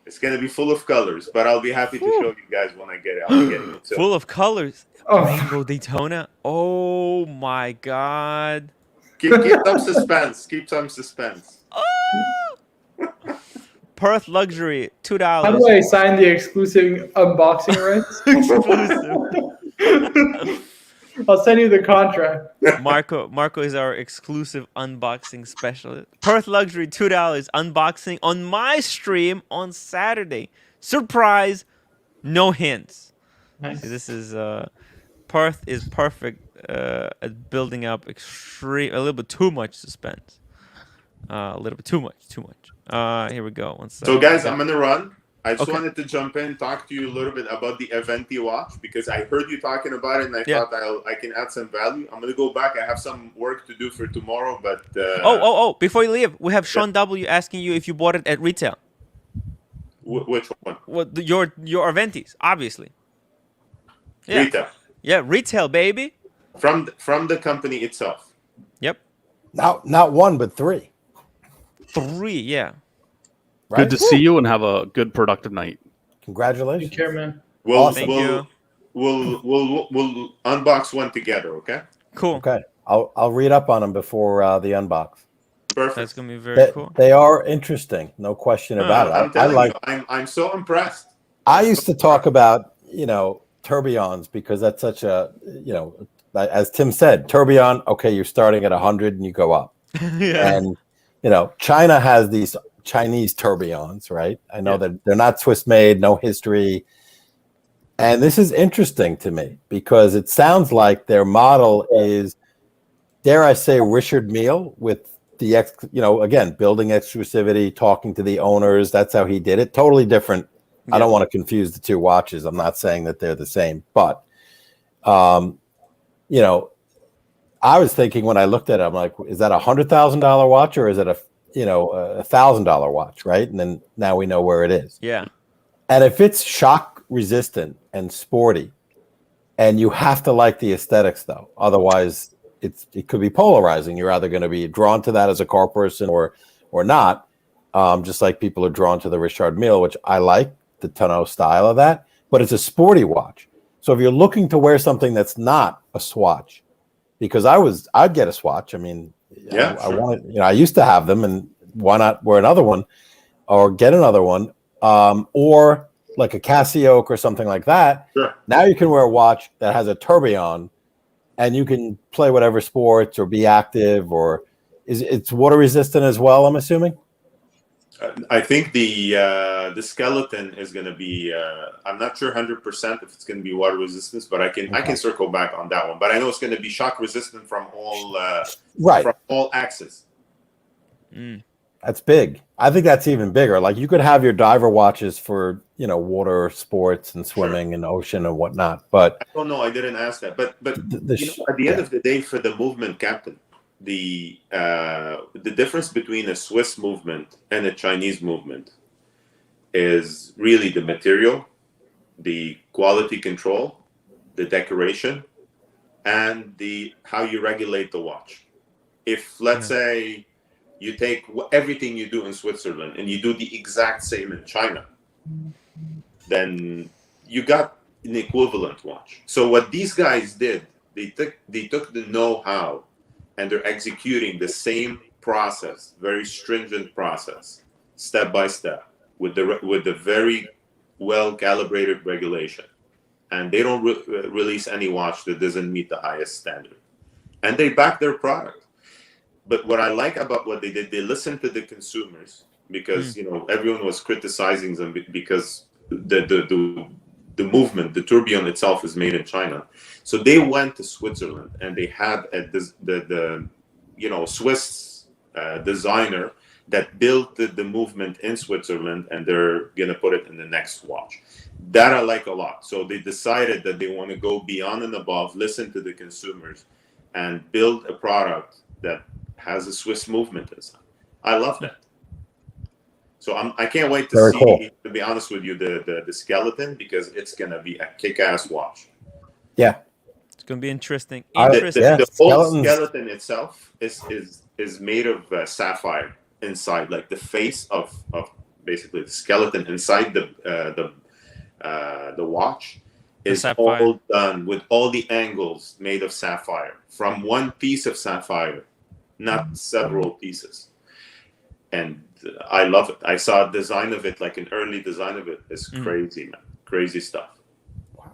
It's going to be full of colors, but I'll be happy to show you guys when I get it. I'll be getting it too. Full of colors. Rainbow Daytona. Oh my God. Keep some suspense. Keep some suspense. Perth Luxury, $2. How do I sign the exclusive unboxing rights? Exclusive. I'll send you the contract. Marco is our exclusive unboxing specialist. Perth Luxury, $2 unboxing on my stream on Saturday. Surprise, no hints. Nice. See, this is Perth is perfect at building up a little bit too much suspense. A little bit too much. Here we go. One second. So guys, I'm gonna run. I just wanted to jump in, talk to you a little bit about the Aventi watch because I heard you talking about it and I thought I can add some value. I'm gonna go back. I have some work to do for tomorrow, but before you leave, we have Sean W asking you if you bought it at retail. Which one? Well, your Aventis, obviously. Yeah. Retail. Yeah, retail, baby. From the company itself. Yep. Not 1, but 3. 3, yeah. Right? Good to see you and have a good productive night. Congratulations. Take care, man. Thank you. We'll unbox one together, okay? Cool. Okay. I'll read up on them before the unbox. Perfect. That's gonna be very cool. They are interesting, no question about it. I'm so impressed. I used to talk about tourbillons because that's such a as Tim said, tourbillon. Okay, you're starting at 100 and you go up. And China has these Chinese tourbillons, right? I know that they're not Swiss made, no history. And this is interesting to me because it sounds like their model is, dare I say, Richard Mille with the again, building exclusivity, talking to the owners. That's how he did it. Totally different. I don't want to confuse the 2 watches. I'm not saying that they're the same, but I was thinking when I looked at it, I'm like, is that $100,000 watch or is it a $1,000 watch, right? And then now we know where it is. Yeah. And if it's shock resistant and sporty, and you have to like the aesthetics though, otherwise it could be polarizing. You're either going to be drawn to that as a car person or not. Just like people are drawn to the Richard Mille, which I like the tonneau style of that, but it's a sporty watch. So if you're looking to wear something that's not a swatch, because I'd get a swatch. I mean, I wanted, I used to have them, and why not wear another one or get another one, or like a Casio or something like that. Sure. Now you can wear a watch that has a tourbillon, and you can play whatever sports or be active, or it's water resistant as well, I'm assuming. I think the skeleton is going to be. I'm not sure 100% if it's going to be water resistance, but I can circle back on that one. But I know it's going to be shock resistant from all from all axes. That's big. I think that's even bigger. Like you could have your diver watches for water sports and swimming and ocean and whatnot. But I don't know. I didn't ask that. But at the end of the day, for the movement, Captain, the difference between a Swiss movement and a Chinese movement is really the material the quality control, the decoration, and the how you regulate the watch. If let's say you take everything you do in Switzerland and you do the exact same in China, then you got an equivalent watch. So what these guys did, they took the know-how and they're executing the same process, very stringent process, step by step, with the very well calibrated regulation, and they don't release any watch that doesn't meet the highest standard, and they back their product. But what I like about what they did, they listened to the consumers, because everyone was criticizing them because the movement, the tourbillon itself, is made in China. So they went to Switzerland and they had the Swiss designer that built the movement in Switzerland, and they're gonna put it in the next watch. That I like a lot. So they decided that they want to go beyond and above, listen to the consumers, and build a product that has a Swiss movement inside. I love that. So I can't wait to see, cool. To be honest with you, the skeleton, because it's gonna be a kick-ass watch. Yeah, it's gonna be interesting. The whole skeleton itself is made of sapphire inside, like the face of basically the skeleton inside the watch is all done with all the angles made of sapphire from one piece of sapphire, not several pieces. And I love it. I saw a design of it, like an early design of it. It's crazy, man. Crazy stuff. Wow.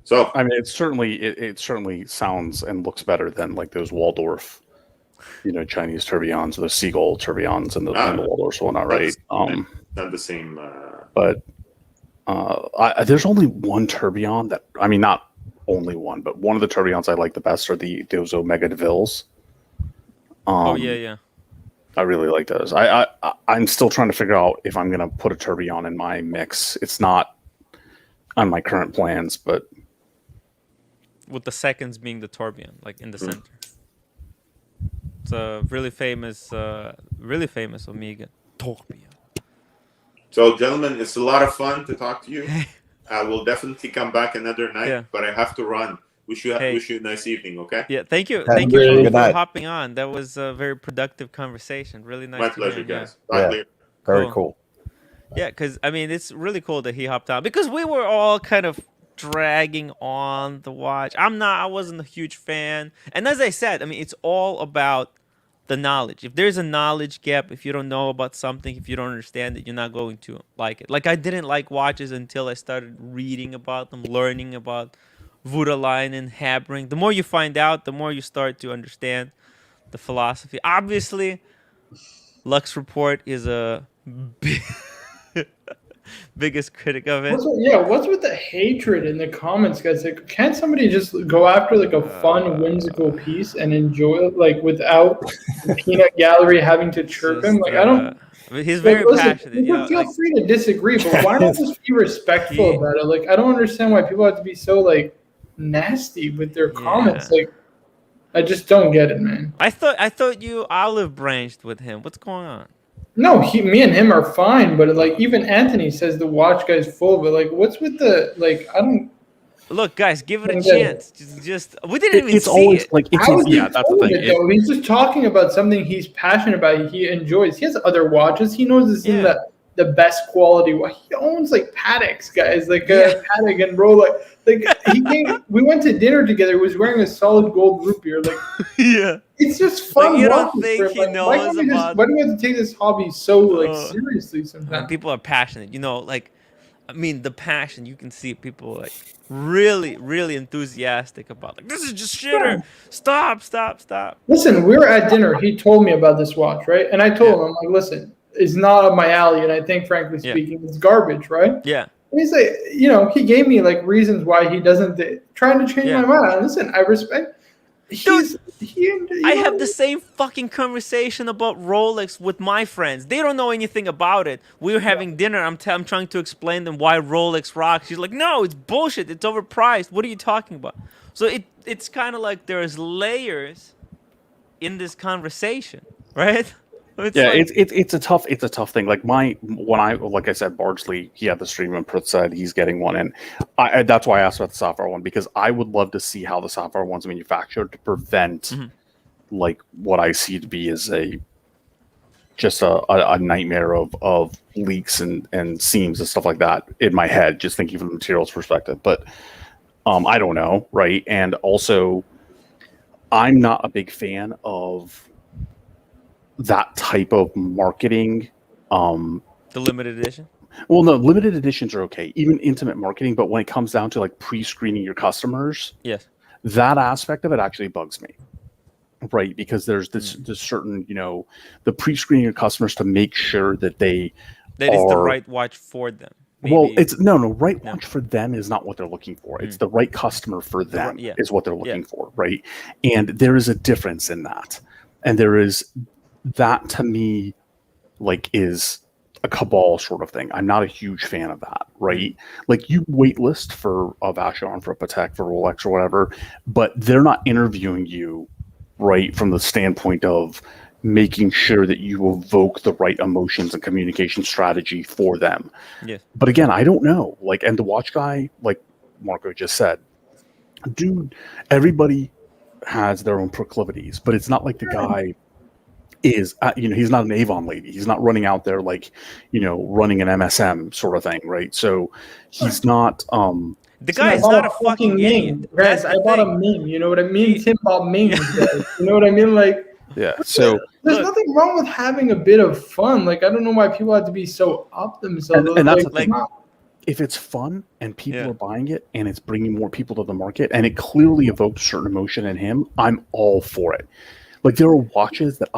So I mean, it certainly sounds and looks better than like those Waldorf, Chinese tourbillons, the seagull tourbillons, and the Waldorfs one, right? Not the same. But there's only one tourbillon that, I mean, not only one, but one of the tourbillons I like the best are those Omega DeVilles. Yeah. I really like those. I'm still trying to figure out if I'm going to put a tourbillon in my mix. It's not on my current plans, but with the seconds being the tourbillon, like in the center. It's a really famous Omega tourbillon. So, gentlemen, it's a lot of fun to talk to you. I will definitely come back another night, but I have to run. Wish you a nice evening, okay? Yeah, thank you for hopping on. That was a very productive conversation. Really nice. My pleasure, guys. Very cool. Yeah, because I mean, it's really cool that he hopped on, because we were all kind of dragging on the watch. I wasn't a huge fan, and as I said, I mean, it's all about the knowledge. If there's a knowledge gap, if you don't know about something, if you don't understand it, you're not going to like it. Like, I didn't like watches until I started reading about them, learning about Voutilainen and Habring. The more you find out, the more you start to understand the philosophy. Obviously, Lux Report is a biggest critic of it. What's with the hatred in the comments, guys? Like, can't somebody just go after like a fun, whimsical piece and enjoy it, like, without the peanut gallery having to chirp him? Like, I don't. He's very passionate. Feel free to disagree, but why not just be respectful about it? Like, I don't understand why people have to be so like nasty with their comments. Like, I just don't get it, man. I thought you olive branched with him. What's going on? No, me and him are fine, but like, even Anthony says the watch guy's full. But like, what's with the, like, I don't. Look, guys, give it a chance. Just we didn't even see always it. Like, that's the thing. He's just talking about something he's passionate about. He enjoys. He has other watches. He knows this is the best quality. He owns like Pateks, guys, like Patek and Rolex. Like, we went to dinner together. He was wearing a solid gold root beer. Like, it's just fun. Like, you don't think he knows about? Why do we have to take this hobby so like seriously sometimes? People are passionate, like, I mean, the passion, you can see people like really, really enthusiastic about, like, this is just shitter. Stop. Listen, we were at dinner. He told me about this watch, right? And I told him, I'm like, listen, it's not up my alley, and I think, frankly speaking, it's garbage, right? Yeah. And he's like, he gave me like reasons why he doesn't trying to change my mind. Listen, I respect. I have the same fucking conversation about Rolex with my friends. They don't know anything about it. We were having dinner. I'm trying to explain them why Rolex rocks. She's like, no, it's bullshit. It's overpriced. What are you talking about? So it's kind of like there's layers in this conversation, right? Yeah, like, it's a tough thing. Like like I said, Bardsley, he had the stream and said he's getting one, and that's why I asked about the sapphire one, because I would love to see how the sapphire one's manufactured to prevent like what I see to be as just a nightmare of leaks and seams and stuff like that in my head, just thinking from the materials perspective. But I don't know, right? And also, I'm not a big fan of that type of marketing. the limited edition. Well, no, limited editions are okay, even intimate marketing. But when it comes down to like pre-screening your customers, Yes. that aspect of it actually bugs me, right? Because there's this certain, the pre-screening your customers to make sure that they that is the right watch for them. Maybe, well, it's no right watch for them is not what they're looking for. It's the right customer for them is what they're looking for, right? And there is a difference in that, and there is that to me, like, is a cabal sort of thing. I'm not a huge fan of that, right? Like, you waitlist for a Vacheron, for a Patek, for Rolex or whatever, but they're not interviewing you, right, from the standpoint of making sure that you evoke the right emotions and communication strategy for them. Yes. But again, I don't know. Like, and the watch guy, like Marco just said, dude, everybody has their own proclivities, but it's not like the guy is, he's not an Avon lady. He's not running out there like, running an MSM sort of thing, right? So he's not. The guy is not a fucking meme. idiot. Guys, I bought a meme. You know what I mean? Tim bought memes, guys. You know what I mean? Like, yeah. So there's nothing wrong with having a bit of fun. Like, I don't know why people have to be so up themselves. And that's like, if it's fun and people are buying it and it's bringing more people to the market and it clearly evokes certain emotion in him, I'm all for it. Like, there are watches that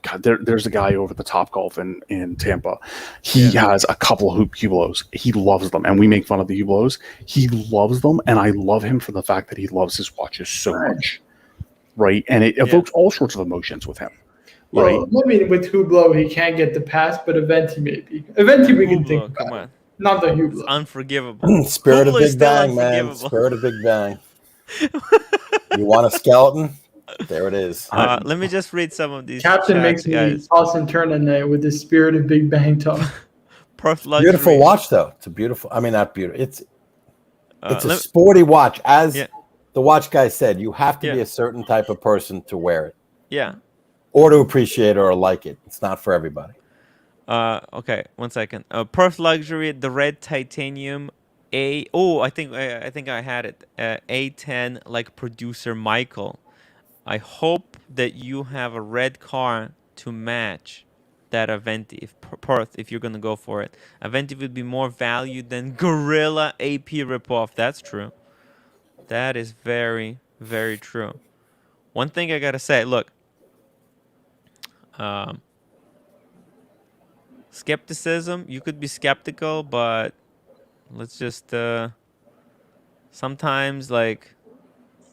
God, there's a guy over at the Top Golf in Tampa. He has a couple of Hublot. He loves them, and we make fun of the Hublots. He loves them, and I love him for the fact that he loves his watches so much, right? And it evokes all sorts of emotions with him, right? Well, maybe with Hublot he can't get the pass, but Aventi maybe. Aventi we can think about. Come on. Not the Hublot. It's unforgivable. Spirit of Big Bang, man. Spirit of Big Bang. You want a skeleton? There it is. Let me just read some of these. Captain makes me toss and turn at night with the Spirit of Big Bang talk. Beautiful watch, though. It's a beautiful. I mean, not beautiful. It's a sporty watch. As the watch guy said, you have to be a certain type of person to wear it. Yeah. Or to appreciate it or like it. It's not for everybody. Okay, 1 second. Perth Luxury, the red titanium I think I had it. A10, like producer Michael. I hope that you have a red car to match that Aventi. If you're gonna go for it, Aventi would be more valued than Gorilla AP ripoff. That's true. That is very, very true. One thing I gotta say, look, skepticism. You could be skeptical, but let's just sometimes, like,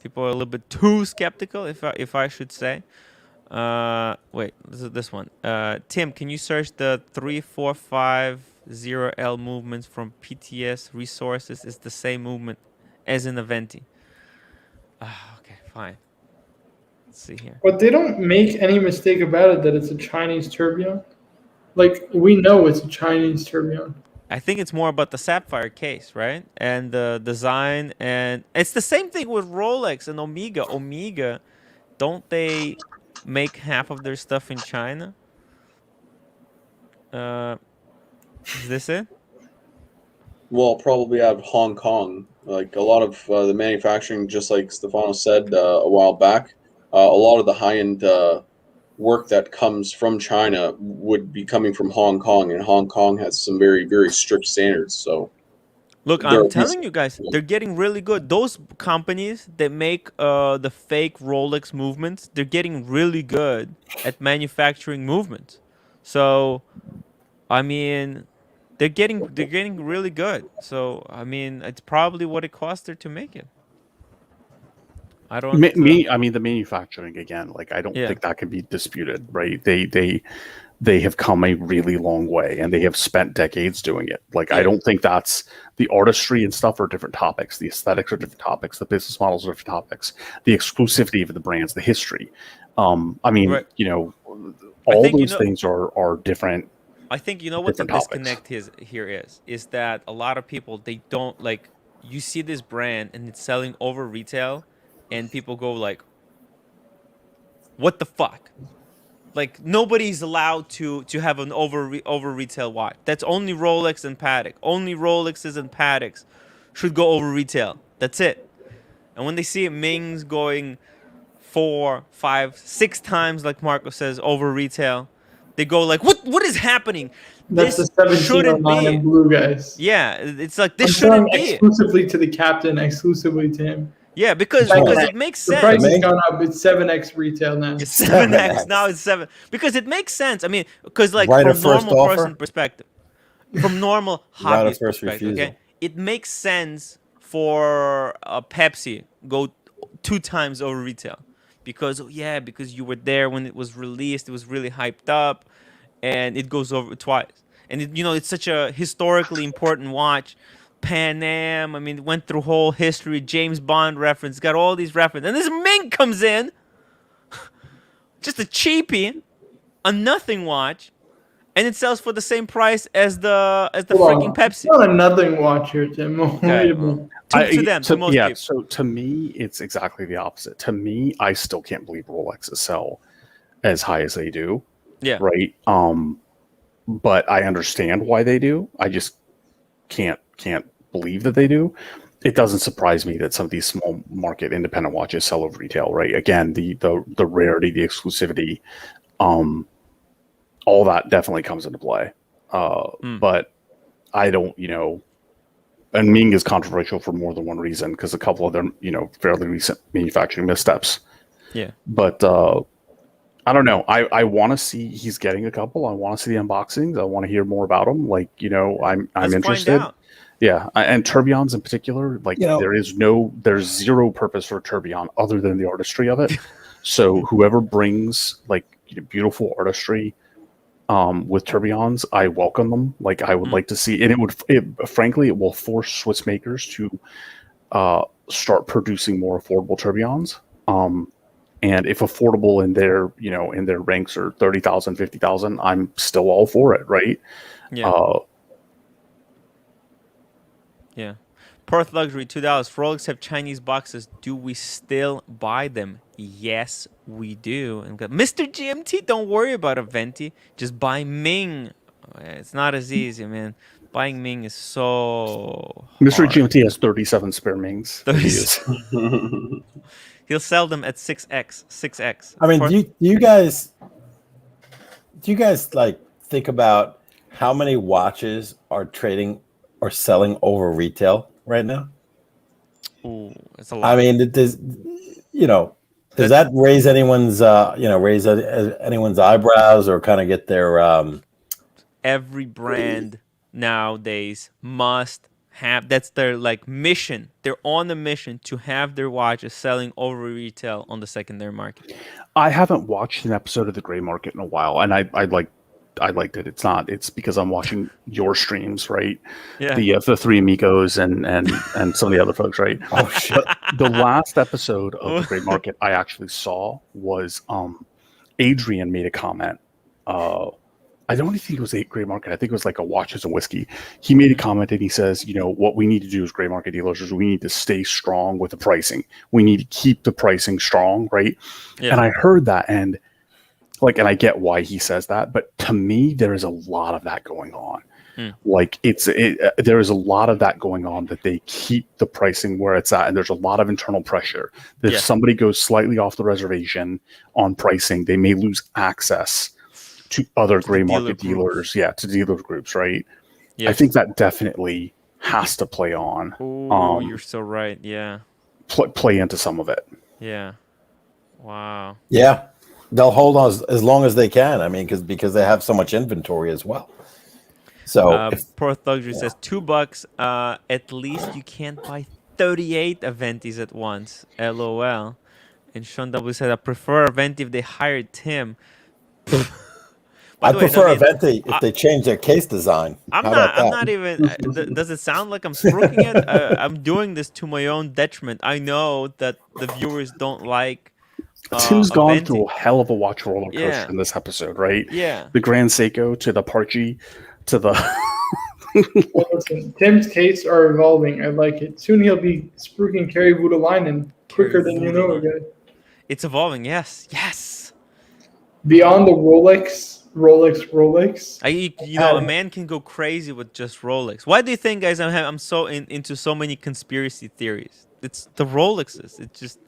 people are a little bit too skeptical, if I should say. Wait, this one. Tim, can you search the 3450L movements from PTS resources? It's the same movement as in Aventi. Okay, fine. Let's see here. But they don't make any mistake about it that it's a Chinese tourbillon. Like, we know it's a Chinese tourbillon. I think it's more about the sapphire case, right? And the design, and it's the same thing with Rolex and Omega. Omega, don't they make half of their stuff in China? Is this it? Well, probably out of Hong Kong. Like, a lot of the manufacturing, just like Stefano said a while back, a lot of the high-end work that comes from China would be coming from Hong Kong, and Hong Kong has some very, very strict standards. So, look, I'm telling you guys, they're getting really good. Those companies that make the fake Rolex movements, they're getting really good at manufacturing movements. So, I mean, they're getting really good. So, I mean, it's probably what it cost her to make it. I don't. I mean, the manufacturing again. Like, I don't think that can be disputed, right? They have come a really long way, and they have spent decades doing it. Like, I don't think that's the artistry and stuff are different topics. The aesthetics are different topics. The business models are different topics. The exclusivity of the brands, the history. I mean, all think, those things are different. I think you know what the Different topics. disconnect here is that a lot of people, they don't like, you see this brand and it's selling over retail, and people go like, what the fuck? Like, nobody's allowed to have an over retail watch. That's only Rolex and Patek. Only Rolexes and Pateks should go over retail. That's it. And when they see Ming's going 4, 5, 6 times, like Marco says, over retail, they go like, what is happening? That's This the shouldn't 1709 be. in blue, guys. Yeah, it's like, this I'm shouldn't selling be. exclusively to the captain, exclusively to him. Yeah, because it makes The sense. price has gone up. It's 7x retail now. It's 7x now. It's 7 because it makes sense. I mean, because like Right from of first normal offer? person perspective, from normal Right of hobbyist first perspective, refusal. okay, it makes sense for a Pepsi go 2 times over retail because you were there when it was released. It was really hyped up, and it goes over twice. And it's such a historically important watch. Pan Am, I mean, it went through whole history. James Bond reference, got all these references, and this Ming comes in, just a cheapie, a nothing watch, and it sells for the same price as the freaking Pepsi. It's not a nothing watch here, Tim. Okay, well, to most people. So to me, it's exactly the opposite. To me, I still can't believe Rolexes sell as high as they do. Yeah. Right. But I understand why they do. I just can't believe that they do. It doesn't surprise me that some of these small market independent watches sell over retail, right? Again, the rarity, the exclusivity, all that definitely comes into play. But I don't, and Ming is controversial for more than one reason because a couple of them, fairly recent manufacturing missteps. Yeah. But I don't know. I want to see, he's getting a couple. I want to see the unboxings. I want to hear more about them. Like, I'm Let's interested. find out. Yeah, and tourbillons in particular, like there's zero purpose for a tourbillon other than the artistry of it. So whoever brings like beautiful artistry with tourbillons, I welcome them. Like I would like to see, and frankly, it will force Swiss makers to start producing more affordable tourbillons. And if affordable in their ranks are 30,000, 50,000, I'm still all for it, right? Yeah. Yeah. Perth Luxury, $2. Rolex have Chinese boxes. Do we still buy them? Yes, we do. And Mr. GMT, don't worry about a Venti. Just buy Ming. It's not as easy, man. Buying Ming is so Mr. hard. GMT has 37 spare Mings. He'll sell them at 6x. I mean, do you guys like think about how many watches are trading or selling over retail right now? Ooh, it's a lot. I mean, does that raise anyone's anyone's eyebrows or kind of get their every brand nowadays must have, that's their like mission. They're on the mission to have their watches selling over retail on the secondary market. I haven't watched an episode of The Gray Market in a while, and I liked it. It's because I'm watching your streams, right? Yeah. The three amigos and some of the other folks, right? Oh shit. The last episode of The Gray Market I actually saw was Adrian made a comment. I don't even think it was a Gray Market. I think it was like a watches and whiskey. He made a comment and he says, what we need to do as Gray Market dealers is we need to stay strong with the pricing. We need to keep the pricing strong, right? Yeah. And I heard that and I get why he says that, but to me, there is a lot of that going on. Like there is a lot of that going on that they keep the pricing where it's at, and there's a lot of internal pressure. That if somebody goes slightly off the reservation on pricing, they may lose access to other Gray Market dealers. Yeah, to dealer groups, right? Yes. I think that definitely has to play on. Oh, you're so right. Yeah. Play into some of it. Yeah. Wow. Yeah. They'll hold on as long as they can. I mean, because they have so much inventory as well. So Perth Luxury says $2. At least you can't buy 38 Aventis at once. LOL. And Sean W said, I prefer Aventi if they hired Tim. I prefer Aventi if they change their case design. I'm not even. Does it sound like I'm spruiking it? I'm doing this to my own detriment. I know that the viewers don't like Tim's a gone Venti. through a hell of a watch roller coaster Yeah. in this episode, right? Yeah. The Grand Seiko to the Parchi to the. Well, listen, Tim's tastes are evolving. I like it. Soon he'll be spruiking Kerry Voutilainen quicker than you know, Voutilainen. guy. It's evolving. Yes. Yes. Beyond the Rolex. A man can go crazy with just Rolex. Why do you think, guys, I'm so into so many conspiracy theories? It's the Rolexes. It's just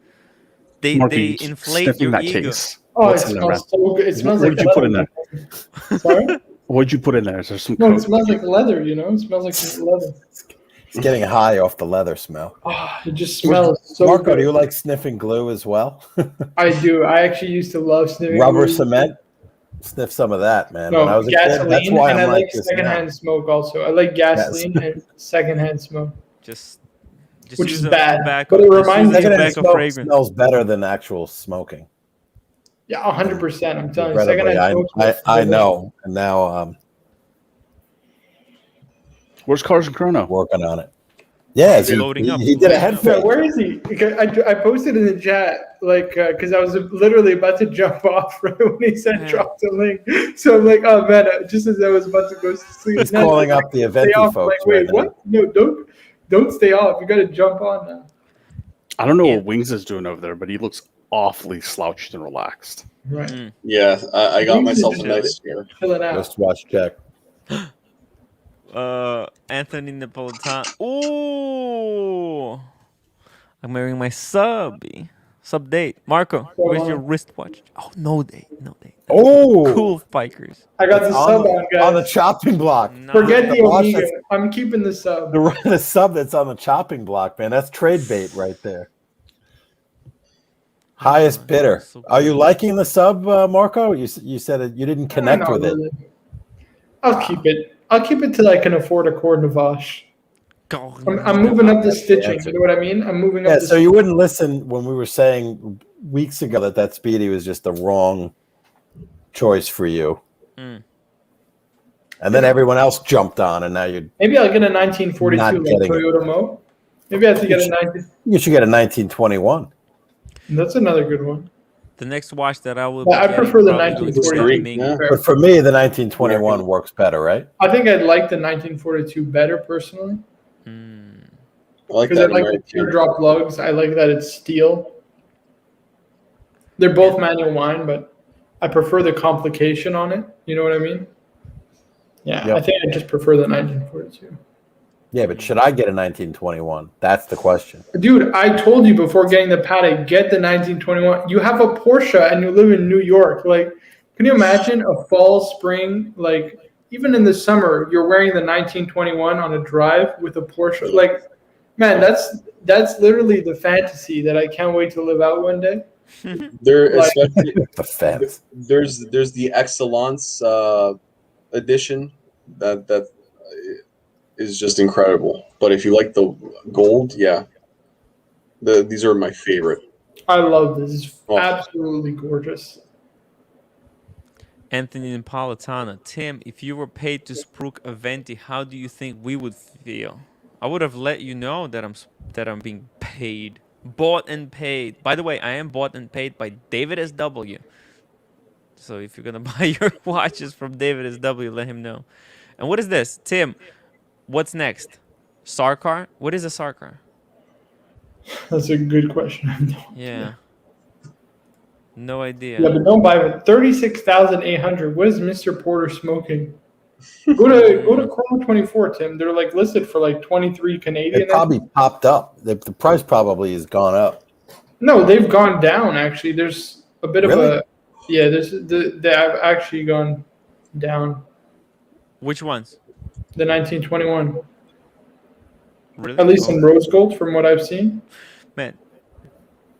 they Marky, inflate sniffing your that ego. case. Oh, What's it in there, man? smells so good. It smells What like did you put in leather. there? Sorry? What'd you put in there? Is there some No, it coke? smells like leather, you know? It smells like leather. He's getting high off the leather smell. Ah, it just smells so Marco, good. do you like sniffing glue as well? I do. I actually used to love sniffing Rubber glue. cement? Sniff some of that, man. No, when I was a gasoline, kid, that's why and I'm I like like this secondhand now. smoke also. I like gasoline and secondhand smoke, Just which use is a bad. tobacco. But it Just reminds use a me of Secondhand tobacco smoke fragrance. smells better than actual smoking. Yeah, 100%. I'm telling you, Regrettably, secondhand smoke. I know, and now Where's Cars and Chrono? working on it. Yeah, He's loading up. he did a head Yeah, fake. where is he? Because I posted in the chat, like, because I was literally about to jump off right when he said Yeah. drop the link. So I'm like, oh man, just as I was about to go to sleep. He's now, calling like, up the stay Aventi off. I'm folks like, wait, right now. what? No, don't stay off. You got to jump on now. I don't know Yeah. what Wings is doing over there, but he looks awfully slouched and relaxed. Right. Yeah, I got Wings myself is a nice chair. chilling out. Wristwatch check. Anthony Napolitano. Ooh, I'm wearing my subby. Sub date. Marco, where's your wristwatch? Oh, no date. Oh, Cool spikers. I got the sub on, guys. on the chopping block. Forget the watch Omega. that's- I'm keeping the sub. The sub that's on the chopping block, man. That's trade bait right there. Highest bidder. so Are you cool. liking the sub, Marco? You said it, you didn't connect Not with it. really. I'll keep it. I'll keep it till I can afford a cord Navash. I'm moving up the stitching. You know what I mean? I'm moving up. Yeah, the so you wouldn't listen when we were saying weeks ago that Speedy was just the wrong choice for you. Mm. And then everyone else jumped on, and now you're. Maybe I'll get a 1942 Not like getting it. Toyota Mo. Maybe I have to get a 19. You should get a 1921. That's another good one. The next watch that I will. But I be getting prefer the probably going to be 1942. Ming. Yeah. But for me, the 1921 works better, right? I think I'd like the 1942 better personally Mm. I like because I that like the American. teardrop lugs. I like that it's steel. They're both manual wine, but I prefer the complication on it. You know what I mean? Yeah, Yep. I think I just prefer the 1942. Yeah, but should I get a 1921? That's the question. Dude, I told you before getting the Patek, get the 1921. You have a Porsche and you live in New York. Like, can you imagine a fall, spring, like even in the summer, you're wearing the 1921 on a drive with a Porsche? Like, man, that's literally the fantasy that I can't wait to live out one day. There, Like- especially The fence. there's the Excellence edition that is just incredible. But if you like the gold, yeah, these are my favorite. I love this. It's Oh. absolutely gorgeous. Anthony Napolitano. Tim, if you were paid to spruik a Venti, how do you think we would feel? I would have let you know that I'm being paid. Bought and paid. By the way, I am bought and paid by David SW. So if you're gonna buy your watches from David SW, let him know. And what is this? Tim, what's next? Sarkar? What is a Sarkar? That's a good question. Yeah. No idea. Yeah, but don't buy it. 36,800. What is Mr. Porter smoking? Go to Chrono 24, Tim. They're like listed for like 23 Canadian. It probably popped up. The price probably has gone up. No, they've gone down actually. There's a bit Really? of a they have actually gone down. Which ones? The 1921, Really? at least Oh, in rose gold, from what I've seen. man.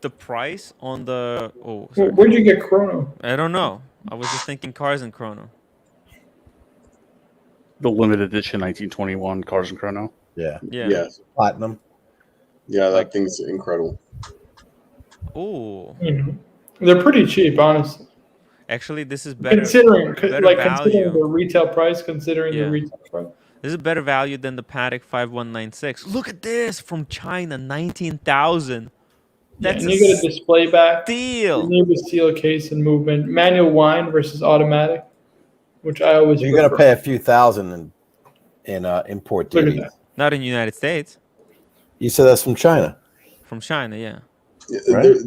The price on the sorry. Where'd you get Chrono? I don't know. I was just thinking Cars and Chrono. The limited edition 1921 Cars and Chrono. Yeah. Yeah. Platinum. Yeah, that thing's incredible. Oh, You know, they're pretty cheap, honestly. actually, this is better. Considering better considering value. the retail price, considering Yeah. the retail price. This is better value than the Patek 5196. Look at this from China, 19,000. That's and you get a display back, steal. enable seal case and movement, manual wind versus automatic, which I always You're gonna prefer. pay a few thousand in import Look at duties. that. Not in the United States. You said that's from China, From China, yeah. right?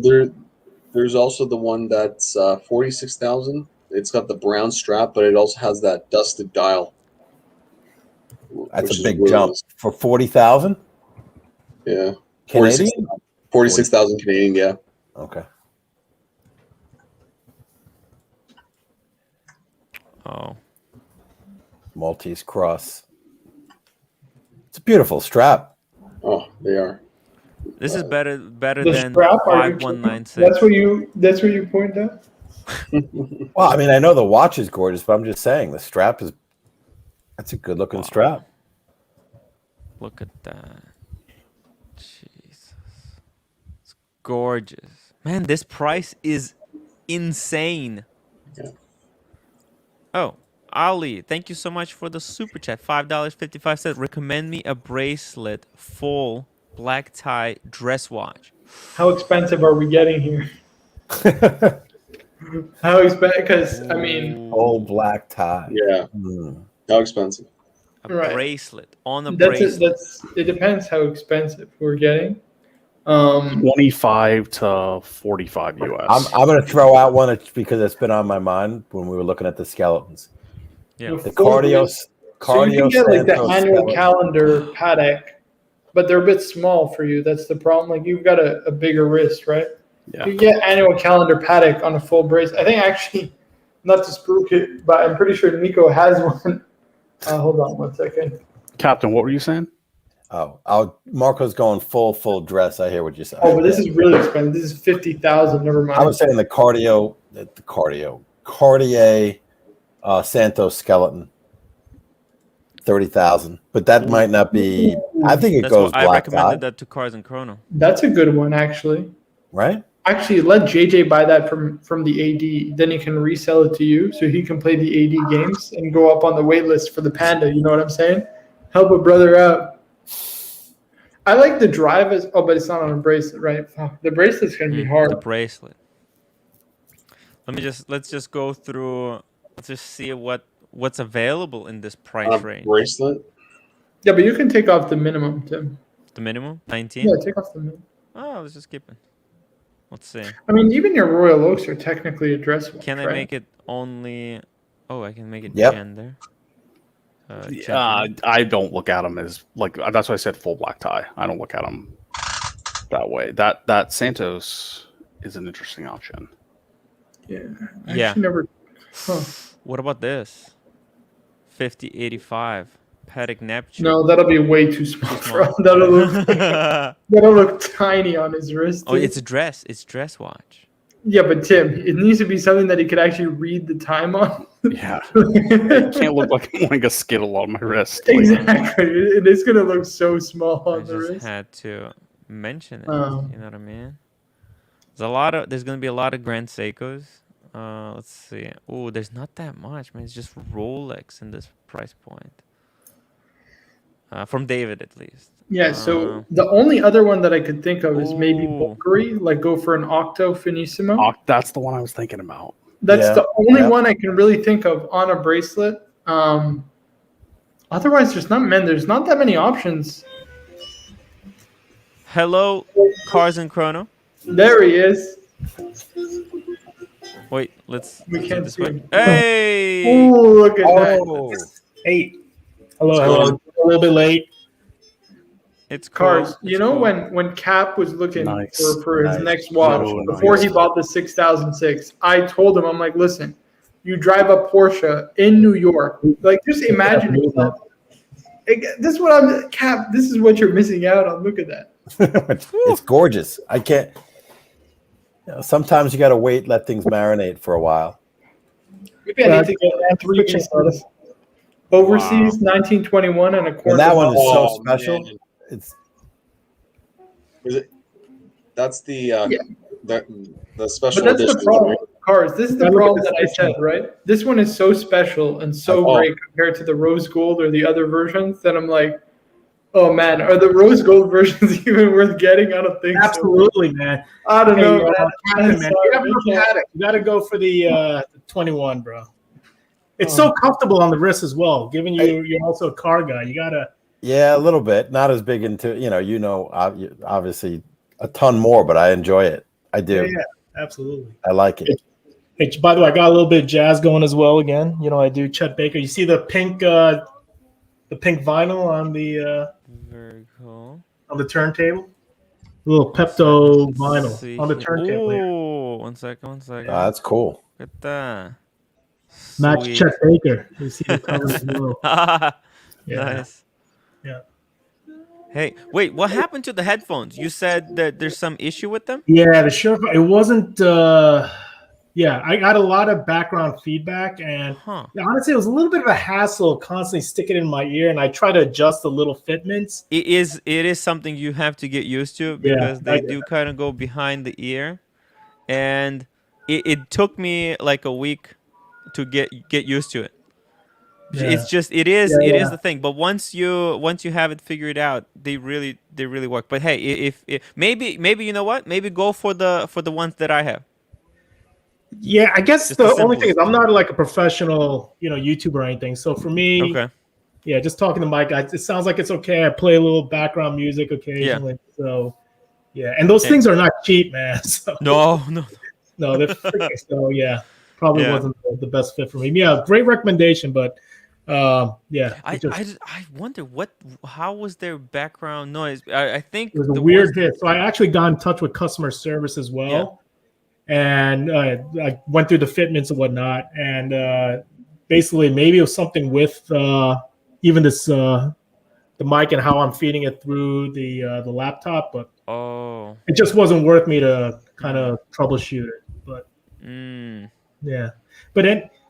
There's also the one that's 46,000. It's got the brown strap, but it also has that dusted dial. That's which a is big really jump nice. for 40,000 Yeah, Canadian. 46,000 Canadian. Yeah. Okay. Oh, Maltese cross. It's a beautiful strap. Oh, they are. this is better The than strap, are you 5196. That's what you point out. Well, I mean, I know the watch is gorgeous, but I'm just saying the strap is. That's a good looking Wow. strap. Look at that. Jesus. It's gorgeous. Man, this price is insane. Yeah. Oh, Ali, thank you so much for the super chat. $5.55. Recommend me a bracelet, full black tie dress watch. How expensive are we getting here? How expensive? Because I mean, Old black tie. Yeah. How expensive? A Right. bracelet on a that's bracelet. it depends how expensive we're getting. 25 to 45 US. I'm going to throw out one because it's been on my mind when we were looking at the skeletons. Yeah. The cardio. So you can get like the Santos annual skeleton. calendar Patek, but they're a bit small for you. That's the problem. Like you've got a bigger wrist, right? Yeah. You get annual calendar Patek on a full brace. I think actually, not to spook it, but I'm pretty sure Nico has one. Hold on 1 second. Captain, what were you saying? Marco's going full dress. I hear what you said. Oh, but this is really expensive. This is 50,000. Never mind. I was saying the Cartier Santos skeleton, 30,000. But that might not be. I think it That's goes what I black recommended tie, that to Cars and Chrono. That's a good one, actually. right? Actually, let JJ buy that from the AD. Then he can resell it to you, so he can play the AD games and go up on the wait list for the Panda. You know what I'm saying? Help a brother out. I like the drive as but it's not on a bracelet, right? Fuck. The bracelet's gonna be The hard. bracelet. Let's just go through. Let's just see what's available in this price range. Bracelet. Yeah, but you can take off the minimum, Tim. The minimum 19. Yeah, take off the minimum. Oh, let's just keep it. Let's see. I mean, even your Royal Oaks are technically a dress watch, Can I right? make it only? Oh, I can make it Yep. gender. Gentleman. I don't look at them as like that's why I said full black tie. I don't look at them that way. That Santos is an interesting option. Yeah. I Yeah. actually never. Huh. What about this? 5085 Patek Neptune. No, that'll be way too small for him. That'll look tiny on his wrist. Oh, too. it's a dress. It's dress watch. Yeah, but Tim, it needs to be something that he could actually read the time on. Yeah, it can't look like I'm wearing a skittle on my wrist. Like, Exactly. It is going to look so small I on the just wrist. had to mention it. Oh. You know what I mean? There's gonna be a lot of Grand Seikos. Let's see. Oh, there's not that much, man. It's just Rolex in this price point. From David, at least. Yeah, so the only other one that I could think of is maybe Ooh. Bulgari, like go for an Octo Finissimo. that's the one I was thinking about. That's Yeah, the only yeah. one I can really think of on a bracelet. Otherwise, there's not that many options. Hello, Cars and Chrono. There he is. Wait, let's We do it can't this see way. him. Hey! Ooh, look at that. Oh, Hey, hello. A little bit late. It's cool. Cars. You It's know cool. when Cap was looking Nice, for his nice. next watch Oh, before nice. he bought the 6006, I told him, I'm like, listen, you drive a Porsche in New York. Like, just imagine yourself. This is what I'm Cap. This is what you're missing out on. Look at that. it's gorgeous. I can't. Sometimes you got to wait, let things marinate for a while. Maybe I need to get 3 pieces. Overseas 1921 and a quarter. And that one is so Oh, special. man. It's Is it? That's the Yeah. the special But that's edition. the problem. Cars. This is the Look at problem this that I said, right? This one is so special and so Oh. great compared to the rose gold or the other versions that I'm like, Oh man, are the rose gold versions even worth getting? I don't think so. Absolutely, man. I don't know, man. Captain, man. You have Sorry, no we can't. paddock. You got to go for the 21, bro. It's Oh. so comfortable on the wrist as well. Given you're also a car guy, you gotta. Yeah, a little bit. Not as big into obviously a ton more, but I enjoy it. I do. Yeah, absolutely. I like it. Hey, by the way, I got a little bit of jazz going as well. Again, I do Chet Baker. You see the pink vinyl on the Very cool. on the turntable. A little Pepto Let's vinyl see on the here. turntable. Here. Oh, one second. That's cool. Look at that. Match Sweet. Chet Baker. You see the cover as well. Yeah. Nice. Yeah. Hey, wait, what happened to the headphones? You said that there's some issue with them? Yeah, the Shure. It wasn't. I got a lot of background feedback, and honestly, it was a little bit of a hassle constantly sticking it in my ear, and I try to adjust the little fitments. It is something you have to get used to because they do kind of go behind the ear, and it took me like a week to get used to it. Yeah. It's just it is the thing. But once you have it figured out, they really work. But hey, if maybe you know what? Maybe go for the ones that I have. Yeah, I guess just the only thing is I'm not like a professional, YouTuber or anything. So for me, just talking to my guys, it sounds like it's okay. I play a little background music occasionally. Yeah. So and those things are not cheap, man. So, no, they're freaking. So probably wasn't the best fit for me. Yeah, great recommendation, but I wonder how was their background noise? I think it was a weird hit. So I actually got in touch with customer service as well. Yeah. And I went through the fitments and whatnot, and basically maybe it was something with even this the mic and how I'm feeding it through the laptop, but it just wasn't worth me to kind of troubleshoot it. But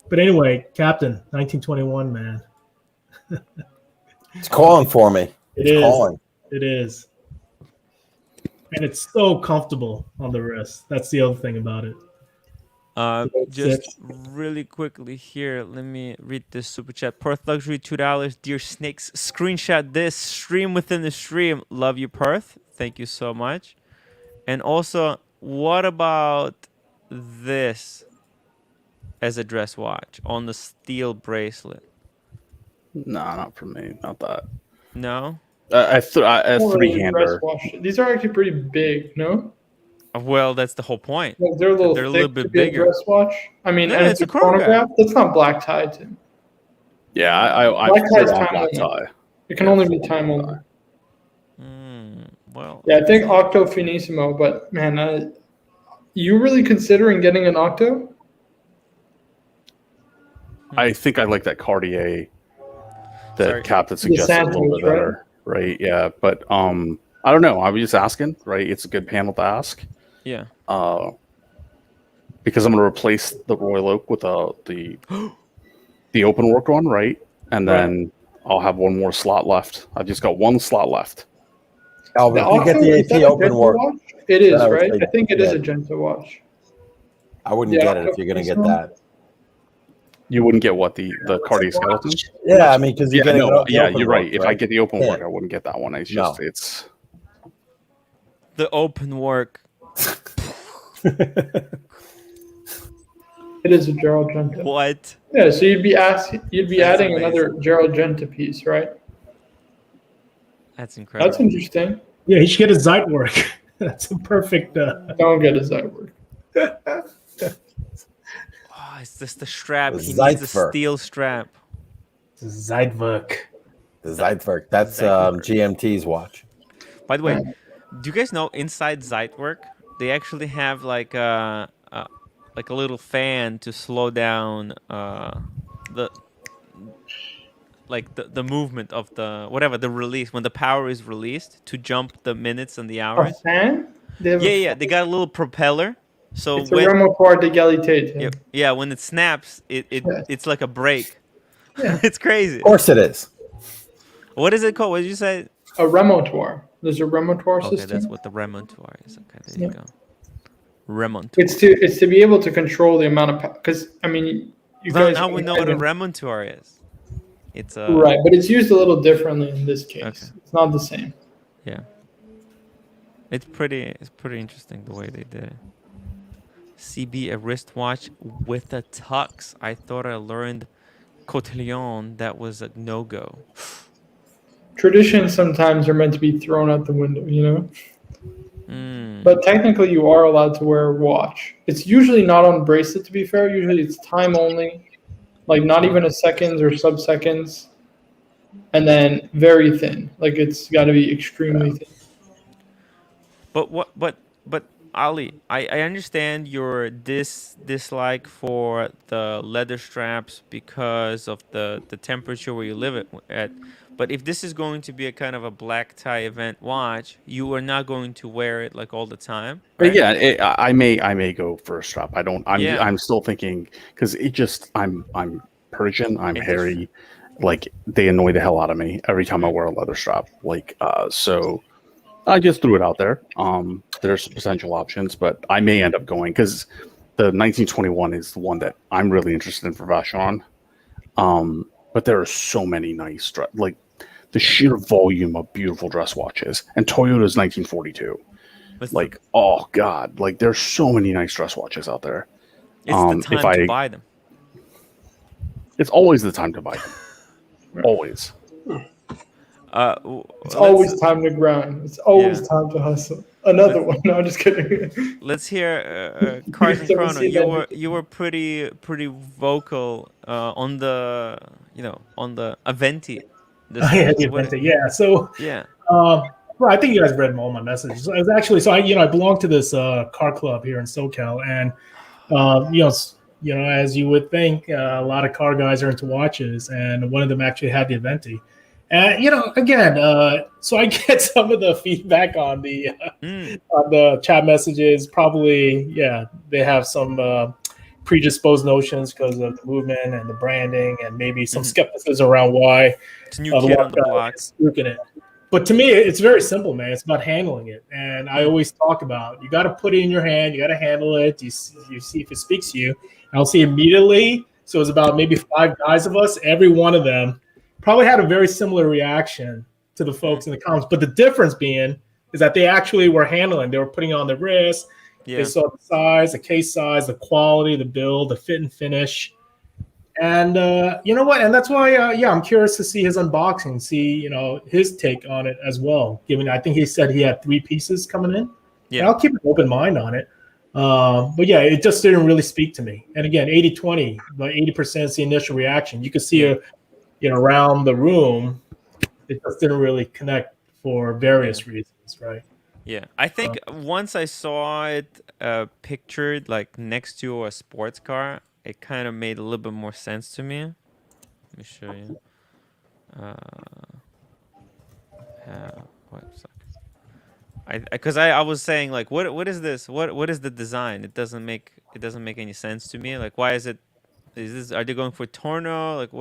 but anyway, Captain 1921, man, it's calling for me. It is. And it's so comfortable on the wrist. That's the other thing about it. Just really quickly here, let me read this super chat. Perth Luxury, $2. Dear Snakes, screenshot this. Stream within the stream. Love you, Perth. Thank you so much. And also, what about this as a dress watch on the steel bracelet? No, not for me. Not that. No? A three-hander. These are actually pretty big, no? Well, that's the whole point. Like they're a little bit bigger. Dress watch. I mean, and it's a chronograph. That's not black tie, Tim. Yeah, I black tie is black tie. It can only be time only. Well. Yeah, I think Octo Finissimo, but man, you really considering getting an Octo? I think I like that Cartier that Captain suggested a little bit better. Right, yeah, but I don't know. I was just asking, right? It's a good panel to ask. Yeah. Because I'm going to replace the Royal Oak with the open work one, right? And then I'll have one more slot left. I've just got one slot left. Albert, you get the AP open work. Watch? It is, right? I think it is a Genta watch. I wouldn't get it if you're going to get that. You wouldn't get what the Cartier skeleton? Yeah, I mean, because you're getting you're right. If I get the open work, I wouldn't get that one. It's just it's the open work. It is a Gerald Genta. What? Yeah, so you'd be adding another Gerald Genta piece, right? That's incredible. That's interesting. Yeah, he should get a Zeit work. That's a perfect. Don't get a Zeit work. It's just the strap. He needs a steel strap. Zeitwerk. The Zeitwerk. That's GMT's watch. By the way, do you guys know inside Zeitwerk they actually have like a little fan to slow down the movement of the release when the power is released to jump the minutes and the hours. A fan? They got a little propeller. So it's a remotoire d'égalité. Yeah, when it snaps, it's like a brake. Yeah. It's crazy. Of course it is. What is it called? What did you say? A remotoire. There's a remotoire system. Okay, that's what the remotoire is. Okay, there you go. Remotoire. It's to be able to control the amount of because I mean now we know what a remotoire is. It's right, but it's used a little differently in this case. Okay. It's not the same. Yeah. It's pretty interesting the way they did it. CB, a wristwatch with a tux. I thought I learned cotillon. That was a no-go. Traditions sometimes are meant to be thrown out the window, you know? Mm. But technically, you are allowed to wear a watch. It's usually not on bracelet, to be fair. Usually it's time only, like not even a seconds or sub-seconds, and then very thin. Like it's got to be extremely thin. But Ali, I understand your dislike for the leather straps because of the temperature where you live at. But if this is going to be a kind of a black tie event watch, you are not going to wear it like all the time, right? But yeah, I may go for a strap. I'm still thinking because I'm Persian, I'm hairy, like they annoy the hell out of me every time I wear a leather strap. Like so I just threw it out there. There's potential options, but I may end up going because the 1921 is the one that I'm really interested in for Vacheron. But there are so many nice like the sheer volume of beautiful dress watches, and Toyota's 1942. Like, oh god, like there's so many nice dress watches out there. It's the time to buy them. It's always the time to buy them. Always. It's always time to grind. It's always time to hustle. Another one. No, I'm just kidding. Let's hear Cars and Chrono. You were pretty vocal on the on the Aventi. Yeah, the Aventi. Yeah. So well, I think you guys read all my messages. I was actually I belong to this car club here in SoCal, and as you would think, a lot of car guys are into watches, and one of them actually had the Aventi. And again, so I get some of the feedback on the chat messages. Probably, they have some predisposed notions because of the movement and the branding, and maybe some skepticism around why it's a new kid on the block. It. But to me, it's very simple, man. It's about handling it. And I always talk about you got to put it in your hand. You got to handle it. You see if it speaks to you. I'll see immediately. So it's about maybe 5 guys of us. Every one of them probably had a very similar reaction to the folks in the comments. But the difference being is that they actually were handling. They were putting on the wrist. Yeah. They saw the size, the case size, the quality, the build, the fit and finish. And you know what? And that's why, I'm curious to see his unboxing, see, his take on it as well. Given, I think he said he had 3 pieces coming in. Yeah, and I'll keep an open mind on it. But yeah, it just didn't really speak to me. And again, 80-20, but 80% is the initial reaction. You could see around the room, it just didn't really connect for various reasons, right? Yeah, I think once I saw it pictured like next to a sports car, it kind of made a little bit more sense to me. Let me show you. Because I was saying like, what is this? What is the design? It doesn't make any sense to me. Like, why is it? Are they going for Torno? Like,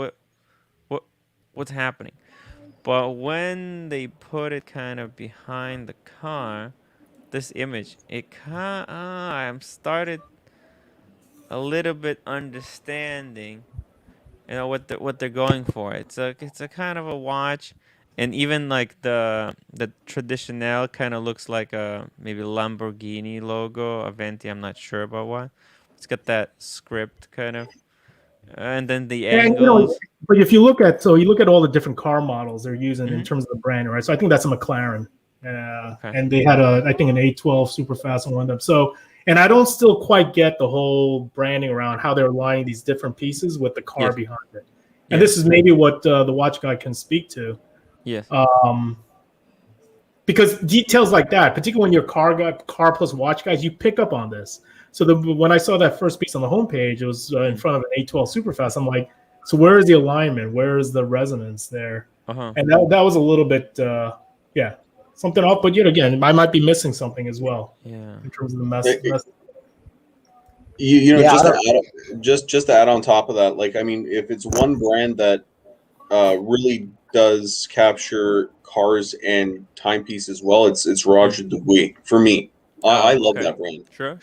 what's happening? But when they put it kind of behind the car, this image, I'm started a little bit understanding, what they're going for. It's a kind of a watch, and even like the traditional kind of looks like a maybe Lamborghini logo, Aventi. I'm not sure about what. It's got that script kind of. And then the angles. But if you look at all the different car models they're using in terms of the brand, right? So I think that's a McLaren, and they had I think an A12 super fast on one of them. So, and I don't still quite get the whole branding around how they're aligning these different pieces with the car behind it. And this is maybe what the watch guy can speak to. Yes. Because details like that, particularly when you're car plus watch guys, you pick up on this. So when I saw that first piece on the homepage, it was in front of an A12 Superfast. I'm like, so where is the alignment? Where is the resonance there? And that was a little bit, something off. But again, I might be missing something as well. Yeah. In terms of the message. Just to add on top of that, like, I mean, if it's one brand that really does capture cars and timepiece as well, it's Roger Dubuis for me. I love that brand. Sure.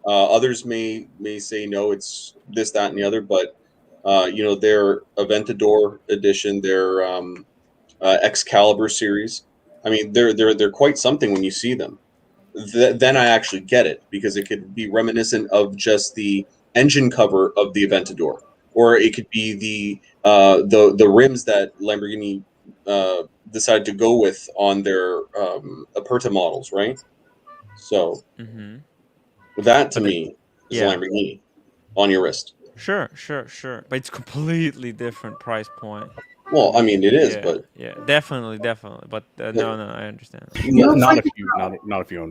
Others may say no, it's this, that, and the other, but Their Aventador edition, their Excalibur series. I mean, they're quite something when you see them. Then I actually get it, because it could be reminiscent of just the engine cover of the Aventador, or it could be the rims that Lamborghini decided to go with on their Aperta models, right? So that to me is Lamborghini on your wrist. Sure. But it's completely different price point. Well, I mean, it is, but definitely. But no, I understand. Not if you own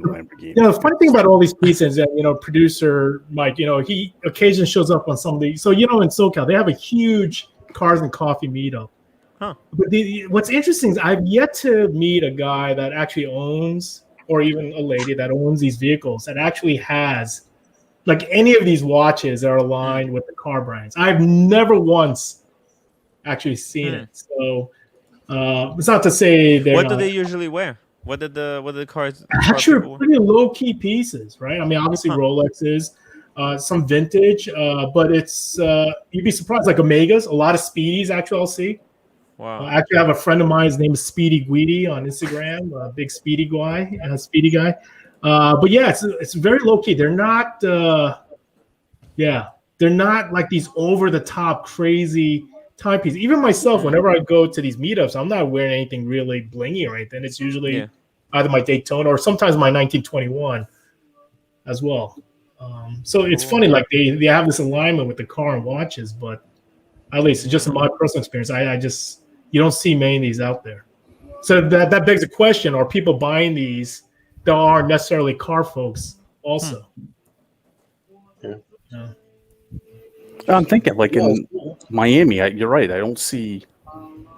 a Lamborghini. The funny thing about all these pieces, that producer Mike, he occasionally shows up on some of these. So in SoCal, they have a huge Cars and Coffee meetup. Huh. But what's interesting is I've yet to meet a guy that actually owns, or even a lady that owns these vehicles that actually has like any of these watches that are aligned with the car brands. I've never once actually seen it. So it's not to say they're What do they usually wear? What did the cars actually pretty low key pieces, right? I mean, obviously Rolexes, some vintage, but it's you'd be surprised, like Omegas, a lot of Speedies. Actually, I'll see. Wow. I actually have a friend of mine. His name is Speedy Guidi on Instagram. Big Speedy guy, Speedy guy. But yeah, it's very low key. They're not. They're not like these over the top crazy timepieces. Even myself, whenever I go to these meetups, I'm not wearing anything really blingy or anything. It's usually either my Daytona or sometimes my 1921 as well. So it's funny, like they have this alignment with the car and watches, but at least it's just in my personal experience, I just you don't see many of these out there. So that begs the question: are people buying these that aren't necessarily car folks also? Yeah. I'm thinking, like in Miami, you're right. I don't see.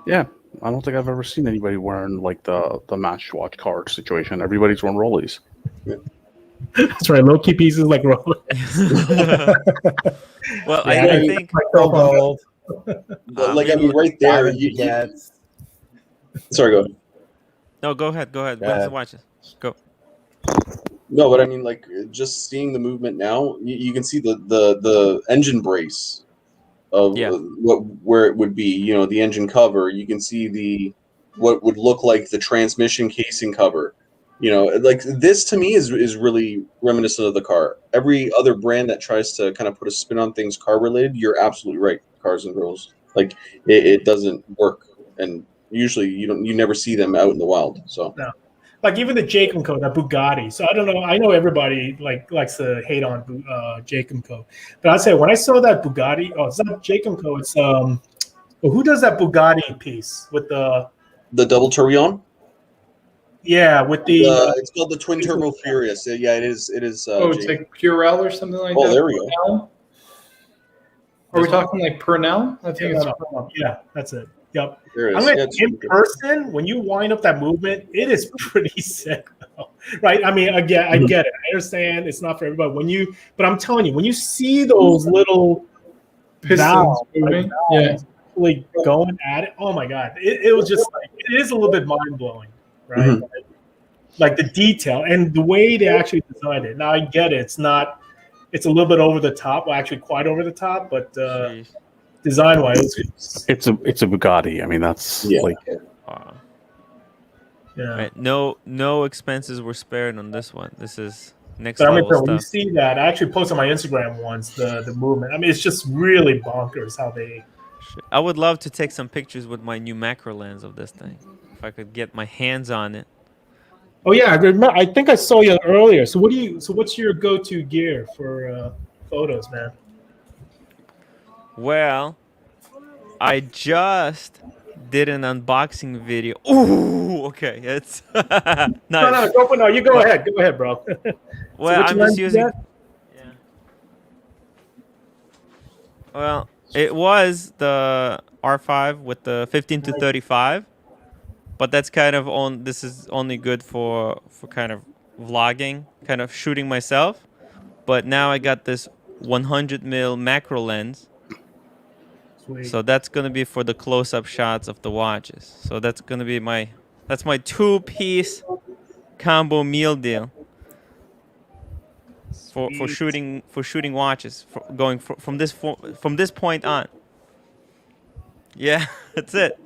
Yeah, I don't think I've ever seen anybody wearing like the match watch card situation. Everybody's wearing Rollies. That's right, low key pieces like Rolex. Well, I think gold. Like I mean, right there. Sorry, go ahead. No, go ahead. Where's the watches? Go. No, but I mean, like, just seeing the movement now, you can see the engine brace of where it would be. The engine cover. You can see what would look like the transmission casing cover. Like this to me is really reminiscent of the car. Every other brand that tries to kind of put a spin on things car related, you're absolutely right. Cars and girls, like it doesn't work, and usually you never see them out in the wild. So. No. Like even the Jacob Co, that Bugatti. So I don't know. I know everybody likes to hate on Jacob Co, but I'd say when I saw that Bugatti, it's not Jacob Co. It's who does that Bugatti piece with the double Tourbillon? Yeah, with the it's called the Twin Turbo Furious. Yeah, it is. it's like Purell or something like that. Oh, there we go. Are we talking like Purnell? I think it's Purnell. Yeah, that's it. Yep. There it I'm is. like, in person, when you wind up that movement, it is pretty sick, though. Right? I mean, I get it. I understand it's not for everybody. But I'm telling you, when you see those little pistons moving, like going at it, oh my god, it was just like it is a little bit mind blowing, right? Mm-hmm. Like the detail and the way they actually designed it. Now I get it. It's a little bit over the top. Well, actually, quite over the top, but. Design wise, it's a Bugatti. I mean, that's like right. No expenses were spared on this one. This is next level stuff. When you see that, I actually posted on my Instagram once the movement. I mean, it's just really bonkers how they. I would love to take some pictures with my new macro lens of this thing, if I could get my hands on it. Oh yeah, I think I saw you earlier. So what's your go-to gear for photos, man? Well, I just did an unboxing video. Ooh, okay, it's nice. No, you go ahead. Go ahead, bro. Well, I'm just using. Yeah. Well, it was the R5 with the 15 to 35, but that's kind of this is only good for kind of vlogging, kind of shooting myself. But now I got this 100mm macro lens. So that's gonna be for the close-up shots of the watches. So that's gonna be my 2-piece combo meal deal for shooting watches, going from this point on. Yeah, that's it.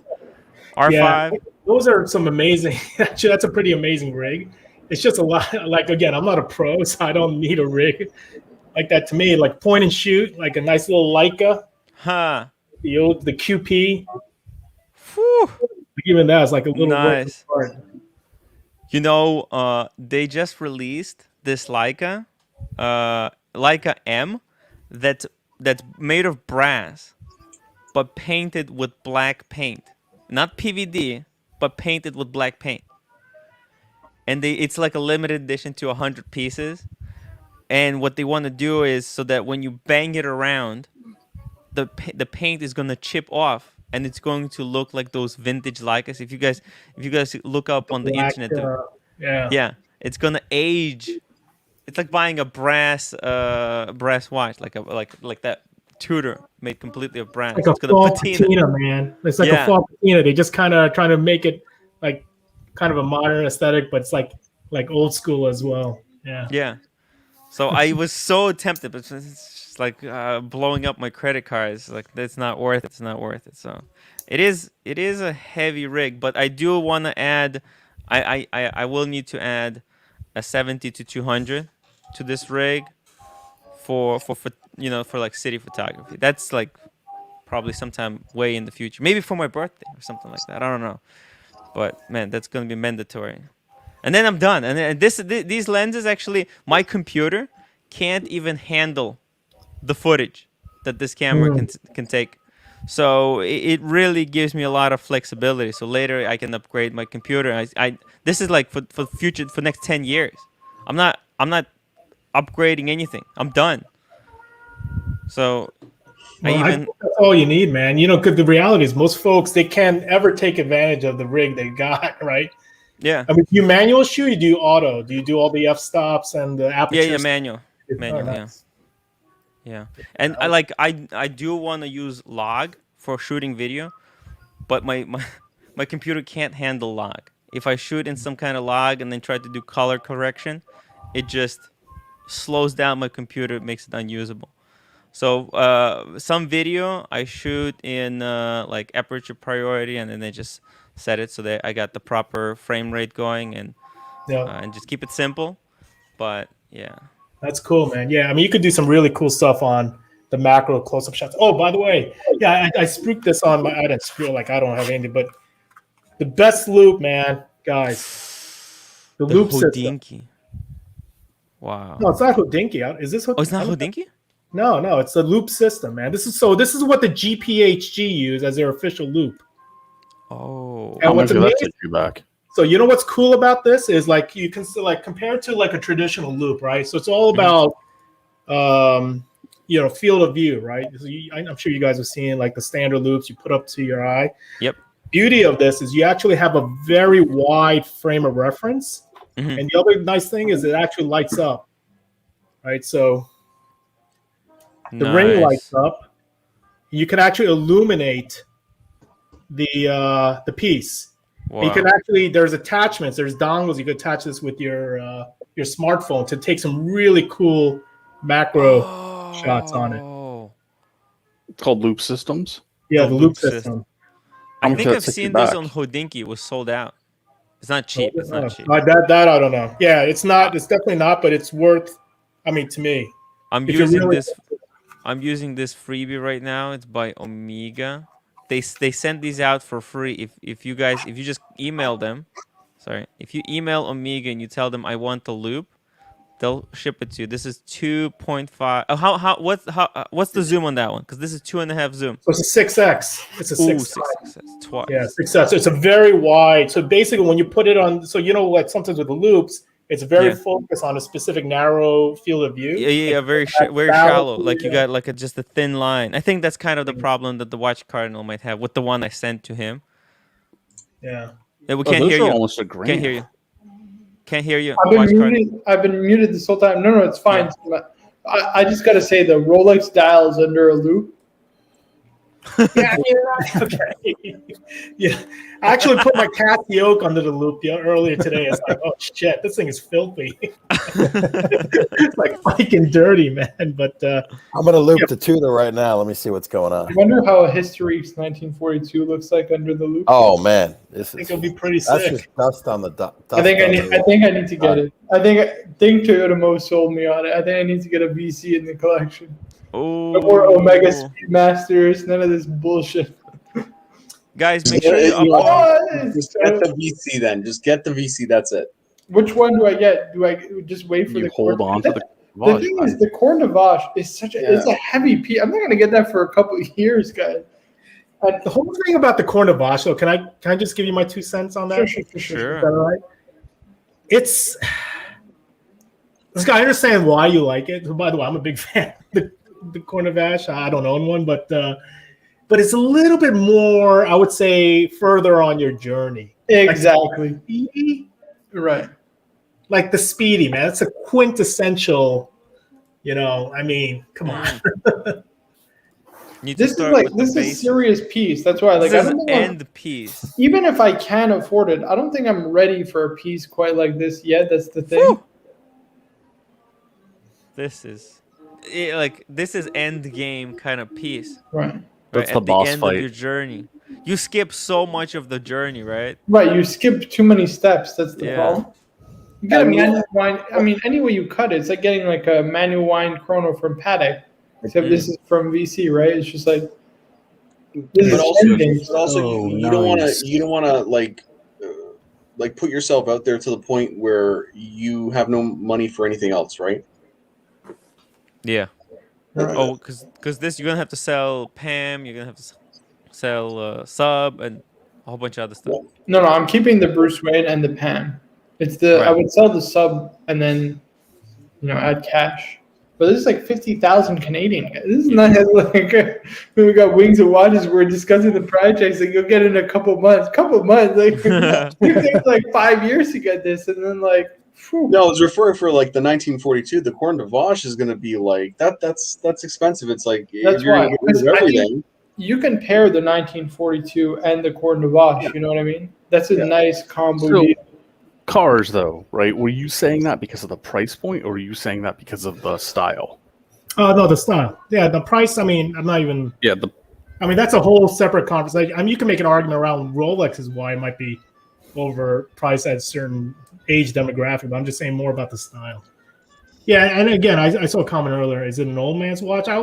R5. Yeah, those are some amazing. Actually, that's a pretty amazing rig. It's just a lot. Like again, I'm not a pro, so I don't need a rig like that. To me, like point and shoot, like a nice little Leica, Huh. the QP. Whew. Even that is like a little work of Nice. art. You know, they just released this Leica, Leica M, that's made of brass, but painted with black paint, not PVD, but painted with black paint. And it's like a limited edition to 100 pieces. And what they want to do is so that when you bang it around, the paint is gonna chip off, and it's going to look like those vintage Leicas. If you guys look up on the Black, internet, yeah. yeah, it's gonna age. It's like buying a brass watch, like that Tudor made completely of brass. Like a It's gonna fall patina. man. It's like Yeah. a fall patina. They just kind of trying to make it like kind of a modern aesthetic, but it's like old school as well. Yeah. Yeah. So I was so tempted, but it's just like blowing up my credit cards. Like that's not worth it. It's not worth it. So it is a heavy rig, but I do want to add. I will need to add a 70 to 200 to this rig for like city photography. That's like probably sometime way in the future. Maybe for my birthday or something like that. I don't know. But man, that's gonna be mandatory. And then I'm done. And then these lenses actually, my computer can't even handle the footage that this camera can take. So it really gives me a lot of flexibility. So later I can upgrade my computer. This is like for future, for next 10 years. I'm not upgrading anything. I'm done. So I think that's all you need, man. You know, because the reality is most folks, they can't ever take advantage of the rig they got, right? Yeah. I mean, do you manual shoot? You do auto? Do you do all the f-stops and the aperture? Yeah, manual. Nice. Yeah. And I do want to use log for shooting video, but my computer can't handle log. If I shoot in some kind of log and then try to do color correction, it just slows down my computer, makes it unusable. So some video I shoot in like aperture priority, and then I just set it so that I got the proper frame rate going, and just keep it simple. But yeah, that's cool, man. Yeah, I mean, you could do some really cool stuff on the macro close-up shots. Oh, by the way, yeah, I spooked this on my. I didn't feel like I don't have anything, but the best loop, man, guys, the loop Hodinkee. system. Wow. No, it's not Hodinkee. Is this? Oh, it's not Hodinkee? No, it's the loop system, man. This is what the GPHG use as their official loop. Oh, and what's amazing, take you back. So you know what's cool about this is like you can like compare it to like a traditional loop, right? So it's all about field of view, right? So I'm sure you guys have seen like the standard loops you put up to your eye. Yep. Beauty of this is you actually have a very wide frame of reference, and the other nice thing is it actually lights up, right? So the ring lights up. You can actually illuminate the piece. Wow. You can actually, there's attachments, there's dongles. You can attach this with your smartphone to take some really cool macro shots on it. It's called loop systems. Yeah, the loop system. I think I've seen this on Hodinkee. It was sold out. It's not cheap. It's not cheap. That I don't know. Yeah, it's not. It's definitely not. But it's worth. I mean, to me, I'm using this. I'm using this freebie right now. It's by Omega. They send these out for free. If you just email them, if you email Omega and you tell them I want the loop, they'll ship it to you. This is 2.5. Oh, what's the zoom on that one? Because this is 2.5 zoom. So it's a 6x. It's a 6x. Twice. Yeah, 6x. So it's a very wide. So basically, when you put it on, so like sometimes with the loops, it's very focused on a specific narrow field of view. Yeah, very shallow. Like you got like just a thin line. I think that's kind of the problem that the Watch Cardinal might have with the one I sent to him. Yeah. We can't hear you. Almost a grand. Can't hear you. Can't hear you. I've been muted this whole time. No, it's fine. Yeah. I just got to say the Rolex dial is under a loop. Yeah, okay. Yeah, I actually put my Casio under the loop earlier today. It's like, oh shit, this thing is filthy. It's like fucking dirty, man. But I'm gonna loop the tuner right now. Let me see what's going on. I wonder how a Historiques 1942 looks like under the loop. Oh man, I think it'll be pretty that's sick. just dust on the dust. I think I need to get it. I think Toyota Mo sold me on it. I think I need to get a VC in the collection. No more Omega Speedmasters. None of this bullshit. Guys, make sure you upload. Just get the VC then. Just get the VC. That's it. Which one do I get? Do I just wait for You the hold Corn? on to the The thing is, the Corn de Vache is it's a heavy piece. I'm not gonna get that for a couple of years, guys. The whole thing about the Corn de Vache, though, can I just give you my 2 cents on that? Sure. Is that all right? It's this guy. I understand why you like it. By the way, I'm a big fan of the Corn de Vache. I don't own one, but it's a little bit more, I would say, further on your journey. Exactly. Like, Right. Like the Speedy, man. It's a quintessential. I mean, come on. This is a serious piece. That's why, like, this I don't think the piece. even if I can afford it, I don't think I'm ready for a piece quite like this yet. That's the thing. Whew. This is end game kind of piece. Right. That's At the boss end fight. of your journey. You skip so much of the journey, right? Right. You skip too many steps. That's the problem. You get a manual wind. I mean, any way you cut it, it's like getting like a manual wind chrono from Paddock, except this is from VC, right? It's just like. But also, you don't want to like put yourself out there to the point where you have no money for anything else, right? Yeah. Oh, because this you're gonna have to sell PAM. You're gonna have to sell sub and a whole bunch of other stuff. No, I'm keeping the Bruce Wayne and the PAM. It's I would sell the sub and then, add cash. But this is like 50,000 Canadian. This is not like we got Wings and Watches. We're discussing the projects, and you'll get it in a couple months. Like it takes like 5 years to get this, and then like. Whew. No, I was referring for like the 1942. The Corn de Vache is going to be like that. That's expensive. It's like that's why everything. You can pair the 1942 and the Corn de Vache. You know what I mean? That's a nice combo. So, cars, though, right? Were you saying that because of the price point, or were you saying that because of the style? Oh no, the style. Yeah, the price. I mean, I'm not even. Yeah, I mean, that's a whole separate conversation. I mean, you can make an argument around Rolex is why it might be overpriced at a certain age demographic, but I'm just saying more about the style. Yeah, and again, I saw a comment earlier. Is it an old man's watch? I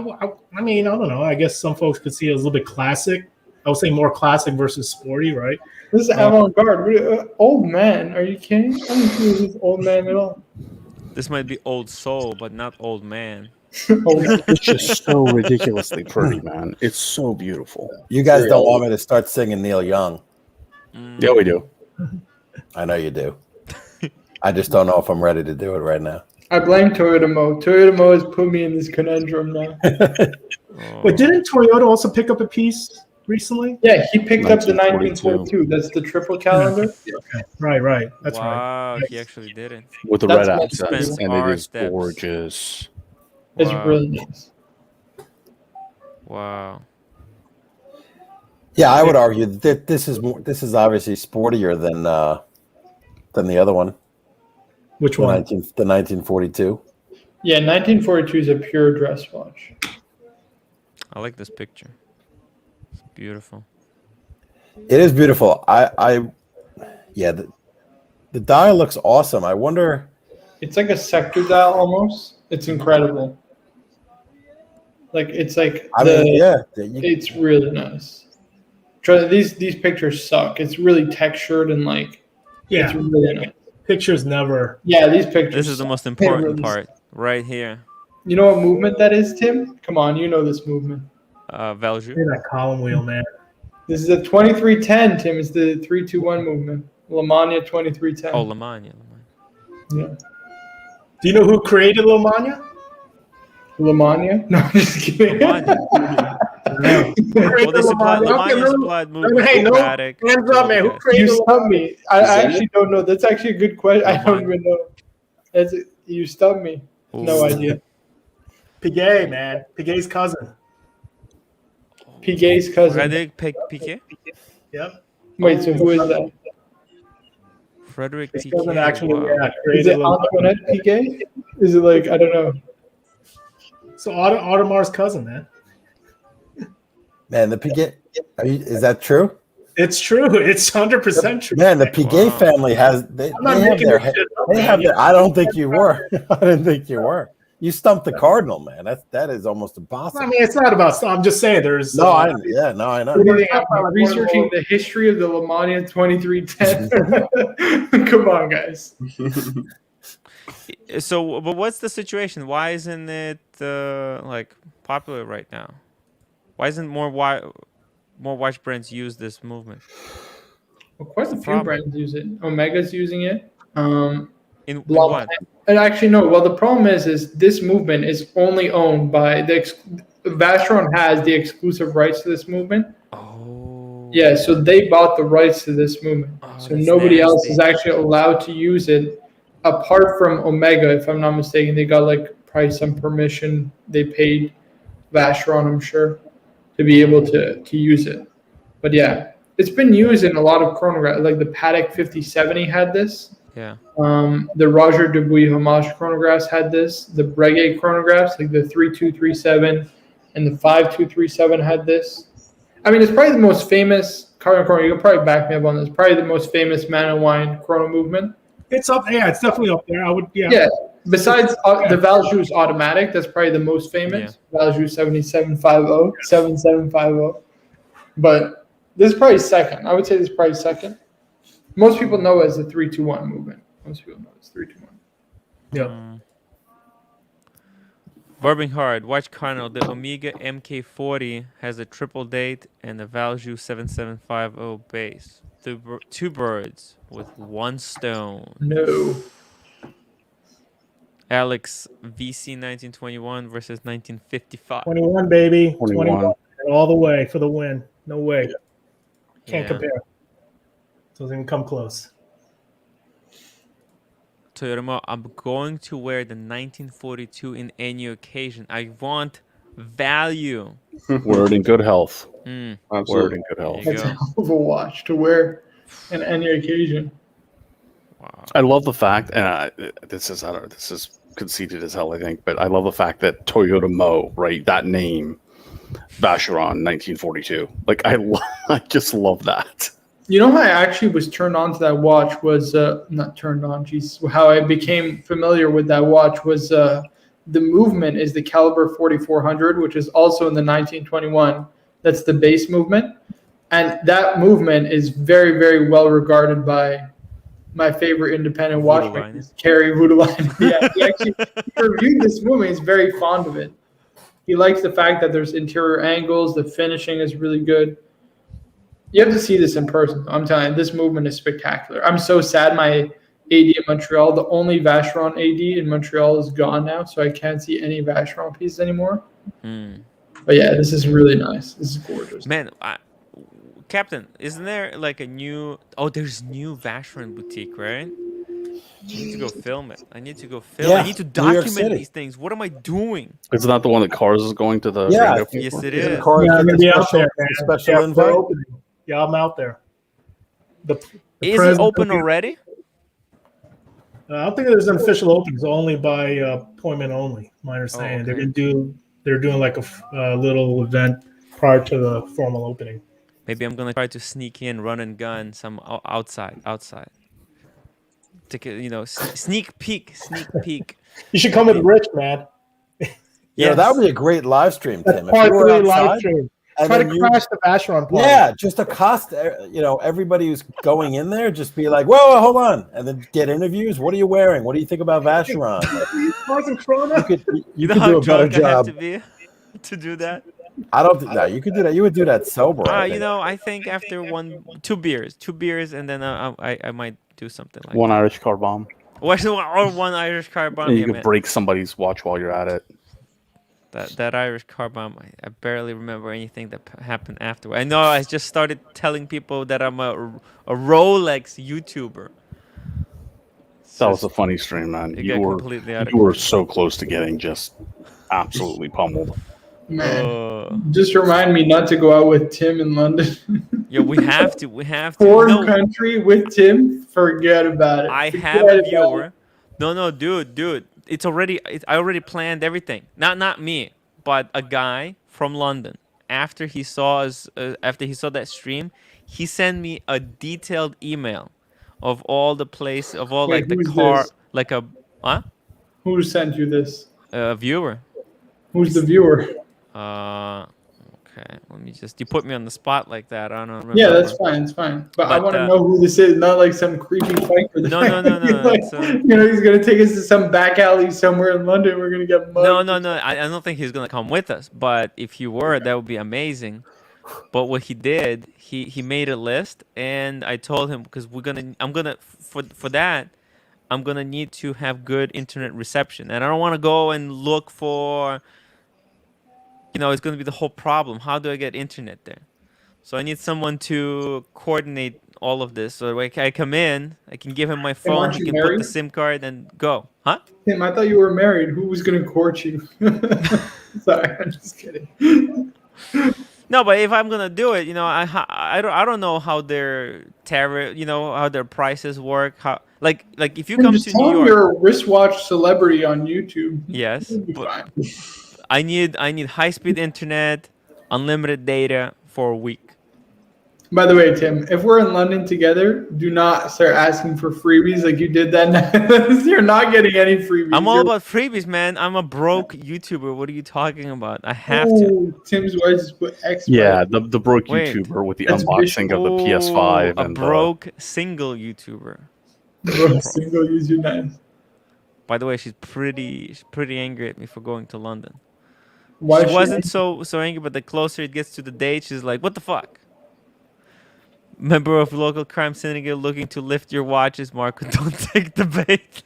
mean, I don't know. I guess some folks could see it as a little bit classic. I would say more classic versus sporty, right? This is avant-garde. Old man? Are you kidding? I don't think this is old man at all. This might be old soul, but not old man. It's just so ridiculously pretty, man. It's so beautiful. You guys don't want me to start singing Neil Young. Yeah, we do. I know you do. I just don't know if I'm ready to do it right now. I blame Toyota Mo. Toyota Mo has put me in this conundrum now. But didn't Toyota also pick up a piece recently? Yeah, he picked up the 1942. That's the triple calendar. Okay. Right. That's right. Wow, he actually did it. With the That's red what accents, and our it is steps. gorgeous. It's Wow. really nice. Wow. Yeah, I would argue that this is obviously sportier than the other one. Which The one? 1942. Yeah, 1942 is a pure dress watch. I like this picture. It's beautiful. It is beautiful. The dial looks awesome. I wonder. It's like a sector dial almost. It's incredible. Like it's like it's really nice. These pictures suck. It's really textured and like it's really nice. Pictures never. Yeah, these pictures. This is the most important part right here. You know what movement that is, Tim? Come on, you know this movement. Valjoux. Look at that column wheel, man. This is a 2310, Tim. It's the 321 movement. Lamagna 2310. Oh, Lamagna. Yeah. Do you know who created Lamagna? Lamagna? No, I'm just kidding. Lamagna. Well, they supplied movement. Hey, no, hands up, man. Who created You stumped me. I actually don't know. That's actually a good question. I don't even know. You stumped me. No idea. Piguet, man. Piguet's cousin. Oh Piquet's cousin. Frederic Piquet. Yep. Wait, so who is that? Frederic His Piquet. cousin actually Wow. Is created it Antoinette Piquet? Is it like, I don't know. So Audemar's cousin, man. Man, the Piquet. Is that true? It's true. It's 100% true. Man, the Piquet Wow. family has they I'm not have making their this shit up, they man. have their. I don't think you were. I didn't think you were. You stumped the Cardinal, man. That is almost impossible. I mean, it's not about. I'm just saying. There's No, I What do know. you think? I'm researching the history of the Le Mans 2310. Come on, guys. So, but what's the situation? Why isn't it like popular right now? Why isn't more watch brands use this movement? Well, quite a few problem? brands use it. Omega's using it. In Blancpain. what? And actually, no. Well, the problem is this movement is only owned by Vacheron has the exclusive rights to this movement. Oh. Yeah, so they bought the rights to this movement. Oh, So that's nobody else is nasty. actually allowed to use it, apart from Omega. If I'm not mistaken, they got like probably some permission. They paid Vacheron, I'm sure, to be able to use it. But yeah, it's been used in a lot of chronographs. Like the Patek 5070 had this. Yeah. The Roger Dubuis Homage chronographs had this. The Breguet chronographs, like the 3237 and the 5237, had this. I mean, it's probably the most famous chrono. You can probably back me up on this. Probably the most famous man and wine chrono movement. It's up. Yeah, it's definitely up there. I would. Yeah. Yeah. Besides the Valjoux automatic, that's probably the most famous. Valjoux 7750, 7750. But this is probably second. I would say this is probably second. Most people know it as the 321 movement. Most people know it's 321. Yeah. Bourbon Hard, watch Cardinal. The Omega MK40 has a triple date and a Valjoux 7750 base. Two birds with one stone. No. Alex, VC 1921 versus 1955. 21, baby. 21. All the way for the win. No way. Can't Yeah. compare. Doesn't even come close. Toyota, I'm going to wear the 1942 in any occasion. I want value. Wear it in good health. Mm, Wear it Absolutely. in good health. there you That's a go. hell of a watch to wear on any occasion. Wow. I love the fact, and this is conceited as hell, I think, but I love the fact that Toyota Mo, right? That name, Vacheron 1942. Like I just love that. You know how I actually was turned on to that watch was not turned on. Geez, how I became familiar with that watch was the movement is the caliber 4400, which is also in the 1921. That's the base movement, and that movement is very, very well regarded by my favorite independent watchmaker, Kerry Voutilainen. Yeah, he actually reviewed this movement. He's very fond of it. He likes the fact that there's interior angles. The finishing is really good. You have to see this in person. I'm telling you, this movement is spectacular. I'm so sad my AD in Montreal, the only Vacheron AD in Montreal is gone now, so I can't see any Vacheron pieces anymore. Mm. But yeah, this is really nice. This is gorgeous. Man, Captain, isn't there like a new... Oh, there's new Vacheron boutique, right? I need to go film it. I need to go film. Yeah, I need to New York document City. these things. What am I doing? It's not the one that Cars is going to the Yeah, radio I think- Yes, it Isn't is. Cars Yeah, I'm get gonna the be out special- there, the man. special Yeah, for invite? opening. Yeah, I'm out there. The Is it president- open already? I don't think there's an official opening. It's only by appointment only. My understanding. okay. They're doing like a little event prior to the formal opening. Maybe I'm gonna try to sneak in, run and gun some outside. Take a, sneak peek. You should come with Rich, man. Yeah, that would be a great live stream, Tim. If Part you were 3 live outside, stream. and Try to then you- crash the Vacheron party. yeah, just accost everybody who's going in there. Just be like, whoa, hold on, and then get interviews. What are you wearing? What do you think about Vacheron? Like, Cars and Corona. you know could how do a better drunk I have job. to be to do that? I don't think. No, you could do that. You would do that sober. I think. I think after two beers, and then I might do something like one Irish car bomb. or one Irish car bomb. And you Yeah, can man. break somebody's watch while you're at it. That Irish car bomb. I barely remember anything that happened afterward. I know I just started telling people that I'm a Rolex YouTuber. That was a funny stream, man. It You got were completely out of so close to getting just absolutely pummeled. Man, just remind me not to go out with Tim in London. Yeah, we have to. We have to. Foreign country with Tim, forget about it. I have a viewer. No, dude. It's already. I already planned everything. Not me, but a guy from London. After he saw us, after he saw that stream, he sent me a detailed email of all the place, of all like the car, like a. Huh? Who sent you this? A viewer. Who's the viewer? Okay. Let me just. You put me on the spot like that. I don't remember. Yeah, that's fine. It's fine. But I want to know who this is. Not like some creepy fighter. No. Like, you know, he's gonna take us to some back alley somewhere in London. We're gonna get mugged. No. I don't think he's gonna come with us. But if you were, that would be amazing. But what he did, he made a list, and I told him because for that. I'm gonna need to have good internet reception, and I don't want to go and look for. You know, it's gonna be the whole problem. How do I get internet there? So I need someone to coordinate all of this. So like I come in, I can give him my phone, he can put the SIM card and go. Huh? Tim, I thought you were married. Who was gonna court you? Sorry, I'm just kidding. No, but if I'm gonna do it, you know, I don't know how their tariff, you know, how their prices work. How like if you come to New York, you're a wristwatch celebrity on YouTube. Yes, but I need high-speed internet, unlimited data for a week. By the way, Tim, if we're in London together, do not start asking for freebies like you did that night. You're not getting any freebies. I'm all about freebies, man. I'm a broke YouTuber. What are you talking about? I have to. Tim's wife just put X. Yeah, the broke YouTuber with the unboxing of the PS5. A broke single YouTuber. Broke single YouTuber, nice. By the way, she's pretty angry at me for going to London. Why she wasn't so angry, but the closer it gets to the date, she's like, "What the fuck?" Member of local crime syndicate looking to lift your watches, Marco. Don't take the bait.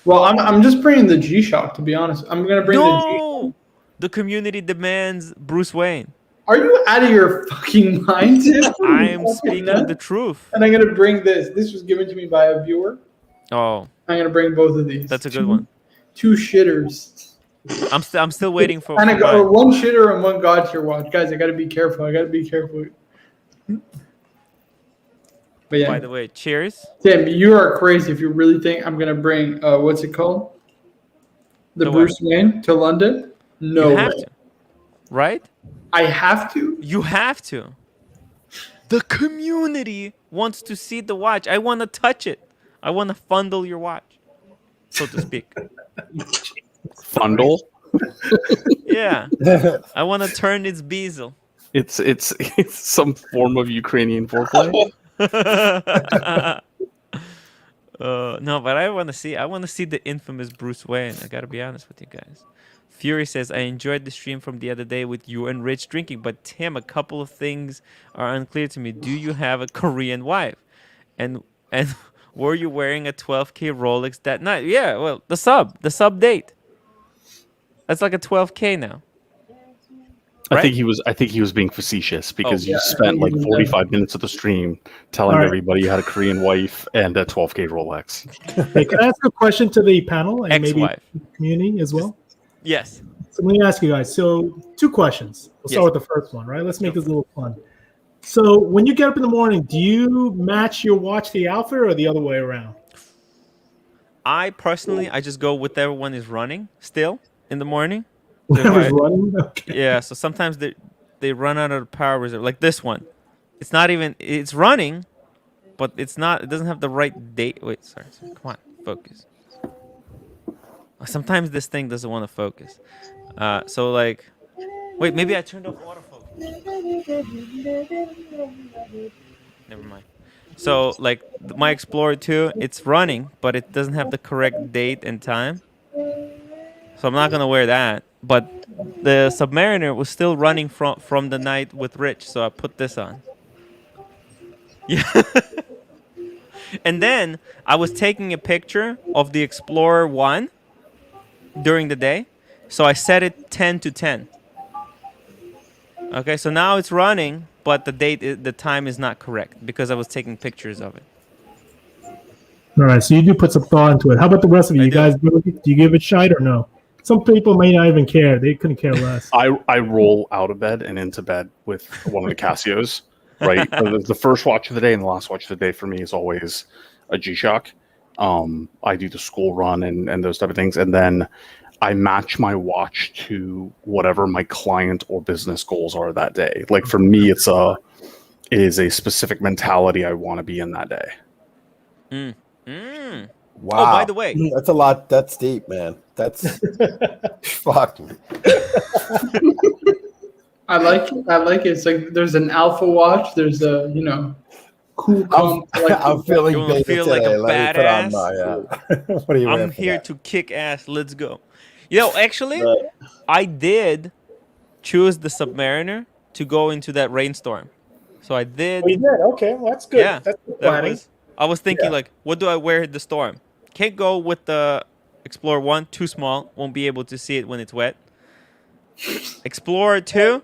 Well, I'm just bringing the G-Shock, to be honest. I'm going to bring the G-Shock. The community demands Bruce Wayne. Are you out of your fucking mind, Tim? I am speaking the truth. And I'm going to bring this. This was given to me by a viewer. Oh. I'm going to bring both of these. That's a good one. Two shitters. I'm still waiting for and one shitter and one God tier watch. Guys, I got to be careful. But yeah. By the way, cheers. Tim, you are crazy if you really think I'm going to bring, what's it called? The Bruce Wayne to London? No way. To. Right? I have to? You have to. The community wants to see the watch. I want to touch it. I want to fondle your watch, so to speak. Fondle? Yeah. I want to turn its bezel. It's some form of Ukrainian foreplay. No, but I want to see the infamous Bruce Wayne. I gotta be honest with you guys. Fury says, I enjoyed the stream from the other day with you and Rich drinking, but Tim, a couple of things are unclear to me. Do you have a Korean wife? And were you wearing a 12K Rolex that night? Yeah, well, the sub date. That's like a 12K now. Right? I think he was being facetious because you spent like 45 minutes of the stream telling everybody you had a Korean wife and a 12K Rolex. Hey, can I ask a question to the panel and maybe the community as well? Yes. So let me ask you guys. So 2 questions. We'll start with the first one, right? Let's make this a little fun. So when you get up in the morning, do you match your watch the outfit or the other way around? I personally, I just go with everyone is running still in the morning. Whatever's running? Okay. Yeah, so sometimes they run out of power reserve. Like this one. It's running, but it doesn't have the right date. Wait, sorry. Come on, focus. Sometimes this thing doesn't want to focus. So like, wait, maybe I turned off autofocus. Never mind. So like my Explorer 2, it's running, but it doesn't have the correct date and time. So I'm not gonna wear that. But the Submariner was still running from the night with Rich, so I put this on. Yeah. And then I was taking a picture of the Explorer 1 during the day, so I set it 10 to 10. Okay, so now it's running, but the time is not correct because I was taking pictures of it. All right, so you do put some thought into it. How about the rest of you? You guys, do you give it a shot or no? some people may not even care. They couldn't care less. I roll out of bed and into bed with one of the Casios, right? The first watch of the day and the last watch of the day for me is always a G-Shock. I do the school run and those type of things, and then I match my watch to whatever my client or business goals are that day. Like for me, it is a specific mentality I want to be in that day. Wow. Oh, by the way, that's a lot. That's deep, man. That's fuck. I like it. It's like there's an alpha watch. There's a cool. I'm feeling you want to beta feel today. like a Let me put on badass? my. What are you? I'm here to kick ass. Let's go. Actually, I did choose the Submariner to go into that rainstorm. So I did. Oh, you did? Okay, well, that's good. Yeah, That's good planning. I was thinking like, what do I wear in the storm? Can't go with the Explorer 1, too small. Won't be able to see it when it's wet. Explorer 2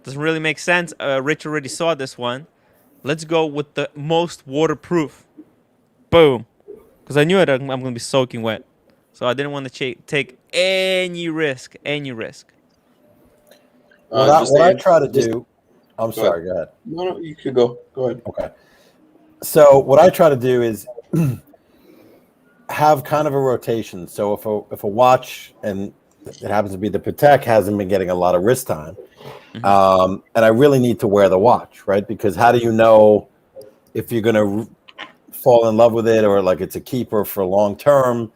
doesn't really make sense. Rich already saw this one. Let's go with the most waterproof. Boom. Because I knew I'm going to be soaking wet. So I didn't want to take any risk. What I try to do. I'm sorry. Go ahead. No, you could go. Go ahead. Okay. So what I try to do is have kind of a rotation. So if a watch, and it happens to be the Patek, hasn't been getting a lot of wrist time, and I really need to wear the watch, right? Because how do you know if you're going to fall in love with it or like it's a keeper for long term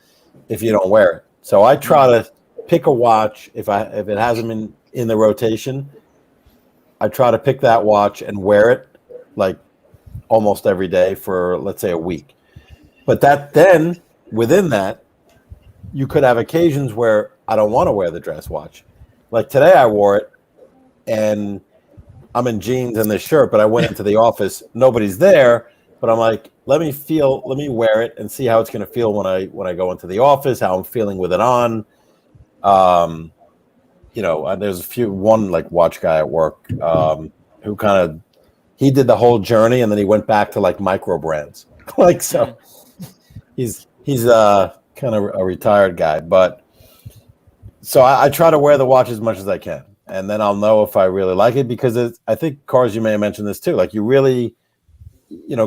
if you don't wear it? So I try to pick a watch if it hasn't been in the rotation. I try to pick that watch and wear it like almost every day for, let's say, a week. But then within that, you could have occasions where I don't want to wear the dress watch. Like today I wore it and I'm in jeans and this shirt, but I went into the office, nobody's there, but I'm like, let me wear it and see how it's going to feel when I go into the office, how I'm feeling with it on. There's one like watch guy at work who he did the whole journey and then he went back to like micro brands. Like, so he's kind of a retired guy, but so I try to wear the watch as much as I can. And then I'll know if I really like it, because I think, Cars, you may have mentioned this too. Like you really,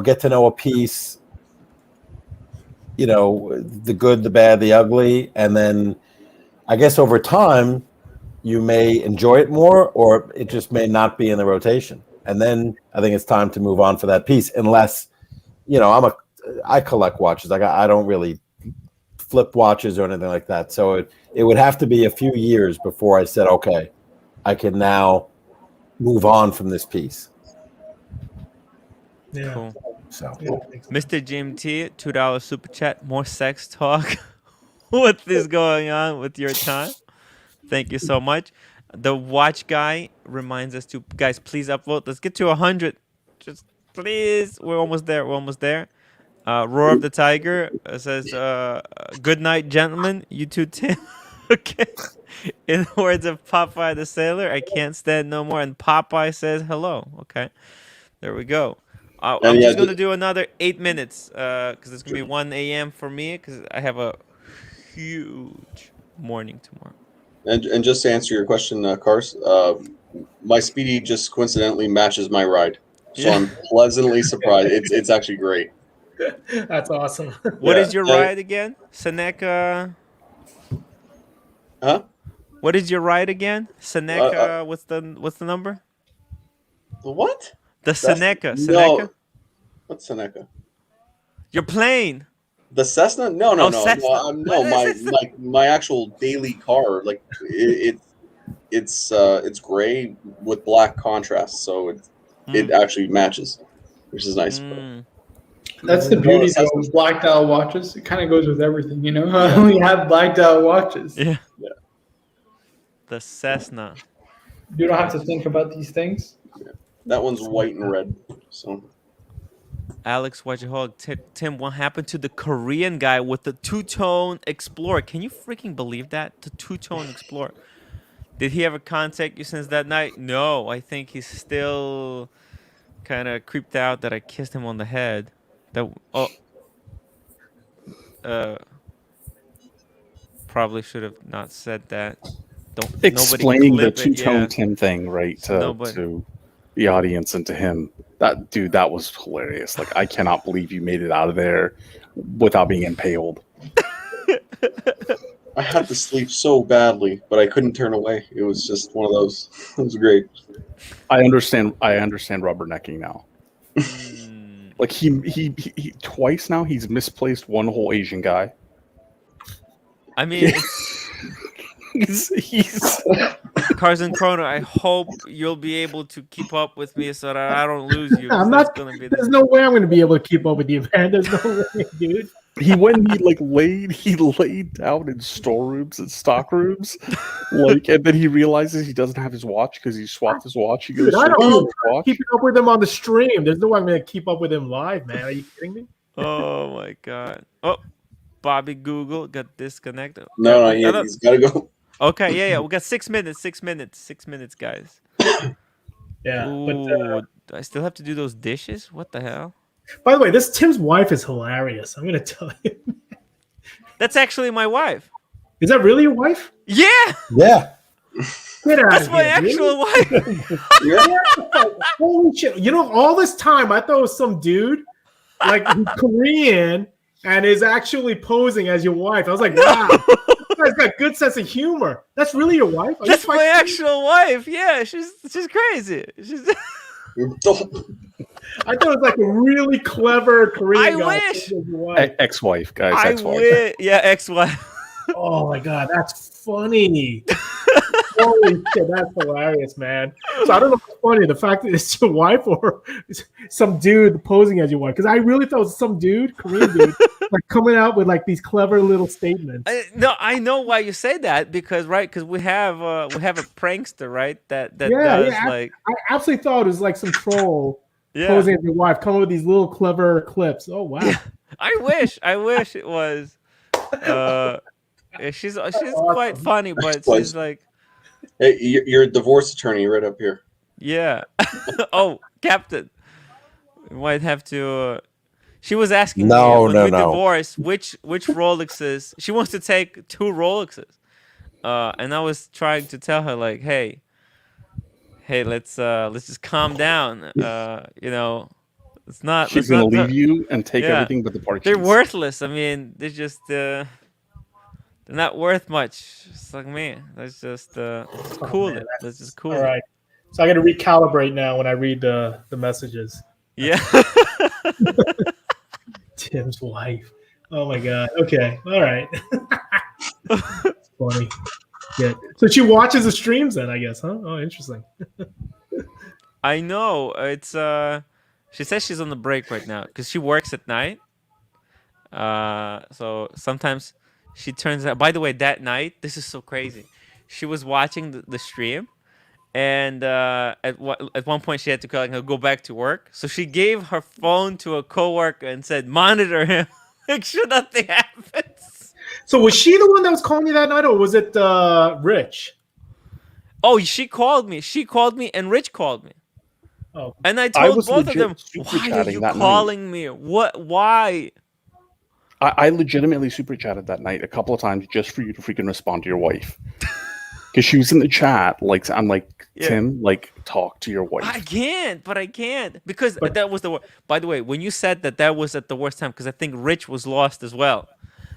get to know a piece, the good, the bad, the ugly. And then I guess over time you may enjoy it more, or it just may not be in the rotation. And then I think it's time to move on for that piece, unless, I collect watches. Like I don't really flip watches or anything like that. So it would have to be a few years before I said, okay, I can now move on from this piece. Yeah. Cool. So, Mr. GMT, $2 super chat. More sex talk. What is going on with your time? Thank you so much. The watch guy reminds us to, guys, please upvote. Let's get to 100. Just please. We're almost there. Roar of the Tiger says, good night, gentlemen. You too, Tim. Okay. In the words of Popeye the Sailor, I can't stand no more. And Popeye says hello. Okay. There we go. I'm just going to do another 8 minutes because it's going to be 1 a.m. for me because I have a huge morning tomorrow. And just to answer your question, Cars, my Speedy just coincidentally matches my ride. So I'm pleasantly surprised. It's actually great. That's awesome. What is your ride again? Seneca? Huh? What is your ride again? Seneca, what's the number? The what? The Seneca. No. What's Seneca? Your plane. The Cessna? No. Cessna. My actual daily car. Like it's gray with black contrast, so it actually matches, which is nice. That's the beauty of black dial watches. It kind of goes with everything, I only have black dial watches. Yeah. The Cessna. You don't have to think about these things. Yeah. That one's white and red. So. Alex Wajahog, Tim, what happened to the Korean guy with the two-tone Explorer? Can you freaking believe that? The two-tone Explorer. Did he ever contact you since that night? No, I think he's still kind of creeped out that I kissed him on the head. probably should have not said that. Don't explaining the nobody clip it. two-tone Yeah. Tim thing, right, to the audience and to him. That was hilarious. Like, I cannot believe you made it out of there without being impaled. I had to sleep so badly, but I couldn't turn away. It was just one of those. It was great. I understand rubbernecking now. Like he twice now he's misplaced one whole Asian guy. I mean, he's Carson Kroner, I hope you'll be able to keep up with me so that I don't lose you. I'm not. There's no way I'm going to be able to keep up with you, man. There's no way, dude. He laid down in storerooms and stock rooms, and then he realizes he doesn't have his watch because he swapped his watch. He goes, I don't keep up with him on the stream. There's no way I'm going to keep up with him live, man. Are you kidding me? Oh my god! Oh, Bobby Google got disconnected. No, he's got to go. Okay, yeah. We got 6 minutes. 6 minutes. 6 minutes, guys. Yeah. Ooh, do I still have to do those dishes? What the hell? By the way, this Tim's wife is hilarious. I'm going to tell you. That's actually my wife. Is that really your wife? Yeah. Yeah. Get out That's of my here, actual wife. Yeah. Holy shit. You know, all this time, I thought it was some dude, like Korean, and is actually posing as your wife. I was like, wow. This guy's got good sense of humor. That's really your wife? That's my actual wife. Yeah, she's crazy. She's... I thought it was like a really clever Korean guy. I wish. Ex-wife, guys. I Ex-wife. wish. Yeah, ex-wife. Oh my god, that's funny. Holy shit, that's hilarious, man. So I don't know if it's funny, the fact that it's your wife or some dude posing as your wife. Because I really thought it was some dude, Korean dude, like coming out with like these clever little statements. I know why you say that because we have a prankster, right? That does like. I absolutely thought it was like some troll posing as your wife, coming with these little clever clips. Oh wow! Yeah. I wish it was. She's awesome. Quite funny, but she's like. Hey, you're a divorce attorney right up here. Yeah. Oh, Captain. We might have to. She was asking me when we divorce which Rolexes. She wants to take 2 Rolexes, and I was trying to tell her like, hey, let's just calm down. It's not. She's gonna leave you and take everything but the parts. They're worthless. I mean, they're just. They're not worth much. It's like, man, let's just cool it. Let's just cool it. All right. So I got to recalibrate now when I read the messages. Yeah. Tim's wife. Oh my god. Okay. All right. It's funny. Yeah. So she watches the streams then, I guess, huh? Oh, interesting. I know. It's she says she's on the break right now because she works at night. So sometimes she turns out. By the way, that night, this is so crazy. She was watching the stream, and at one point she had to go back to work. So she gave her phone to a coworker and said, "Monitor him, make sure nothing happens." So was she the one that was calling you that night, or was it Rich? Oh, she called me. She called me, and Rich called me. Oh, and I told both of them, "Why are you calling me? What? Why?" I legitimately super chatted that night a couple of times just for you to freaking respond to your wife. Because she was in the chat, I'm like, Tim, talk to your wife. I can't. Because that was by the way, when you said that was at the worst time, because I think Rich was lost as well.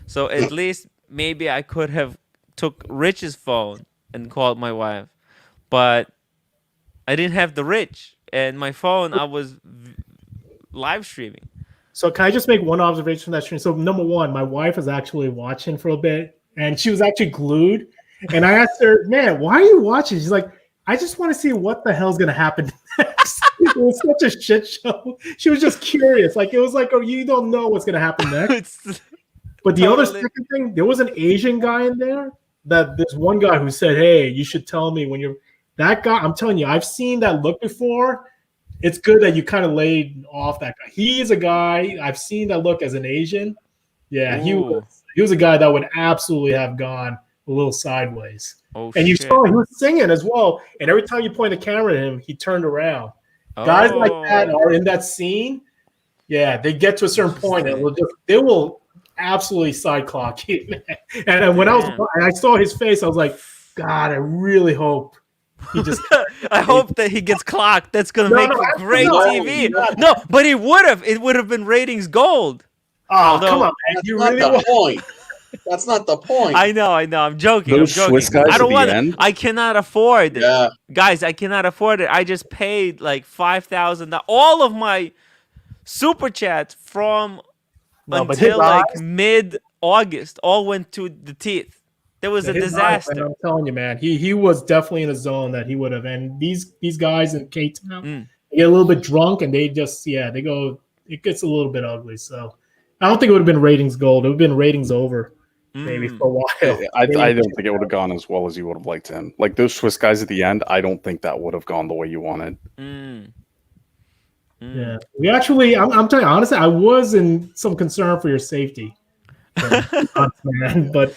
So at least maybe I could have took Rich's phone and called my wife. But I didn't have the Rich. And my phone, I was live streaming. So can I just make one observation from that stream? So number one, my wife was actually watching for a bit, and she was actually glued. And I asked her, "Man, why are you watching?" She's like, "I just want to see what the hell's gonna happen next." It was such a shit show. She was just curious. Like it was like, "Oh, you don't know what's gonna happen next." But the other second thing, there was an Asian guy in there. That there's one guy who said, "Hey, you should tell me when you're." That guy, I'm telling you, I've seen that look before. It's good that you kind of laid off that guy. He is a guy I've seen that look as an Asian. Yeah, he was a guy that would absolutely have gone a little sideways. Oh, and you saw he was singing as well. And every time you point the camera at him, he turned around. Guys like that are in that scene. Yeah, they get to a certain point and they will absolutely side clocking. And when I saw his face, I was like, God, I really hope he just. I hope that he gets clocked. That's gonna make for great TV. no. No, but it would have. It would have been ratings gold. Oh, come on, man! That's You not really the want? point. That's not the point. I know. I'm joking. Those I'm joking. Swiss guys I don't at the want end? I cannot afford it. Yeah. Guys, I cannot afford it. I just paid like $5,000. All of my super chats from No, but his until like eyes- mid-August all went to the teeth. There was a his eyes, disaster. man, I'm telling you, man. He was definitely in a zone that he would have. And these guys in K-Town, they get a little bit drunk and they just they go. It gets a little bit ugly. So I don't think it would have been ratings gold. It would have been ratings over. Maybe for a while. I don't think it would have gone as well as you would have liked him. Like those Swiss guys at the end, I don't think that would have gone the way you wanted. Yeah, we actually. I'm telling you honestly, I was in some concern for your safety. Man, but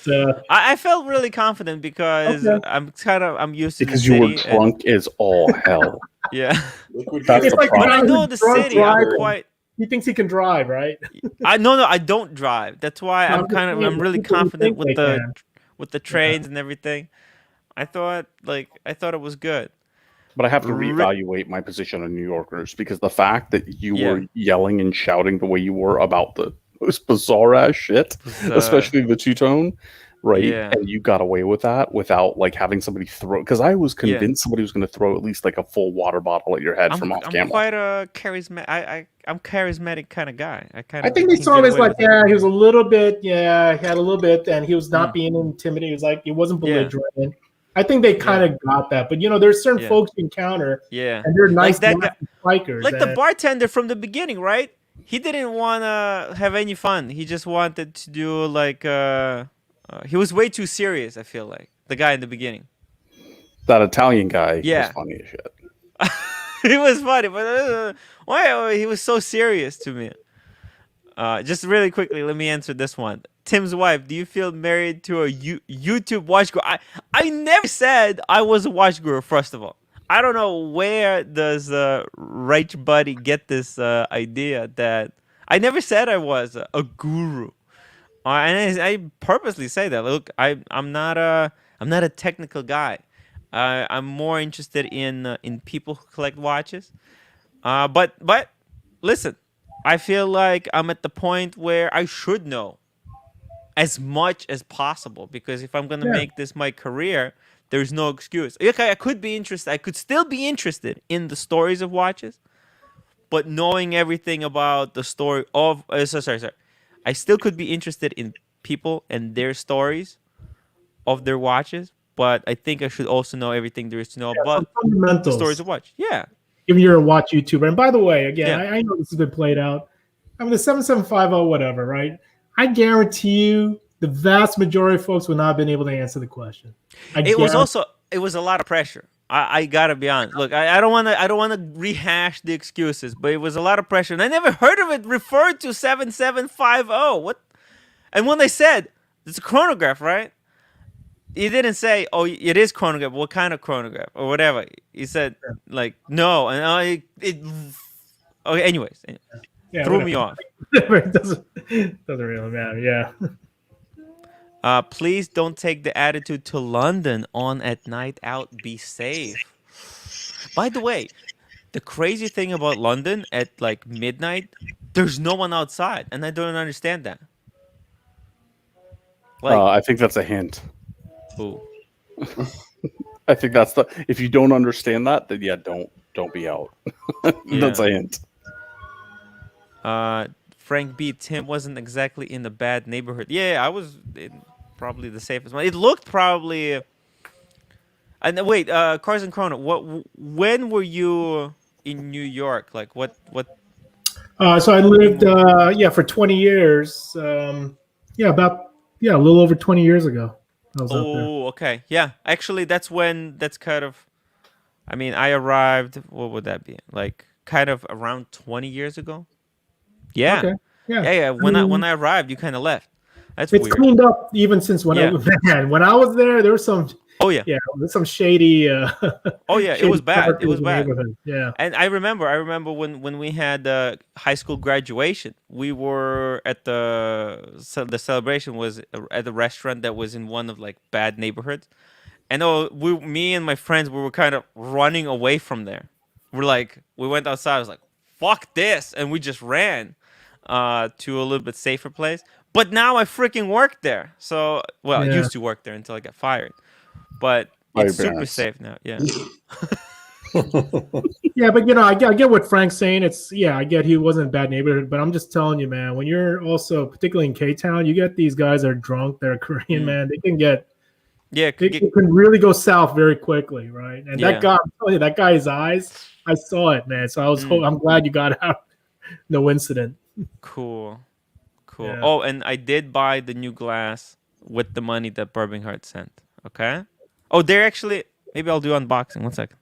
I felt really confident because I'm used to because the you were city drunk as all hell. yeah. That's it's the like But I problem. know the city. I'm quite. He thinks he can drive, right? No, I don't drive. That's why No, I'm really people confident think they can. with the trains and everything. I thought it was good. But I have to reevaluate my position on New Yorkers because the fact that you were yelling and shouting the way you were about the most bizarre ass shit, especially the two-tone, right? Yeah. And you got away with that without like having somebody throw. Because I was convinced somebody was going to throw at least like a full water bottle at your head from off camera. I'm quite a charismatic. I'm charismatic kind of guy. I think they saw him as like, he was a little bit, he had a little bit, and he was not being intimidated. He was like, he wasn't belligerent. I think they kind of got that, but there's certain folks you encounter, and they're nice bikers. Like the bartender from the beginning, right? He didn't want to have any fun. He just wanted to do like he was way too serious. I feel like the guy in the beginning. That Italian guy was funny as shit. He was funny, but why he was so serious to me? Just really quickly, let me answer this one. Tim's wife, do you feel married to a YouTube watch guru? I never said I was a watch guru, first of all. I don't know where does Rach Buddy get this idea that I never said I was a guru. And I purposely say that. Look, I'm not a technical guy. I'm more interested in people who collect watches. But listen, I feel like I'm at the point where I should know as much as possible because if I'm gonna make this my career, there's no excuse. Okay, I could be interested. I could still be interested in the stories of watches, but knowing everything about the story of sorry. I still could be interested in people and their stories of their watches, but I think I should also know everything there is to know about the stories of watch. Yeah. Given you're a watch YouTuber, and by the way, again, I know this has been played out. I mean, the 7750, whatever, right? I guarantee you, the vast majority of folks would not have been able to answer the question. It was a lot of pressure. I gotta be honest. Look, I don't wanna rehash the excuses, but it was a lot of pressure, and I never heard of it referred to 7750. What? And when they said it's a chronograph, right? He didn't say, "Oh, it is chronograph." What kind of chronograph or whatever? He said, "Like no," and okay. Anyways, threw me off. It doesn't really matter. Yeah. Please don't take the attitude to London on at night out. Be safe. By the way, the crazy thing about London at like midnight, there's no one outside, and I don't understand that. Like, I think that's a hint. Ooh. I think that's if you don't understand that, then don't be out. That's a hint. Frank B. Tim wasn't exactly in a bad neighborhood. Yeah, I was in probably the safest one. It looked probably. And wait, Cars and Chrono. When were you in New York? Like what? So I lived for 20 years. A little over 20 years ago. I was out there. Okay. Yeah. Actually, that's kind of. I mean, I arrived. What would that be? Like kind of around 20 years ago. Yeah. Okay. Yeah. When I arrived, you kind of left. It's weird. It's cleaned up even since when I was there. There was some. Oh yeah. Yeah, there's some shady. Oh yeah, it was bad. It was bad. Yeah. And I remember when we had high school graduation, we were at the celebration was at a restaurant that was in one of like bad neighborhoods, and me and my friends, we were kind of running away from there. We went outside. I was like, "Fuck this," and we just ran to a little bit safer place. But now I freaking work there. So I Yeah. used to work there until I got fired. But Oh, it's you're super nice. safe now. Yeah. Yeah, but I get what Frank's saying. I get he wasn't a bad neighborhood, but I'm just telling you, man, when you're also particularly in K-Town, you get these guys that are drunk, they're Korean, man. They can get it can really go south very quickly, right? And that guy, I'm telling you, that guy's eyes, I saw it, man. So I'm glad you got out. No incident. Cool. Yeah. Oh, and I did buy the new glass with the money that Birmingham sent. Okay. Oh, they're actually. Maybe I'll do unboxing. 1 second.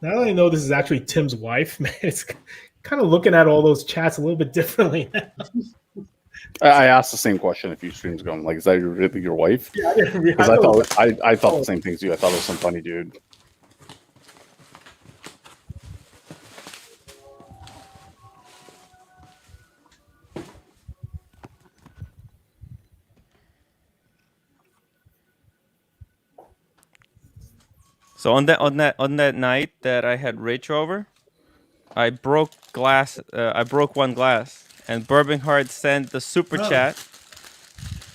Now that I know this is actually Tim's wife, man, it's kind of looking at all those chats a little bit differently. I asked the same question a few streams ago. I'm like, is that really your wife? Yeah, Because I thought the same thing too. I thought it was some funny dude. So on that night that I had Rich over, I broke glass. I broke one glass, and Birmingham sent the super chat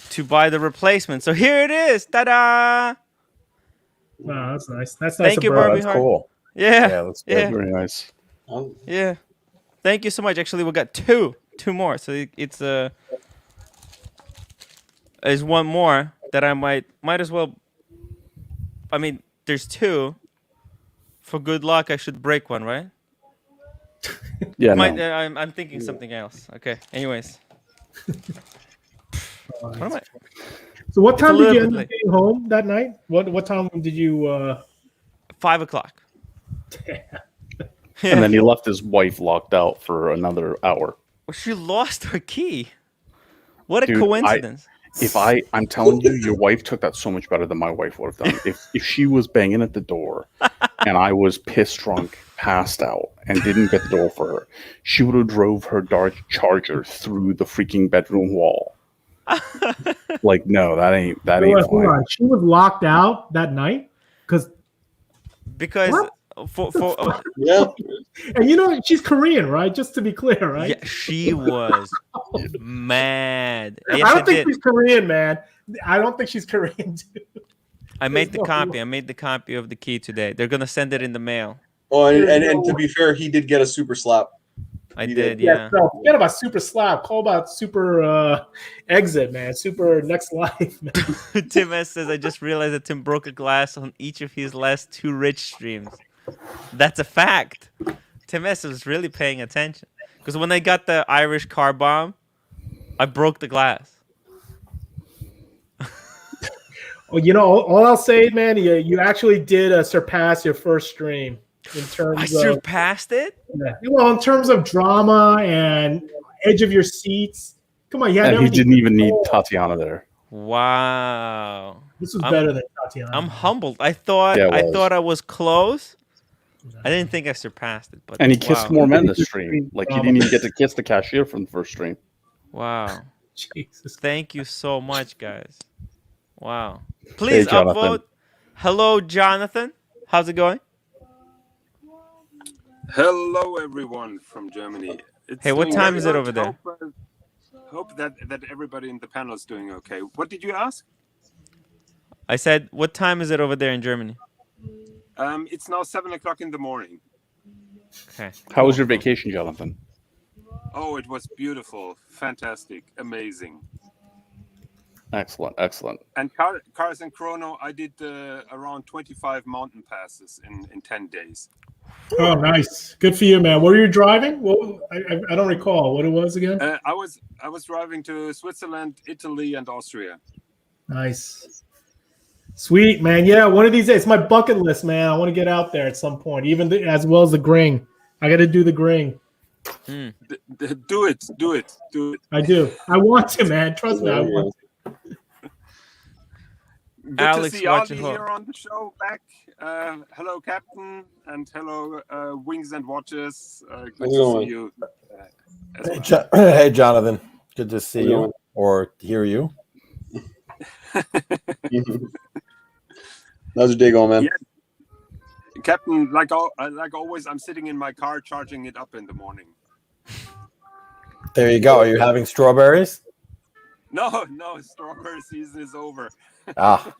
to buy the replacement. So here it is. Ta-da! Wow, that's nice. That's nice. Thank you, That's cool. Yeah, that's good. Very nice. Yeah. Thank you so much. Actually, we got two more. So it's there's one more that I might as well. I mean, there's two. For good luck, I should break one, right? Yeah. I'm thinking something else. Okay. Anyways. What am I? So what time did you end up getting home that night? What time did you? 5 o'clock. And then he left his wife locked out for another hour. Well, she lost her key. What a Dude, coincidence. I'm telling you, your wife took that so much better than my wife would have done. If she was banging at the door and I was pissed drunk, passed out, and didn't get the door for her, she would have drove her Dodge Charger through the freaking bedroom wall. Like, no, that ain't fine. She was locked out that night because yeah. And she's Korean, right? Just to be clear, right? Yeah, she was mad. Yes, I don't think she's Korean, man. I don't think she's Korean, too. I made the copy. I made the copy of the key today. They're gonna send it in the mail. Oh, and to be fair, he did get a super slap. I did, yeah. So forget about super slap. Call about super exit, man. Super next life, man. Tim S says, I just realized that Tim broke a glass on each of his last 2 Rich streams. That's a fact. Tim S was really paying attention. Because when I got the Irish car bomb, I broke the glass. Well, all I'll say, man, you actually did surpass your first stream. In terms I surpassed it? Yeah. Well, in terms of drama and edge of your seats. Come on, and he didn't even need Tatiana there. Wow. This was better than Tatiana. I'm humbled. I thought I was close. I didn't think I surpassed it. And he kissed more men this stream. Like, he didn't even get to kiss the cashier from the first stream. Wow. Jesus. Thank you so much, guys. Wow. Please upvote. Hello, Jonathan. How's it going? Hello, everyone from Germany. Hey, what time is it over there? Hope that everybody in the panel is doing okay. What did you ask? I said, what time is it over there in Germany? It's now 7 o'clock in the morning. Okay. How was your vacation, Jonathan? Oh, it was beautiful, fantastic, amazing. Excellent. And Cars and Chrono, I did around 25 mountain passes in 10 days. Oh, nice. Good for you, man. What were you driving? I don't recall what it was again. I was driving to Switzerland, Italy, and Austria. Nice. Sweet, man. Yeah, one of these days. It's my bucket list, man. I want to get out there at some point, even as well as the Gring. I got to do the Gring. Do it. I do. I want to, man. Trust me, I want to. Good Alex, to see watch Ali your here on the show back. Hello, Captain, and hello, Wings and Watches. Good to see you as well. Hey, Jonathan. Good to see you or hear you. How's your day going, man? Yeah. Captain, like always, I'm sitting in my car charging it up in the morning. There you go. Are you having strawberries? No, strawberry season is over. Ah.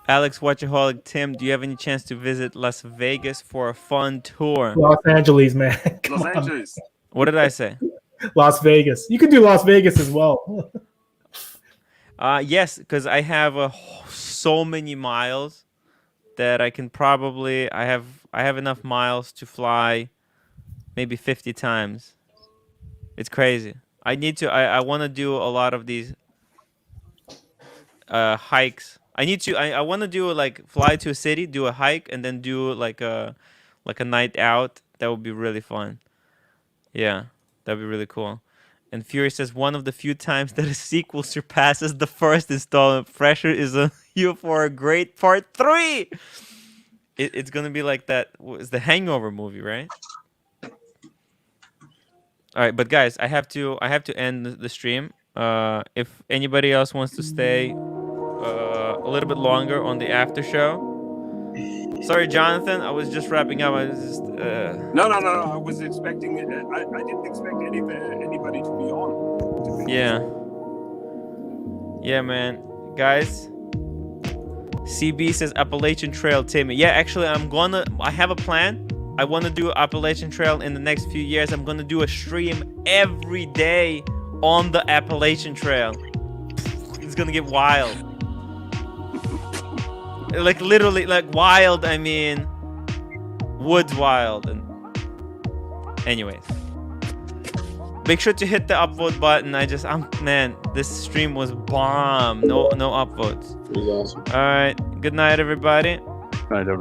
Alex, Watchaholic, Tim, do you have any chance to visit Las Vegas for a fun tour? Los Angeles, man. Los Angeles. What did I say? Las Vegas. You could do Las Vegas as well. Yes, because I have so many miles that I can probably I have enough miles to fly maybe 50 times. It's crazy. I want to do a lot of these hikes. I want to do like fly to a city, do a hike, and then do like a night out. That would be really fun. Yeah, that'd be really cool. And Fury says one of the few times that a sequel surpasses the first installment. Pressure is on you for a great part 3. It's gonna be like that. It's the Hangover movie, right? All right, but guys, I have to end the stream. If anybody else wants to stay a little bit longer on the after show. Sorry, Jonathan. I was just wrapping up. I was just. No. I was expecting. I didn't expect anybody to be on. Yeah, man, guys. CB says Appalachian Trail, Timmy. Yeah, actually, I have a plan. I want to do Appalachian Trail in the next few years. I'm gonna do a stream every day on the Appalachian Trail. It's gonna get wild. Like literally, like wild. I mean, woods wild. And anyways, make sure to hit the upvote button. Man, this stream was bomb. No upvotes. It was awesome. All right. Good night, everybody. Night, everybody.